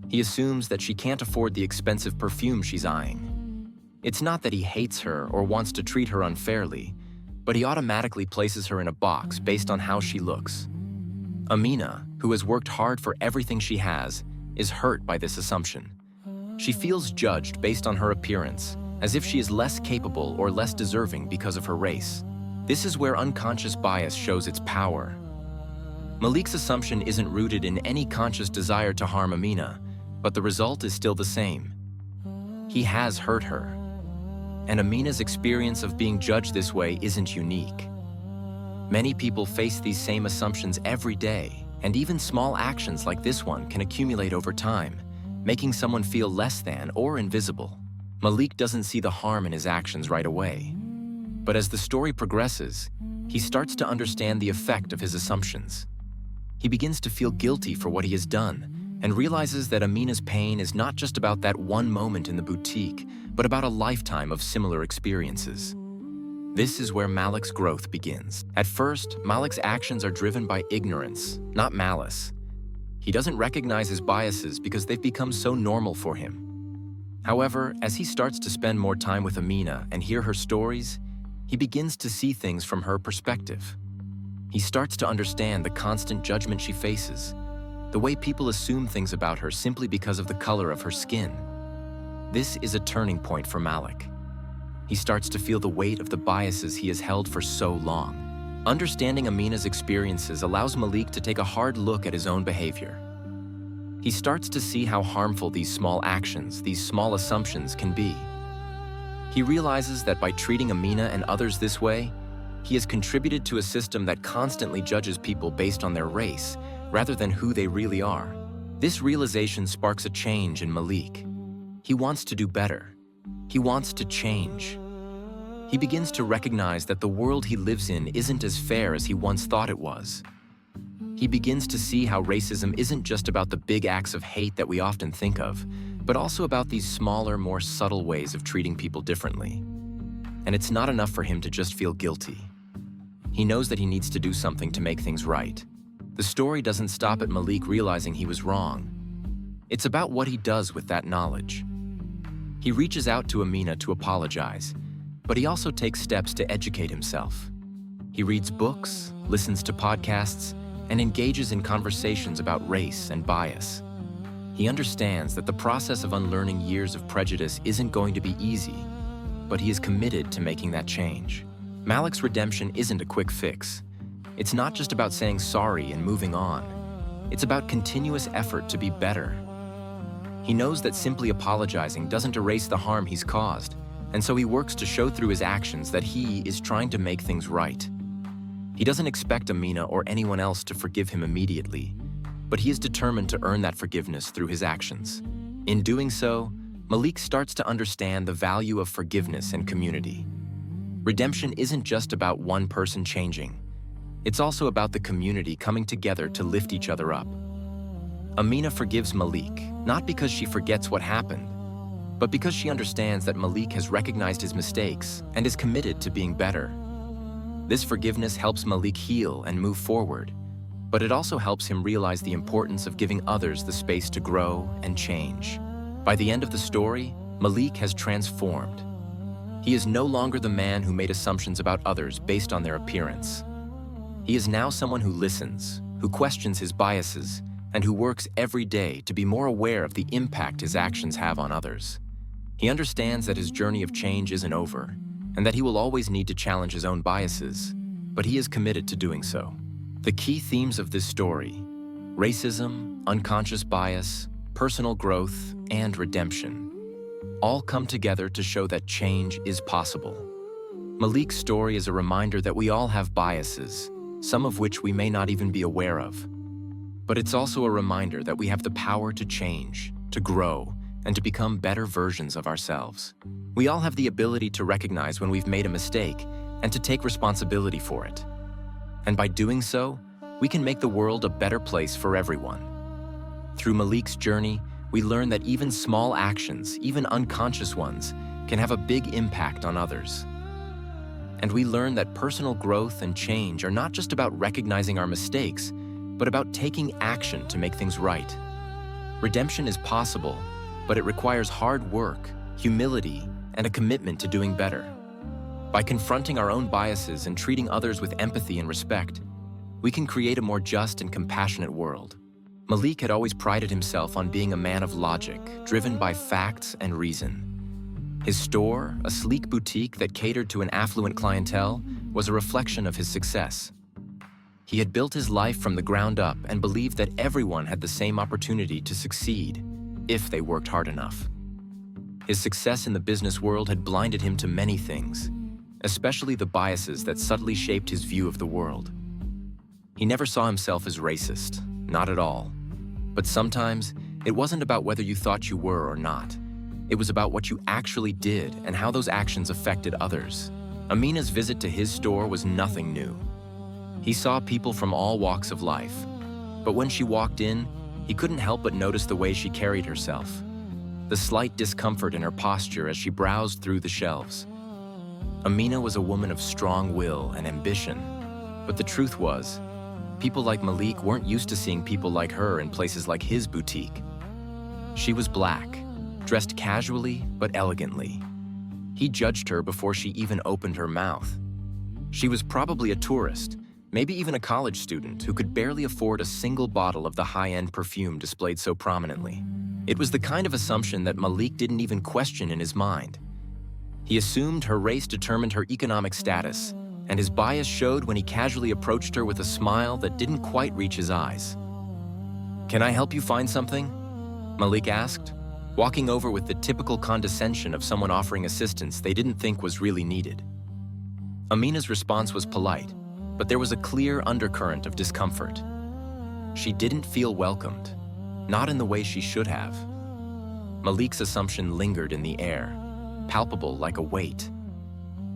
He assumes that she can't afford the expensive perfume she's eyeing. It's not that he hates her or wants to treat her unfairly, but he automatically places her in a box based on how she looks. Amina, who has worked hard for everything she has, is hurt by this assumption. She feels judged based on her appearance, as if she is less capable or less deserving because of her race. This is where unconscious bias shows its power. Malik's assumption isn't rooted in any conscious desire to harm Amina, but the result is still the same. He has hurt her. And Amina's experience of being judged this way isn't unique. Many people face these same assumptions every day, and even small actions like this one can accumulate over time, making someone feel less than or invisible. Malik doesn't see the harm in his actions right away. But as the story progresses, he starts to understand the effect of his assumptions. He begins to feel guilty for what he has done, and realizes that Amina's pain is not just about that one moment in the boutique, but about a lifetime of similar experiences. This is where Malik's growth begins. At first, Malik's actions are driven by ignorance, not malice. He doesn't recognize his biases because they've become so normal for him. However, as he starts to spend more time with Amina and hear her stories, he begins to see things from her perspective. He starts to understand the constant judgment she faces, the way people assume things about her simply because of the color of her skin. This is a turning point for Malik. He starts to feel the weight of the biases he has held for so long. Understanding Amina's experiences allows Malik to take a hard look at his own behavior. He starts to see how harmful these small actions, these small assumptions can be. He realizes that by treating Amina and others this way, he has contributed to a system that constantly judges people based on their race, rather than who they really are. This realization sparks a change in Malik. He wants to do better. He wants to change. He begins to recognize that the world he lives in isn't as fair as he once thought it was. He begins to see how racism isn't just about the big acts of hate that we often think of, but also about these smaller, more subtle ways of treating people differently. And it's not enough for him to just feel guilty. He knows that he needs to do something to make things right. The story doesn't stop at Malik realizing he was wrong. It's about what he does with that knowledge. He reaches out to Amina to apologize, but he also takes steps to educate himself. He reads books, listens to podcasts, and engages in conversations about race and bias. He understands that the process of unlearning years of prejudice isn't going to be easy, but he is committed to making that change. Malik's redemption isn't a quick fix. It's not just about saying sorry and moving on. It's about continuous effort to be better. He knows that simply apologizing doesn't erase the harm he's caused, and so he works to show through his actions that he is trying to make things right. He doesn't expect Amina or anyone else to forgive him immediately, but he is determined to earn that forgiveness through his actions. In doing so, Malik starts to understand the value of forgiveness and community. Redemption isn't just about one person changing. It's also about the community coming together to lift each other up. Amina forgives Malik, not because she forgets what happened, but because she understands that Malik has recognized his mistakes and is committed to being better. This forgiveness helps Malik heal and move forward, but it also helps him realize the importance of giving others the space to grow and change. By the end of the story, Malik has transformed. He is no longer the man who made assumptions about others based on their appearance. He is now someone who listens, who questions his biases, and who works every day to be more aware of the impact his actions have on others. He understands that his journey of change isn't over, and that he will always need to challenge his own biases, but he is committed to doing so. The key themes of this story: racism, unconscious bias, personal growth, and redemption, all come together to show that change is possible. Malik's story is a reminder that we all have biases, some of which we may not even be aware of. But it's also a reminder that we have the power to change, to grow, and to become better versions of ourselves. We all have the ability to recognize when we've made a mistake and to take responsibility for it. And by doing so, we can make the world a better place for everyone. Through Malik's journey, we learn that even small actions, even unconscious ones, can have a big impact on others. And we learn that personal growth and change are not just about recognizing our mistakes, but about taking action to make things right. Redemption is possible, but it requires hard work, humility, and a commitment to doing better. By confronting our own biases and treating others with empathy and respect, we can create a more just and compassionate world. Malik had always prided himself on being a man of logic, driven by facts and reason. His store, a sleek boutique that catered to an affluent clientele, was a reflection of his success. He had built his life from the ground up and believed that everyone had the same opportunity to succeed, if they worked hard enough. His success in the business world had blinded him to many things, especially the biases that subtly shaped his view of the world. He never saw himself as racist, not at all. But sometimes, it wasn't about whether you thought you were or not. It was about what you actually did and how those actions affected others. Amina's visit to his store was nothing new. He saw people from all walks of life. But when she walked in, he couldn't help but notice the way she carried herself, the slight discomfort in her posture as she browsed through the shelves. Amina was a woman of strong will and ambition, but the truth was, people like Malik weren't used to seeing people like her in places like his boutique. She was black, dressed casually but elegantly. He judged her before she even opened her mouth. She was probably a tourist, maybe even a college student who could barely afford a single bottle of the high-end perfume displayed so prominently. It was the kind of assumption that Malik didn't even question in his mind. He assumed her race determined her economic status, and his bias showed when he casually approached her with a smile that didn't quite reach his eyes. "Can I help you find something?" Malik asked, walking over with the typical condescension of someone offering assistance they didn't think was really needed. Amina's response was polite, but there was a clear undercurrent of discomfort. She didn't feel welcomed, not in the way she should have. Malik's assumption lingered in the air, palpable like a weight.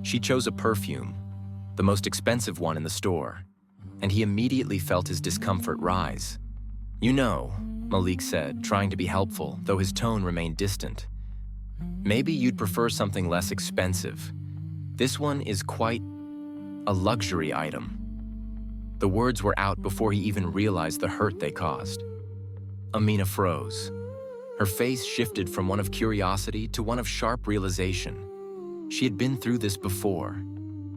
She chose a perfume, the most expensive one in the store, and he immediately felt his discomfort rise. "You know," Malik said, trying to be helpful, though his tone remained distant, "maybe you'd prefer something less expensive. This one is quite a luxury item." The words were out before he even realized the hurt they caused. Amina froze. Her face shifted from one of curiosity to one of sharp realization. She had been through this before.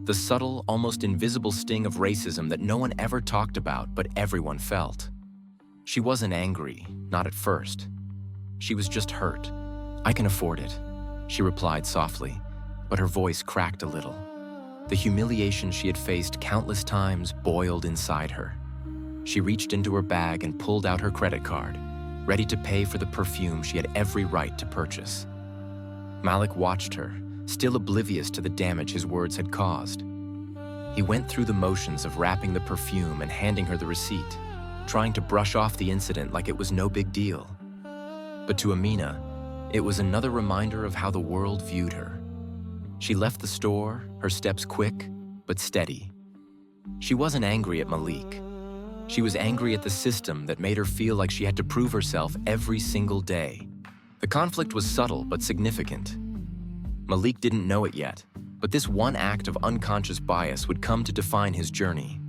The subtle, almost invisible sting of racism that no one ever talked about, but everyone felt. She wasn't angry, not at first. She was just hurt. "I can afford it," she replied softly, but her voice cracked a little. The humiliation she had faced countless times boiled inside her. She reached into her bag and pulled out her credit card, ready to pay for the perfume she had every right to purchase. Malik watched her, still oblivious to the damage his words had caused. He went through the motions of wrapping the perfume and handing her the receipt, trying to brush off the incident like it was no big deal. But to Amina, it was another reminder of how the world viewed her. She left the store, her steps quick, but steady. She wasn't angry at Malik. She was angry at the system that made her feel like she had to prove herself every single day. The conflict was subtle but significant. Malik didn't know it yet, but this one act of unconscious bias would come to define his journey.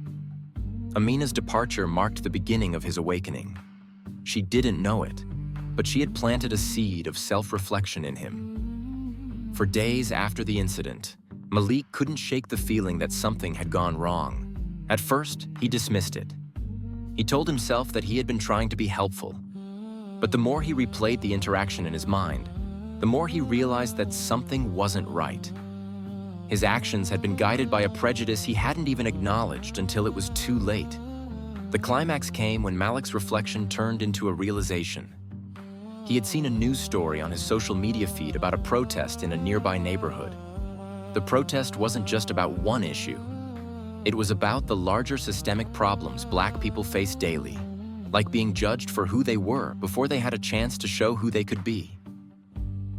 Amina's departure marked the beginning of his awakening. She didn't know it, but she had planted a seed of self-reflection in him. For days after the incident, Malik couldn't shake the feeling that something had gone wrong. At first, he dismissed it. He told himself that he had been trying to be helpful. But the more he replayed the interaction in his mind, the more he realized that something wasn't right. His actions had been guided by a prejudice he hadn't even acknowledged until it was too late. The climax came when Malik's reflection turned into a realization. He had seen a news story on his social media feed about a protest in a nearby neighborhood. The protest wasn't just about one issue. It was about the larger systemic problems Black people face daily, like being judged for who they were before they had a chance to show who they could be.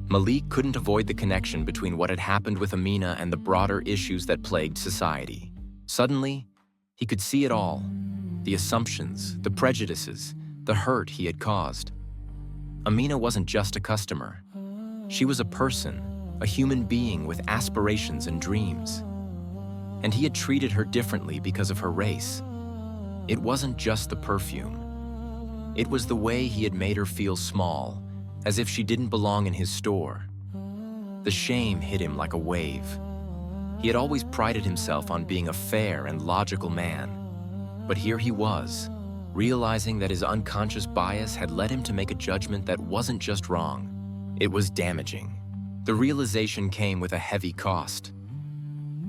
Malik couldn't avoid the connection between what had happened with Amina and the broader issues that plagued society. Suddenly, he could see it all: the assumptions, the prejudices, the hurt he had caused. Amina wasn't just a customer. She was a person, a human being with aspirations and dreams. And he had treated her differently because of her race. It wasn't just the perfume. It was the way he had made her feel small, as if she didn't belong in his store. The shame hit him like a wave. He had always prided himself on being a fair and logical man. But here he was, realizing that his unconscious bias had led him to make a judgment that wasn't just wrong, it was damaging. The realization came with a heavy cost.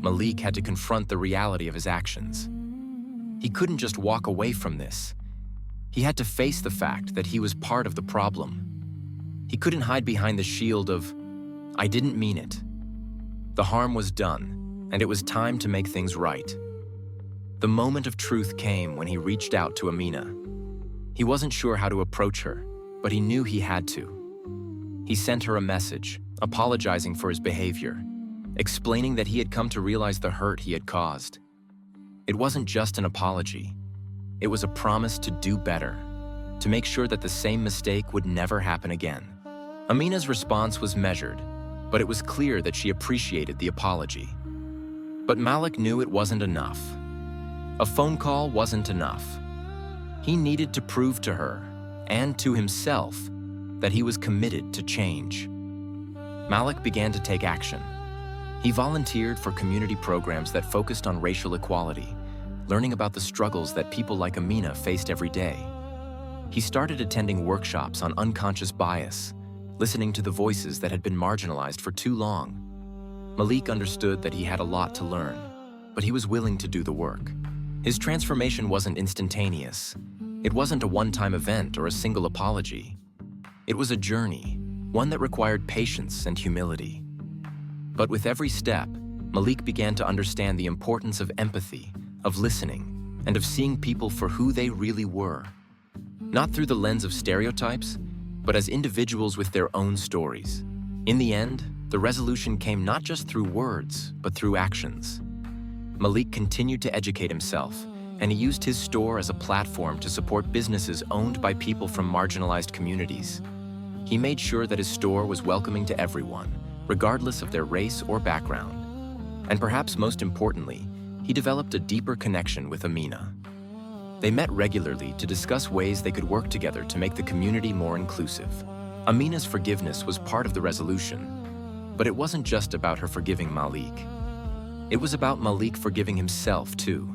Malik had to confront the reality of his actions. He couldn't just walk away from this. He had to face the fact that he was part of the problem. He couldn't hide behind the shield of, "I didn't mean it." The harm was done, and it was time to make things right. The moment of truth came when he reached out to Amina. He wasn't sure how to approach her, but he knew he had to. He sent her a message, apologizing for his behavior, explaining that he had come to realize the hurt he had caused. It wasn't just an apology. It was a promise to do better, to make sure that the same mistake would never happen again. Amina's response was measured, but it was clear that she appreciated the apology. But Malik knew it wasn't enough. A phone call wasn't enough. He needed to prove to her, and to himself, that he was committed to change. Malik began to take action. He volunteered for community programs that focused on racial equality, learning about the struggles that people like Amina faced every day. He started attending workshops on unconscious bias, listening to the voices that had been marginalized for too long. Malik understood that he had a lot to learn, but he was willing to do the work. His transformation wasn't instantaneous. It wasn't a one-time event or a single apology. It was a journey, one that required patience and humility. But with every step, Malik began to understand the importance of empathy, of listening, and of seeing people for who they really were. Not through the lens of stereotypes, but as individuals with their own stories. In the end, the resolution came not just through words, but through actions. Malik continued to educate himself, and he used his store as a platform to support businesses owned by people from marginalized communities. He made sure that his store was welcoming to everyone, regardless of their race or background. And perhaps most importantly, he developed a deeper connection with Amina. They met regularly to discuss ways they could work together to make the community more inclusive. Amina's forgiveness was part of the resolution, but it wasn't just about her forgiving Malik. It was about Malik forgiving himself, too.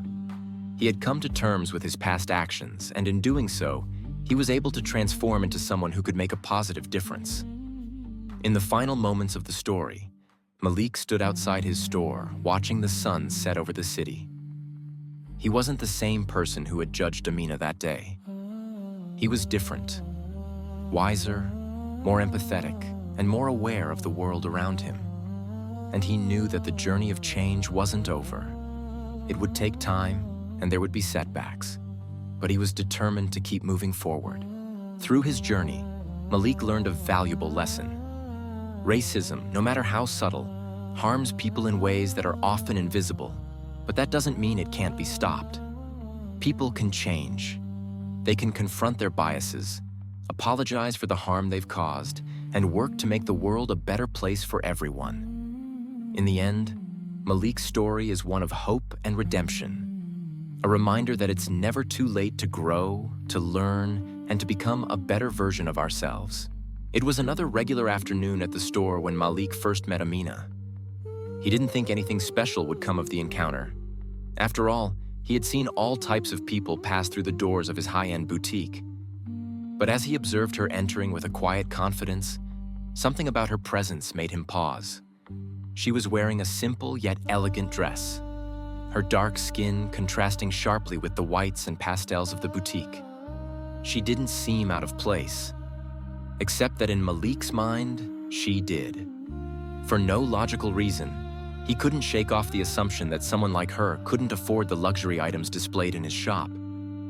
He had come to terms with his past actions, and in doing so, he was able to transform into someone who could make a positive difference. In the final moments of the story, Malik stood outside his store, watching the sun set over the city. He wasn't the same person who had judged Amina that day. He was different, wiser, more empathetic, and more aware of the world around him. And he knew that the journey of change wasn't over. It would take time, and there would be setbacks, but he was determined to keep moving forward. Through his journey, Malik learned a valuable lesson. Racism, no matter how subtle, harms people in ways that are often invisible, but that doesn't mean it can't be stopped. People can change. They can confront their biases, apologize for the harm they've caused, and work to make the world a better place for everyone. In the end, Malik's story is one of hope and redemption, a reminder that it's never too late to grow, to learn, and to become a better version of ourselves. It was another regular afternoon at the store when Malik first met Amina. He didn't think anything special would come of the encounter. After all, he had seen all types of people pass through the doors of his high-end boutique. But as he observed her entering with a quiet confidence, something about her presence made him pause. She was wearing a simple yet elegant dress, her dark skin contrasting sharply with the whites and pastels of the boutique. She didn't seem out of place. Except that in Malik's mind, she did. For no logical reason, he couldn't shake off the assumption that someone like her couldn't afford the luxury items displayed in his shop.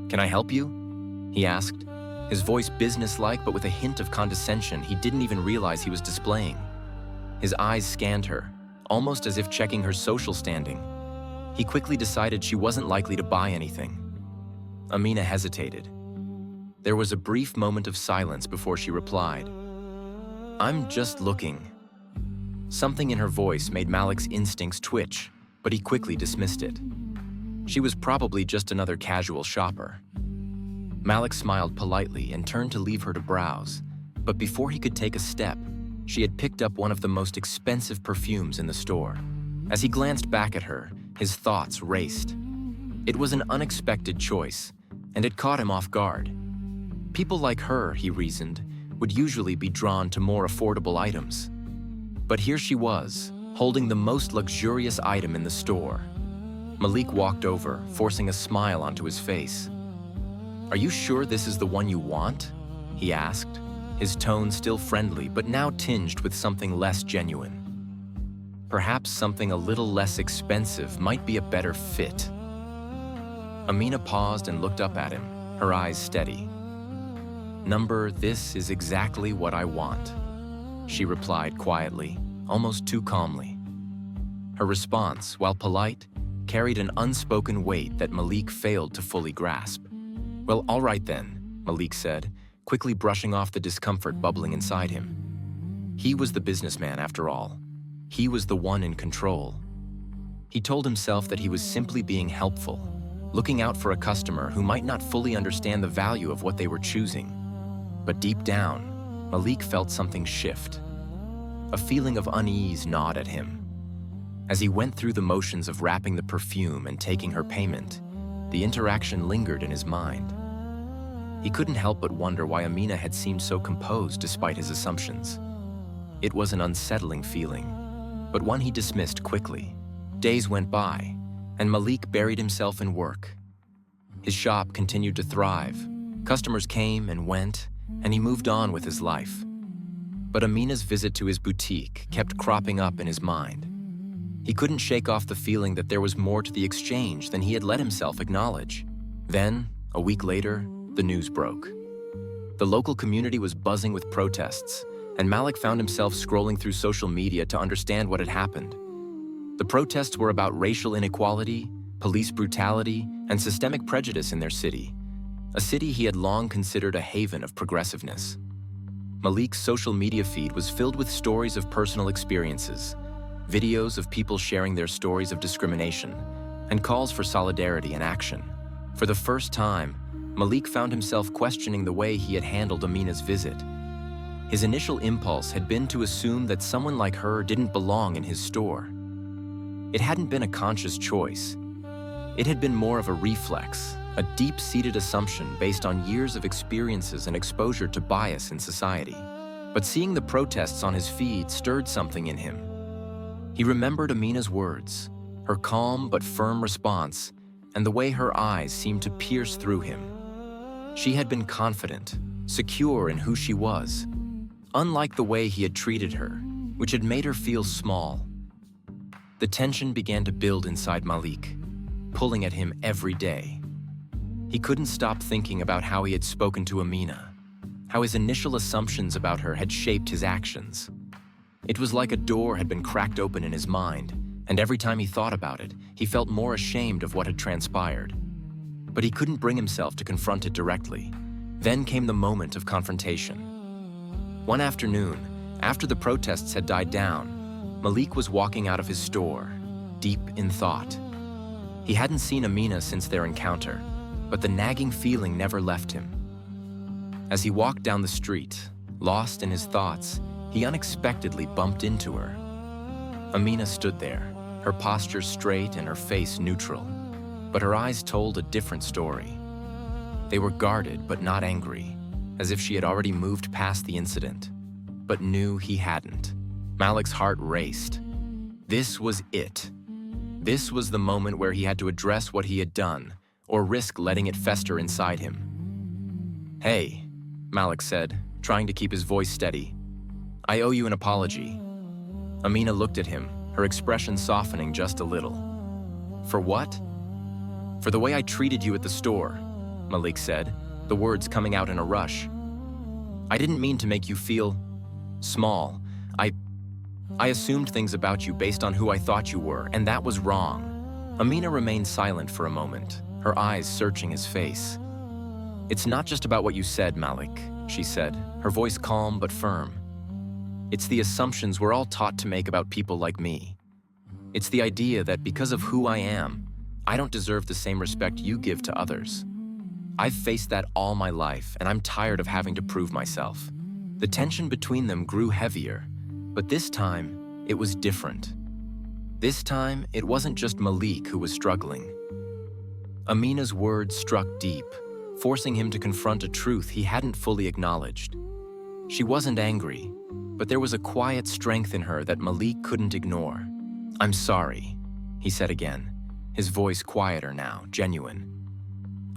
"Can I help you?" he asked, his voice businesslike but with a hint of condescension he didn't even realize he was displaying. His eyes scanned her, almost as if checking her social standing. He quickly decided she wasn't likely to buy anything. Amina hesitated. There was a brief moment of silence before she replied, "I'm just looking." Something in her voice made Malik's instincts twitch, but he quickly dismissed it. She was probably just another casual shopper. Malik smiled politely and turned to leave her to browse, but before he could take a step, she had picked up one of the most expensive perfumes in the store. As he glanced back at her, his thoughts raced. It was an unexpected choice, and it caught him off guard. People like her, he reasoned, would usually be drawn to more affordable items. But here she was, holding the most luxurious item in the store. Malik walked over, forcing a smile onto his face. "Are you sure this is the one you want?" he asked, his tone still friendly but now tinged with something less genuine. Perhaps something a little less expensive might be a better fit. Amina paused and looked up at him, her eyes steady. This is exactly what I want," she replied quietly, almost too calmly. Her response, while polite, carried an unspoken weight that Malik failed to fully grasp. "Well, all right then," Malik said, quickly brushing off the discomfort bubbling inside him. He was the businessman, after all. He was the one in control. He told himself that he was simply being helpful, looking out for a customer who might not fully understand the value of what they were choosing. But deep down, Malik felt something shift. A feeling of unease gnawed at him. As he went through the motions of wrapping the perfume and taking her payment, the interaction lingered in his mind. He couldn't help but wonder why Amina had seemed so composed despite his assumptions. It was an unsettling feeling, but one he dismissed quickly. Days went by, and Malik buried himself in work. His shop continued to thrive. Customers came and went, and he moved on with his life. But Amina's visit to his boutique kept cropping up in his mind. He couldn't shake off the feeling that there was more to the exchange than he had let himself acknowledge. Then, a week later, the news broke. The local community was buzzing with protests, and Malik found himself scrolling through social media to understand what had happened. The protests were about racial inequality, police brutality, and systemic prejudice in their city, a city he had long considered a haven of progressiveness. Malik's social media feed was filled with stories of personal experiences, videos of people sharing their stories of discrimination, and calls for solidarity and action. For the first time, Malik found himself questioning the way he had handled Amina's visit. His initial impulse had been to assume that someone like her didn't belong in his store. It hadn't been a conscious choice. It had been more of a reflex, a deep-seated assumption based on years of experiences and exposure to bias in society. But seeing the protests on his feed stirred something in him. He remembered Amina's words, her calm but firm response, and the way her eyes seemed to pierce through him. She had been confident, secure in who she was, unlike the way he had treated her, which had made her feel small. The tension began to build inside Malik, pulling at him every day. He couldn't stop thinking about how he had spoken to Amina, how his initial assumptions about her had shaped his actions. It was like a door had been cracked open in his mind, and every time he thought about it, he felt more ashamed of what had transpired. But he couldn't bring himself to confront it directly. Then came the moment of confrontation. One afternoon, after the protests had died down, Malik was walking out of his store, deep in thought. He hadn't seen Amina since their encounter, but the nagging feeling never left him. As he walked down the street, lost in his thoughts, he unexpectedly bumped into her. Amina stood there, her posture straight and her face neutral, but her eyes told a different story. They were guarded but not angry, as if she had already moved past the incident, but knew he hadn't. Malik's heart raced. This was it. This was the moment where he had to address what he had done, or risk letting it fester inside him. "Hey," Malik said, trying to keep his voice steady. "I owe you an apology." Amina looked at him, her expression softening just a little. "For what?" "For the way I treated you at the store," Malik said, the words coming out in a rush. "I didn't mean to make you feel small. I assumed things about you based on who I thought you were, and that was wrong." Amina remained silent for a moment, her eyes searching his face. "It's not just about what you said, Malik," she said, her voice calm but firm. "It's the assumptions we're all taught to make about people like me. It's the idea that because of who I am, I don't deserve the same respect you give to others. I've faced that all my life, and I'm tired of having to prove myself." The tension between them grew heavier, but this time, it was different. This time, it wasn't just Malik who was struggling. Amina's words struck deep, forcing him to confront a truth he hadn't fully acknowledged. She wasn't angry, but there was a quiet strength in her that Malik couldn't ignore. "I'm sorry," he said again, his voice quieter now, genuine.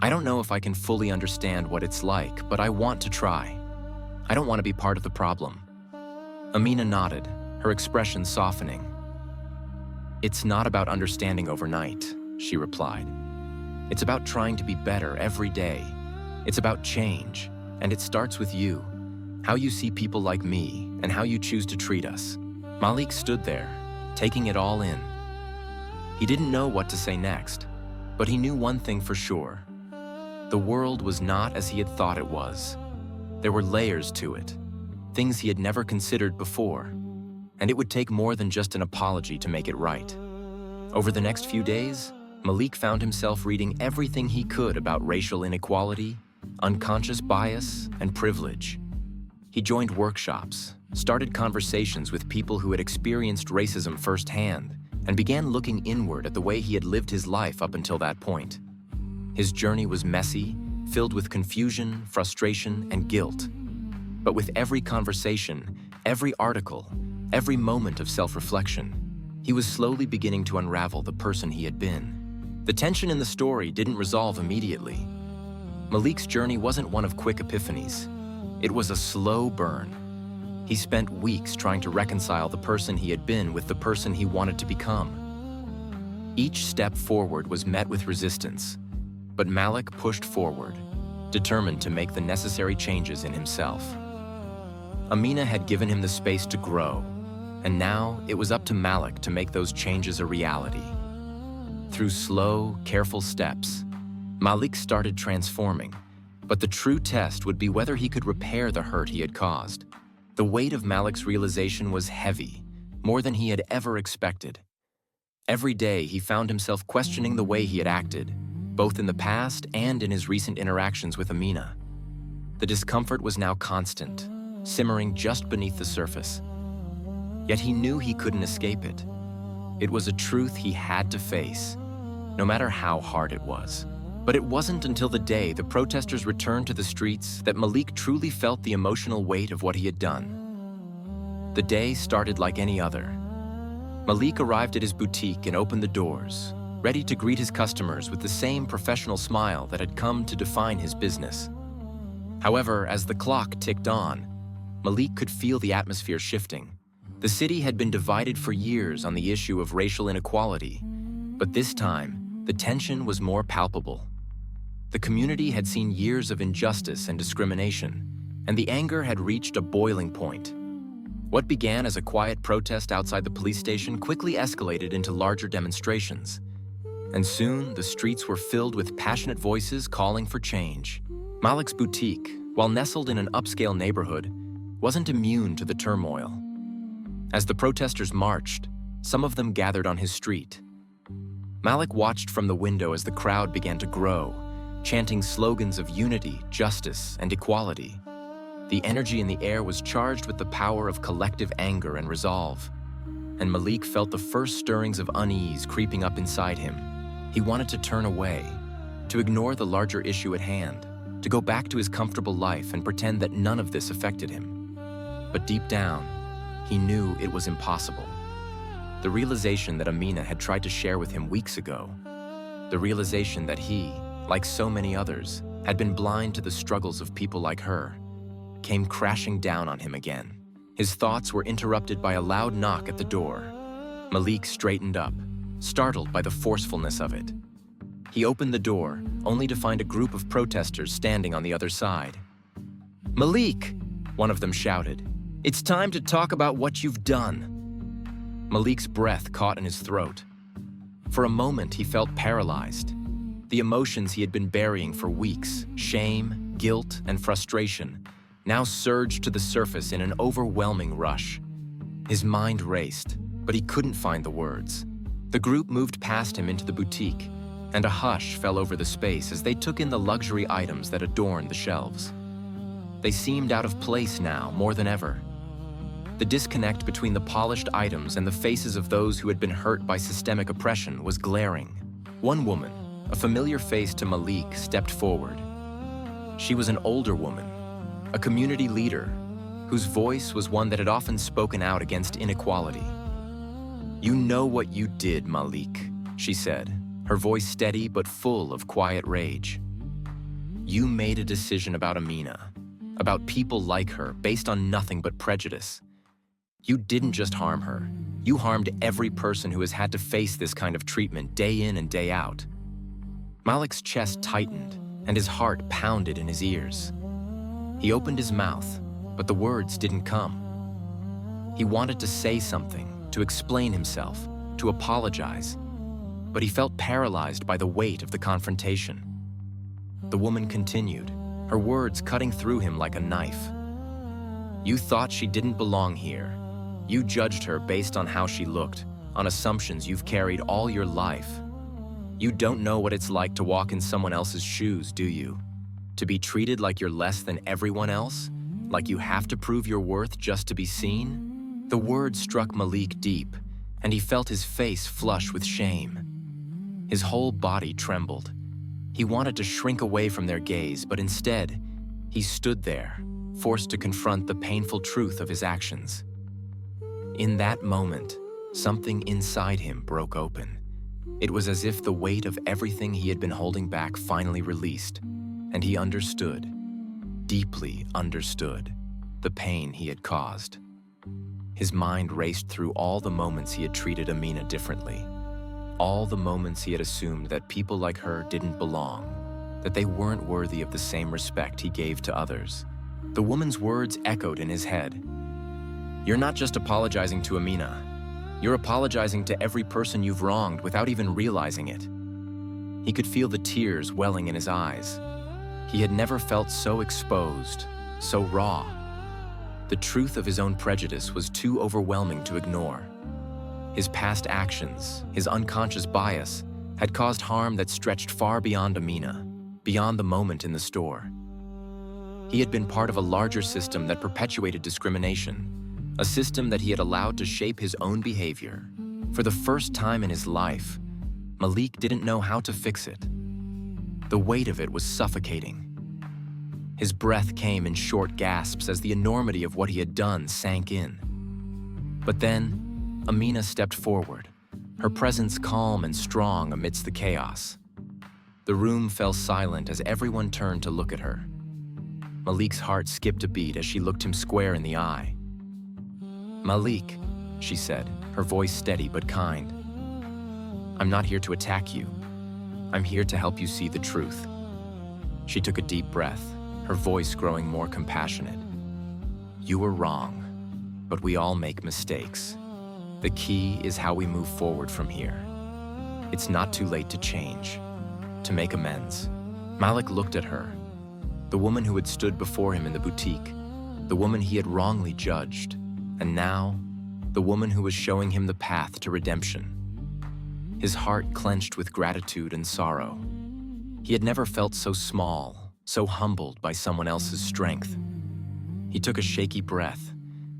"I don't know if I can fully understand what it's like, but I want to try. I don't want to be part of the problem." Amina nodded, her expression softening. "It's not about understanding overnight," she replied. "It's about trying to be better every day. It's about change, and it starts with you, how you see people like me, and how you choose to treat us." Malik stood there, taking it all in. He didn't know what to say next, but he knew one thing for sure. The world was not as he had thought it was. There were layers to it, things he had never considered before, and it would take more than just an apology to make it right. Over the next few days, Malik found himself reading everything he could about racial inequality, unconscious bias, and privilege. He joined workshops, started conversations with people who had experienced racism firsthand, and began looking inward at the way he had lived his life up until that point. His journey was messy, filled with confusion, frustration, and guilt. But with every conversation, every article, every moment of self-reflection, he was slowly beginning to unravel the person he had been. The tension in the story didn't resolve immediately. Malik's journey wasn't one of quick epiphanies. It was a slow burn. He spent weeks trying to reconcile the person he had been with the person he wanted to become. Each step forward was met with resistance, but Malik pushed forward, determined to make the necessary changes in himself. Amina had given him the space to grow, and now it was up to Malik to make those changes a reality. Through slow, careful steps, Malik started transforming, but the true test would be whether he could repair the hurt he had caused. The weight of Malik's realization was heavy, more than he had ever expected. Every day, he found himself questioning the way he had acted, both in the past and in his recent interactions with Amina. The discomfort was now constant, simmering just beneath the surface. Yet he knew he couldn't escape it. It was a truth he had to face, no matter how hard it was. But it wasn't until the day the protesters returned to the streets that Malik truly felt the emotional weight of what he had done. The day started like any other. Malik arrived at his boutique and opened the doors, ready to greet his customers with the same professional smile that had come to define his business. However, as the clock ticked on, Malik could feel the atmosphere shifting. The city had been divided for years on the issue of racial inequality, but this time, the tension was more palpable. The community had seen years of injustice and discrimination, and the anger had reached a boiling point. What began as a quiet protest outside the police station quickly escalated into larger demonstrations. And soon, the streets were filled with passionate voices calling for change. Malik's boutique, while nestled in an upscale neighborhood, wasn't immune to the turmoil. As the protesters marched, some of them gathered on his street. Malik watched from the window as the crowd began to grow, chanting slogans of unity, justice, and equality. The energy in the air was charged with the power of collective anger and resolve, and Malik felt the first stirrings of unease creeping up inside him. He wanted to turn away, to ignore the larger issue at hand, to go back to his comfortable life and pretend that none of this affected him. But deep down, he knew it was impossible. The realization that Amina had tried to share with him weeks ago, the realization that he, like so many others, had been blind to the struggles of people like her, came crashing down on him again. His thoughts were interrupted by a loud knock at the door. Malik straightened up, startled by the forcefulness of it. He opened the door, only to find a group of protesters standing on the other side. "Malik!" one of them shouted. "It's time to talk about what you've done." Malik's breath caught in his throat. For a moment, he felt paralyzed. The emotions he had been burying for weeks, shame, guilt, and frustration, now surged to the surface in an overwhelming rush. His mind raced, but he couldn't find the words. The group moved past him into the boutique, and a hush fell over the space as they took in the luxury items that adorned the shelves. They seemed out of place now more than ever. The disconnect between the polished items and the faces of those who had been hurt by systemic oppression was glaring. One woman, a familiar face to Malik, stepped forward. She was an older woman, a community leader, whose voice was one that had often spoken out against inequality. "You know what you did, Malik," she said, her voice steady but full of quiet rage. "You made a decision about Amina, about people like her, based on nothing but prejudice. You didn't just harm her. You harmed every person who has had to face this kind of treatment day in and day out." Malik's chest tightened, and his heart pounded in his ears. He opened his mouth, but the words didn't come. He wanted to say something, to explain himself, to apologize, but he felt paralyzed by the weight of the confrontation. The woman continued, her words cutting through him like a knife. "You thought she didn't belong here. You judged her based on how she looked, on assumptions you've carried all your life. You don't know what it's like to walk in someone else's shoes, do you? To be treated like you're less than everyone else? Like you have to prove your worth just to be seen?" The words struck Malik deep, and he felt his face flush with shame. His whole body trembled. He wanted to shrink away from their gaze, but instead, he stood there, forced to confront the painful truth of his actions. In that moment, something inside him broke open. It was as if the weight of everything he had been holding back finally released, and he understood, deeply understood, the pain he had caused. His mind raced through all the moments he had treated Amina differently, all the moments he had assumed that people like her didn't belong, that they weren't worthy of the same respect he gave to others. The woman's words echoed in his head. "You're not just apologizing to Amina. You're apologizing to every person you've wronged without even realizing it." He could feel the tears welling in his eyes. He had never felt so exposed, so raw. The truth of his own prejudice was too overwhelming to ignore. His past actions, his unconscious bias, had caused harm that stretched far beyond Amina, beyond the moment in the store. He had been part of a larger system that perpetuated discrimination, a system that he had allowed to shape his own behavior. For the first time in his life, Malik didn't know how to fix it. The weight of it was suffocating. His breath came in short gasps as the enormity of what he had done sank in. But then, Amina stepped forward, her presence calm and strong amidst the chaos. The room fell silent as everyone turned to look at her. Malik's heart skipped a beat as she looked him square in the eye. "Malik," she said, her voice steady but kind. "I'm not here to attack you. I'm here to help you see the truth." She took a deep breath, her voice growing more compassionate. "You were wrong, but we all make mistakes. The key is how we move forward from here. It's not too late to change, to make amends." Malik looked at her, the woman who had stood before him in the boutique, the woman he had wrongly judged, and now, the woman who was showing him the path to redemption. His heart clenched with gratitude and sorrow. He had never felt so small, so humbled by someone else's strength. He took a shaky breath,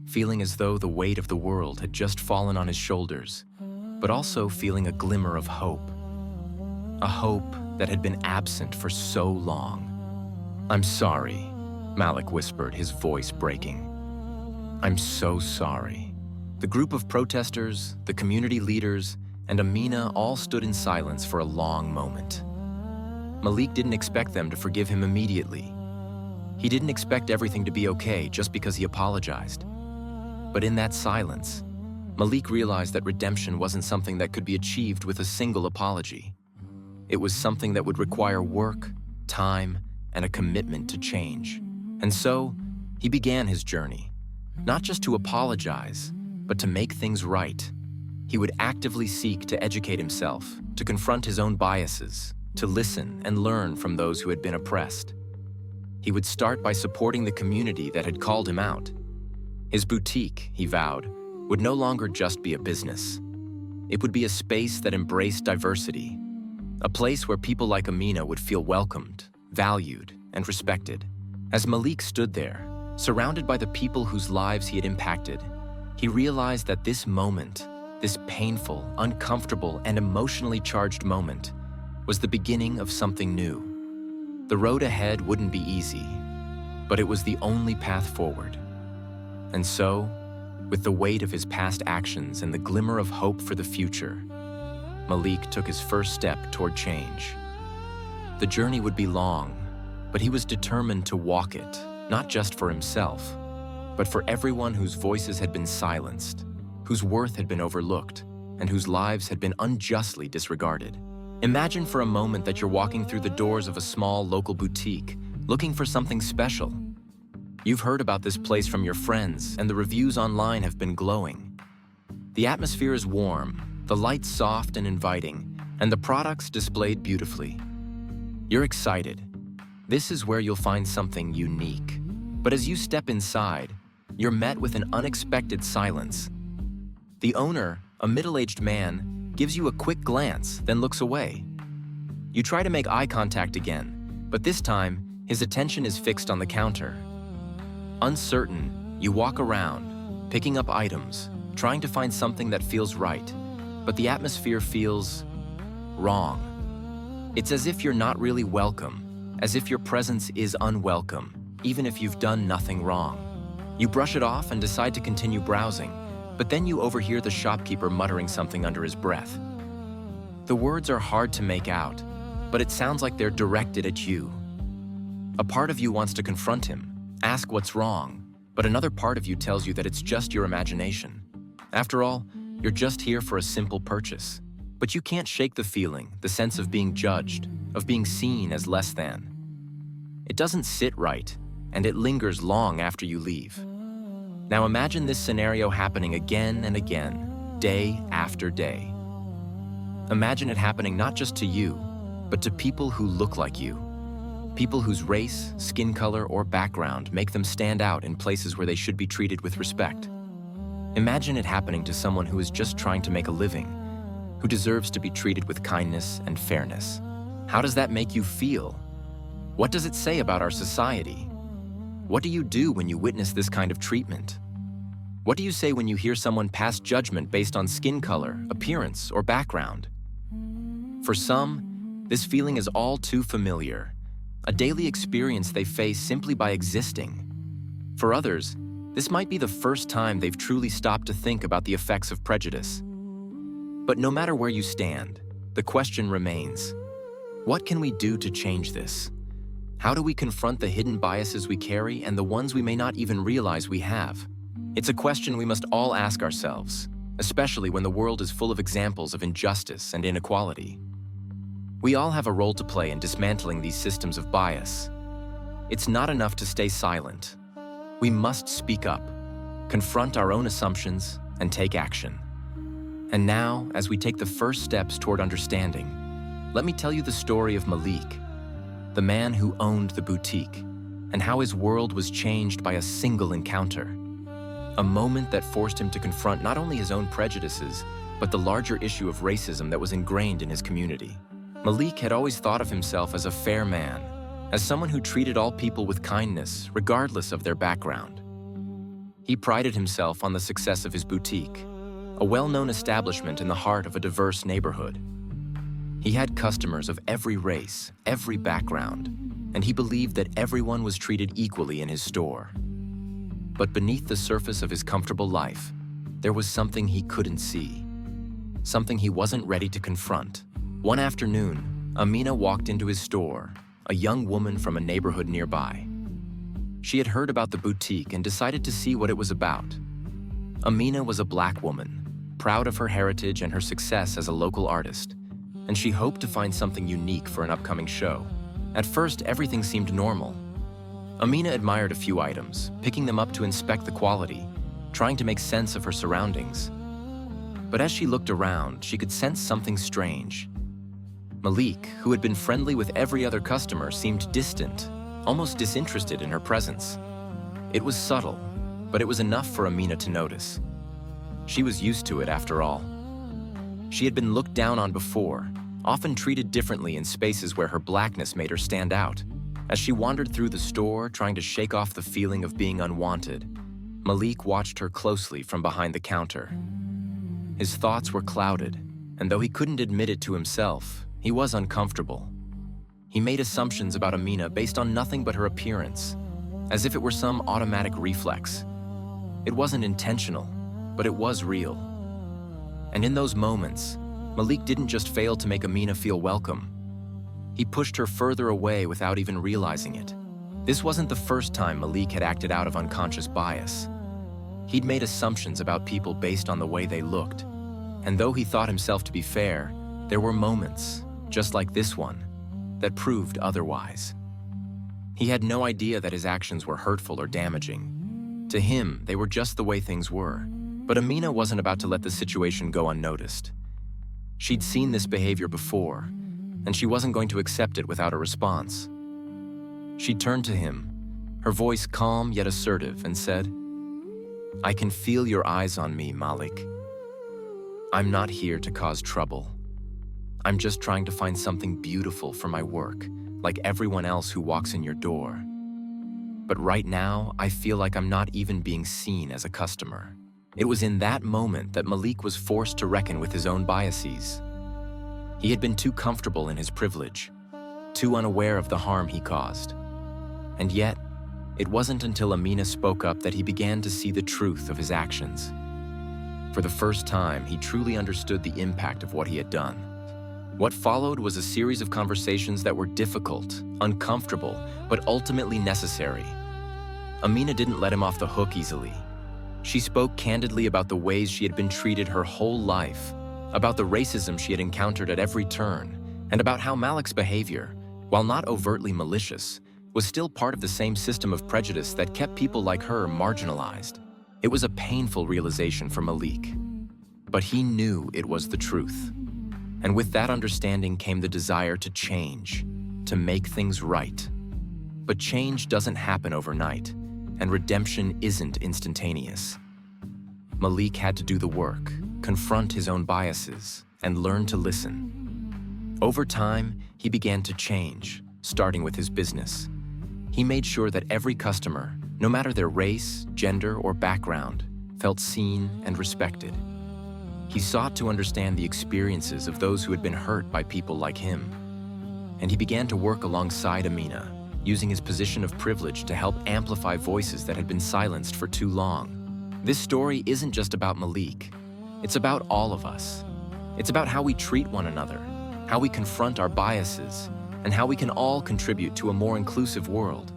feeling as though the weight of the world had just fallen on his shoulders, but also feeling a glimmer of hope. A hope that had been absent for so long. "I'm sorry," Malik whispered, his voice breaking. "I'm so sorry." The group of protesters, the community leaders, and Amina all stood in silence for a long moment. Malik didn't expect them to forgive him immediately. He didn't expect everything to be okay just because he apologized. But in that silence, Malik realized that redemption wasn't something that could be achieved with a single apology. It was something that would require work, time, and a commitment to change. And so, he began his journey, not just to apologize, but to make things right. He would actively seek to educate himself, to confront his own biases, to listen and learn from those who had been oppressed. He would start by supporting the community that had called him out. His boutique, he vowed, would no longer just be a business. It would be a space that embraced diversity, a place where people like Amina would feel welcomed, valued, and respected. As Malik stood there, surrounded by the people whose lives he had impacted, he realized that this moment, this painful, uncomfortable, and emotionally charged moment, was the beginning of something new. The road ahead wouldn't be easy, but it was the only path forward. And so, with the weight of his past actions and the glimmer of hope for the future, Malik took his first step toward change. The journey would be long, but he was determined to walk it, not just for himself, but for everyone whose voices had been silenced, whose worth had been overlooked, and whose lives had been unjustly disregarded. Imagine for a moment that you're walking through the doors of a small local boutique, looking for something special. You've heard about this place from your friends, and the reviews online have been glowing. The atmosphere is warm, the lights soft and inviting, and the products displayed beautifully. You're excited. This is where you'll find something unique. But as you step inside, you're met with an unexpected silence. The owner, a middle-aged man, gives you a quick glance, then looks away. You try to make eye contact again, but this time, his attention is fixed on the counter. Uncertain, you walk around, picking up items, trying to find something that feels right, but the atmosphere feels wrong. It's as if you're not really welcome, as if your presence is unwelcome, even if you've done nothing wrong. You brush it off and decide to continue browsing, but then you overhear the shopkeeper muttering something under his breath. The words are hard to make out, but it sounds like they're directed at you. A part of you wants to confront him, ask what's wrong, but another part of you tells you that it's just your imagination. After all, you're just here for a simple purchase. But you can't shake the feeling, the sense of being judged, of being seen as less than. It doesn't sit right, and it lingers long after you leave. Now imagine this scenario happening again and again, day after day. Imagine it happening not just to you, but to people who look like you. People whose race, skin color, or background make them stand out in places where they should be treated with respect. Imagine it happening to someone who is just trying to make a living, who deserves to be treated with kindness and fairness. How does that make you feel? What does it say about our society? What do you do when you witness this kind of treatment? What do you say when you hear someone pass judgment based on skin color, appearance, or background? For some, this feeling is all too familiar, a daily experience they face simply by existing. For others, this might be the first time they've truly stopped to think about the effects of prejudice. But no matter where you stand, the question remains, what can we do to change this? How do we confront the hidden biases we carry and the ones we may not even realize we have? It's a question we must all ask ourselves, especially when the world is full of examples of injustice and inequality. We all have a role to play in dismantling these systems of bias. It's not enough to stay silent. We must speak up, confront our own assumptions, and take action. And now, as we take the first steps toward understanding, let me tell you the story of Malik, the man who owned the boutique, and how his world was changed by a single encounter. A moment that forced him to confront not only his own prejudices, but the larger issue of racism that was ingrained in his community. Malik had always thought of himself as a fair man, as someone who treated all people with kindness, regardless of their background. He prided himself on the success of his boutique, a well-known establishment in the heart of a diverse neighborhood. He had customers of every race, every background, and he believed that everyone was treated equally in his store. But beneath the surface of his comfortable life, there was something he couldn't see, something he wasn't ready to confront. One afternoon, Amina walked into his store, a young woman from a neighborhood nearby. She had heard about the boutique and decided to see what it was about. Amina was a black woman, proud of her heritage and her success as a local artist, and she hoped to find something unique for an upcoming show. At first, everything seemed normal. Amina admired a few items, picking them up to inspect the quality, trying to make sense of her surroundings. But as she looked around, she could sense something strange. Malik, who had been friendly with every other customer, seemed distant, almost disinterested in her presence. It was subtle, but it was enough for Amina to notice. She was used to it after all. She had been looked down on before, often treated differently in spaces where her blackness made her stand out. As she wandered through the store, trying to shake off the feeling of being unwanted, Malik watched her closely from behind the counter. His thoughts were clouded, and though he couldn't admit it to himself, he was uncomfortable. He made assumptions about Amina based on nothing but her appearance, as if it were some automatic reflex. It wasn't intentional, but it was real. And in those moments, Malik didn't just fail to make Amina feel welcome. He pushed her further away without even realizing it. This wasn't the first time Malik had acted out of unconscious bias. He'd made assumptions about people based on the way they looked. And though he thought himself to be fair, there were moments, just like this one, that proved otherwise. He had no idea that his actions were hurtful or damaging. To him, they were just the way things were. But Amina wasn't about to let the situation go unnoticed. She'd seen this behavior before, and she wasn't going to accept it without a response. She turned to him, her voice calm yet assertive, and said, "I can feel your eyes on me, Malik. I'm not here to cause trouble. I'm just trying to find something beautiful for my work, like everyone else who walks in your door. But right now, I feel like I'm not even being seen as a customer." It was in that moment that Malik was forced to reckon with his own biases. He had been too comfortable in his privilege, too unaware of the harm he caused. And yet, it wasn't until Amina spoke up that he began to see the truth of his actions. For the first time, he truly understood the impact of what he had done. What followed was a series of conversations that were difficult, uncomfortable, but ultimately necessary. Amina didn't let him off the hook easily. She spoke candidly about the ways she had been treated her whole life, about the racism she had encountered at every turn, and about how Malik's behavior, while not overtly malicious, was still part of the same system of prejudice that kept people like her marginalized. It was a painful realization for Malik, but he knew it was the truth. And with that understanding came the desire to change, to make things right. But change doesn't happen overnight, and redemption isn't instantaneous. Malik had to do the work, confront his own biases, and learn to listen. Over time, he began to change, starting with his business. He made sure that every customer, no matter their race, gender, or background, felt seen and respected. He sought to understand the experiences of those who had been hurt by people like him. And he began to work alongside Amina, using his position of privilege to help amplify voices that had been silenced for too long. This story isn't just about Malik. It's about all of us. It's about how we treat one another, how we confront our biases, and how we can all contribute to a more inclusive world.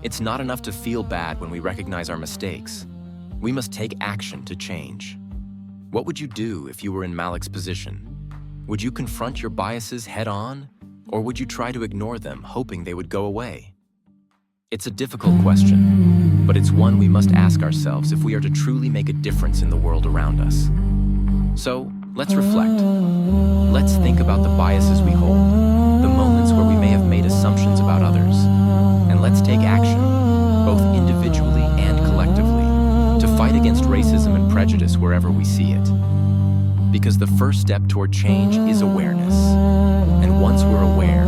It's not enough to feel bad when we recognize our mistakes. We must take action to change. What would you do if you were in Malik's position? Would you confront your biases head-on? Or would you try to ignore them, hoping they would go away? It's a difficult question, but it's one we must ask ourselves if we are to truly make a difference in the world around us. So, let's reflect. Let's think about the biases we hold, the moments where we may have made assumptions about others, and let's take action, both individually and collectively, to fight against racism and prejudice wherever we see it. Because the first step toward change is awareness. And once we're aware,